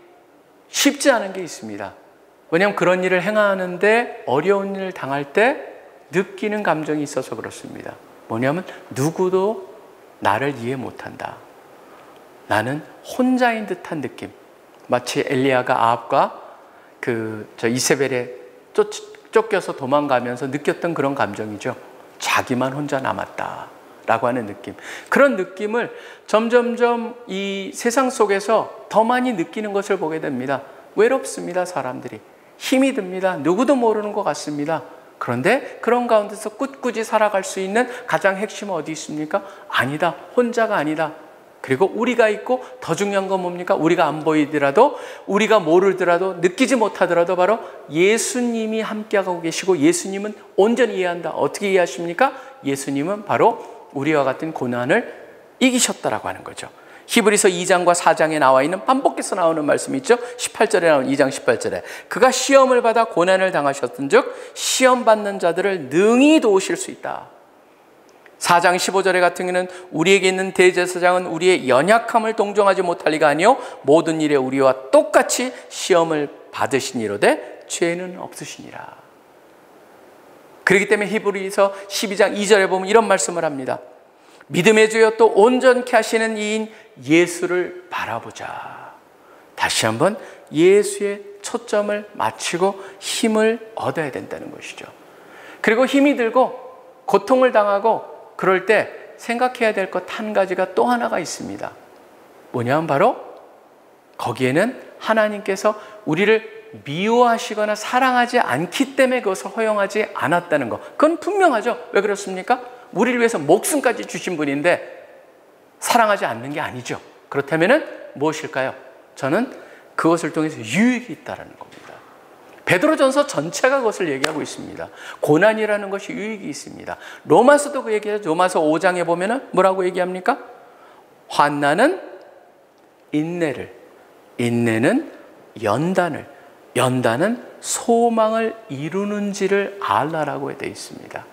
쉽지 않은 게 있습니다. 왜냐하면 그런 일을 행하는데 어려운 일을 당할 때 느끼는 감정이 있어서 그렇습니다. 뭐냐면 누구도 나를 이해 못한다. 나는 혼자인 듯한 느낌. 마치 엘리야가 아합과 이세벨에 쫓겨서 도망가면서 느꼈던 그런 감정이죠. 자기만 혼자 남았다라고 하는 느낌. 그런 느낌을 점점점 이 세상 속에서 더 많이 느끼는 것을 보게 됩니다. 외롭습니다, 사람들이. 힘이 듭니다. 누구도 모르는 것 같습니다. 그런데 그런 가운데서 꿋꿋이 살아갈 수 있는 가장 핵심은 어디 있습니까? 아니다. 혼자가 아니다. 그리고 우리가 있고 더 중요한 건 뭡니까? 우리가 안 보이더라도, 우리가 모르더라도, 느끼지 못하더라도 바로 예수님이 함께하고 계시고, 예수님은 온전히 이해한다. 어떻게 이해하십니까? 예수님은 바로 우리와 같은 고난을 이기셨다라고 하는 거죠. 히브리서 2장과 4장에 나와 있는, 반복해서 나오는 말씀이 있죠. 18절에 나오는 2장 18절에 그가 시험을 받아 고난을 당하셨던 즉 시험 받는 자들을 능히 도우실 수 있다. 4장 15절에 같은 경우는 우리에게 있는 대제사장은 우리의 연약함을 동정하지 못할 리가 아니요 모든 일에 우리와 똑같이 시험을 받으시니로되 죄는 없으시니라. 그렇기 때문에 히브리서 12장 2절에 보면 이런 말씀을 합니다. 믿음의 주여 또 온전케 하시는 이인 예수를 바라보자. 다시 한번 예수의 초점을 맞추고 힘을 얻어야 된다는 것이죠. 그리고 힘이 들고 고통을 당하고 그럴 때 생각해야 될 것 한 가지가 또 하나가 있습니다. 뭐냐면 바로 거기에는 하나님께서 우리를 미워하시거나 사랑하지 않기 때문에 그것을 허용하지 않았다는 것. 그건 분명하죠. 왜 그렇습니까? 우리를 위해서 목숨까지 주신 분인데 사랑하지 않는 게 아니죠. 그렇다면 무엇일까요? 저는 그것을 통해서 유익이 있다는 겁니다. 베드로전서 전체가 그것을 얘기하고 있습니다. 고난이라는 것이 유익이 있습니다. 로마서도 그 얘기해요. 로마서 5장에 보면 뭐라고 얘기합니까? 환난은 인내를, 인내는 연단을, 연단은 소망을 이루는지를 알라라고 되어 있습니다.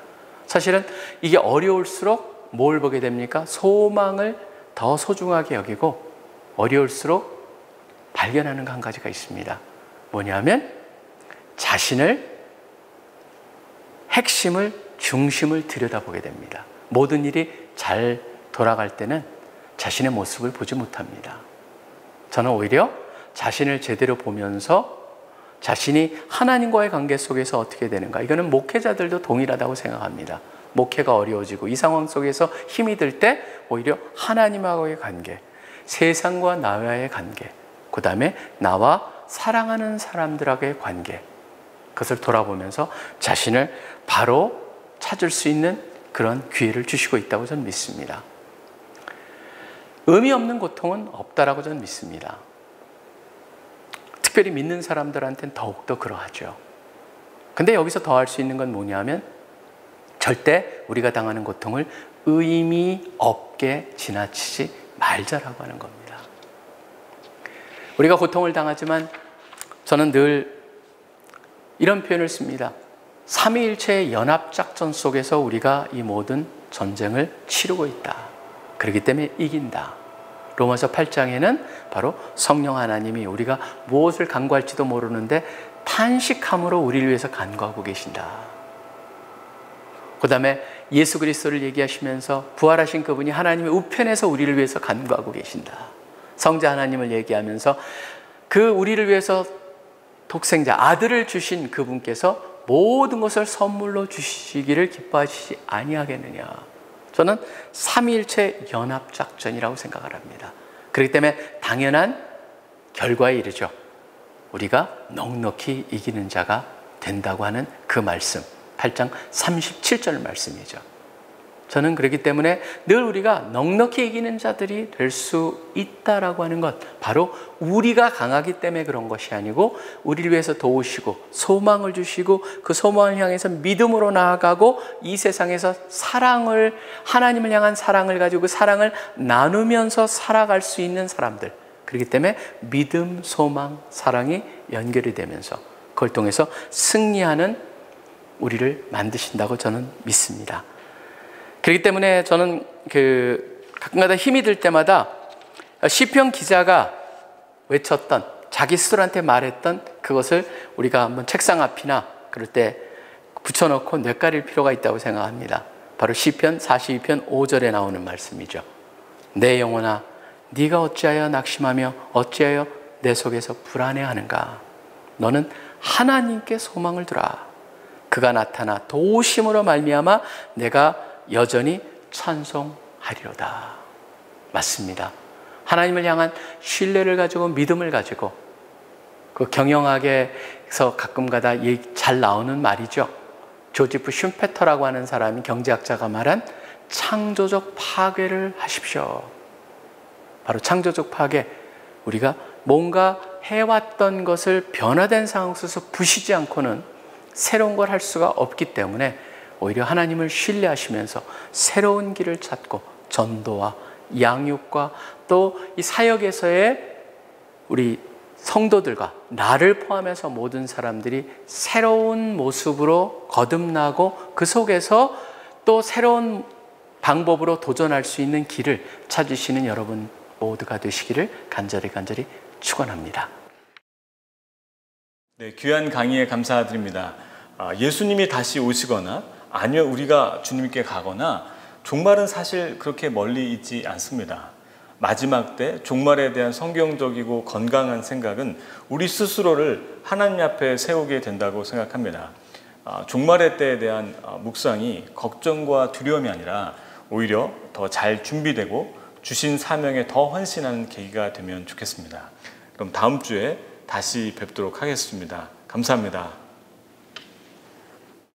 사실은 이게 어려울수록 뭘 보게 됩니까? 소망을 더 소중하게 여기고 어려울수록 발견하는 한 가지가 있습니다. 뭐냐면 자신을, 핵심을, 중심을 들여다보게 됩니다. 모든 일이 잘 돌아갈 때는 자신의 모습을 보지 못합니다. 저는 오히려 자신을 제대로 보면서 자신이 하나님과의 관계 속에서 어떻게 되는가, 이거는 목회자들도 동일하다고 생각합니다. 목회가 어려워지고 이 상황 속에서 힘이 들 때 오히려 하나님과의 관계, 세상과 나와의 관계, 그 다음에 나와 사랑하는 사람들과의 관계, 그것을 돌아보면서 자신을 바로 찾을 수 있는 그런 기회를 주시고 있다고 저는 믿습니다. 의미 없는 고통은 없다라고 저는 믿습니다. 특별히 믿는 사람들한테는 더욱더 그러하죠. 근데 여기서 더 할 수 있는 건 뭐냐면 절대 우리가 당하는 고통을 의미 없게 지나치지 말자라고 하는 겁니다. 우리가 고통을 당하지만 저는 늘 이런 표현을 씁니다. 삼위일체의 연합작전 속에서 우리가 이 모든 전쟁을 치르고 있다. 그렇기 때문에 이긴다. 로마서 8장에는 바로 성령 하나님이 우리가 무엇을 간구할지도 모르는데 탄식함으로 우리를 위해서 간구하고 계신다. 그 다음에 예수 그리스도를 얘기하시면서 부활하신 그분이 하나님의 우편에서 우리를 위해서 간구하고 계신다. 성자 하나님을 얘기하면서 그 우리를 위해서 독생자 아들을 주신 그분께서 모든 것을 선물로 주시기를 기뻐하시지 아니하겠느냐. 저는 삼위일체 연합작전이라고 생각을 합니다. 그렇기 때문에 당연한 결과에 이르죠. 우리가 넉넉히 이기는 자가 된다고 하는 그 말씀, 8장 37절 말씀이죠. 저는 그렇기 때문에 늘 우리가 넉넉히 이기는 자들이 될 수 있다라고 하는 것, 바로 우리가 강하기 때문에 그런 것이 아니고 우리를 위해서 도우시고 소망을 주시고 그 소망을 향해서 믿음으로 나아가고 이 세상에서 사랑을, 하나님을 향한 사랑을 가지고 그 사랑을 나누면서 살아갈 수 있는 사람들, 그렇기 때문에 믿음, 소망, 사랑이 연결이 되면서 그걸 통해서 승리하는 우리를 만드신다고 저는 믿습니다. 그렇기 때문에 저는 가끔가다 힘이 들 때마다 시편 기자가 외쳤던, 자기 스스로한테 말했던 그것을 우리가 한번 책상 앞이나 그럴 때 붙여놓고 뇌가릴 필요가 있다고 생각합니다. 바로 시편 42편 5절에 나오는 말씀이죠. 내 영혼아 네가 어찌하여 낙심하며 어찌하여 내 속에서 불안해하는가. 너는 하나님께 소망을 두라. 그가 나타나 도우심으로 말미암아 내가 여전히 찬송하리로다. 맞습니다. 하나님을 향한 신뢰를 가지고 믿음을 가지고 그 경영학에서 가끔가다 잘 나오는 말이죠. 조지프 슌페터라고 하는 사람이 경제학자가 말한 창조적 파괴를 하십시오. 바로 창조적 파괴. 우리가 뭔가 해왔던 것을 변화된 상황 속에서 부시지 않고는 새로운 걸 할 수가 없기 때문에 오히려 하나님을 신뢰하시면서 새로운 길을 찾고 전도와 양육과 또 이 사역에서의 우리 성도들과 나를 포함해서 모든 사람들이 새로운 모습으로 거듭나고 그 속에서 또 새로운 방법으로 도전할 수 있는 길을 찾으시는 여러분 모두가 되시기를 간절히 축원합니다. 네, 귀한 강의에 감사드립니다. 예수님이 다시 오시거나 아니면 우리가 주님께 가거나 종말은 사실 그렇게 멀리 있지 않습니다. 마지막 때 종말에 대한 성경적이고 건강한 생각은 우리 스스로를 하나님 앞에 세우게 된다고 생각합니다. 종말의 때에 대한 묵상이 걱정과 두려움이 아니라 오히려 더 잘 준비되고 주신 사명에 더 헌신하는 계기가 되면 좋겠습니다. 그럼 다음 주에 다시 뵙도록 하겠습니다. 감사합니다.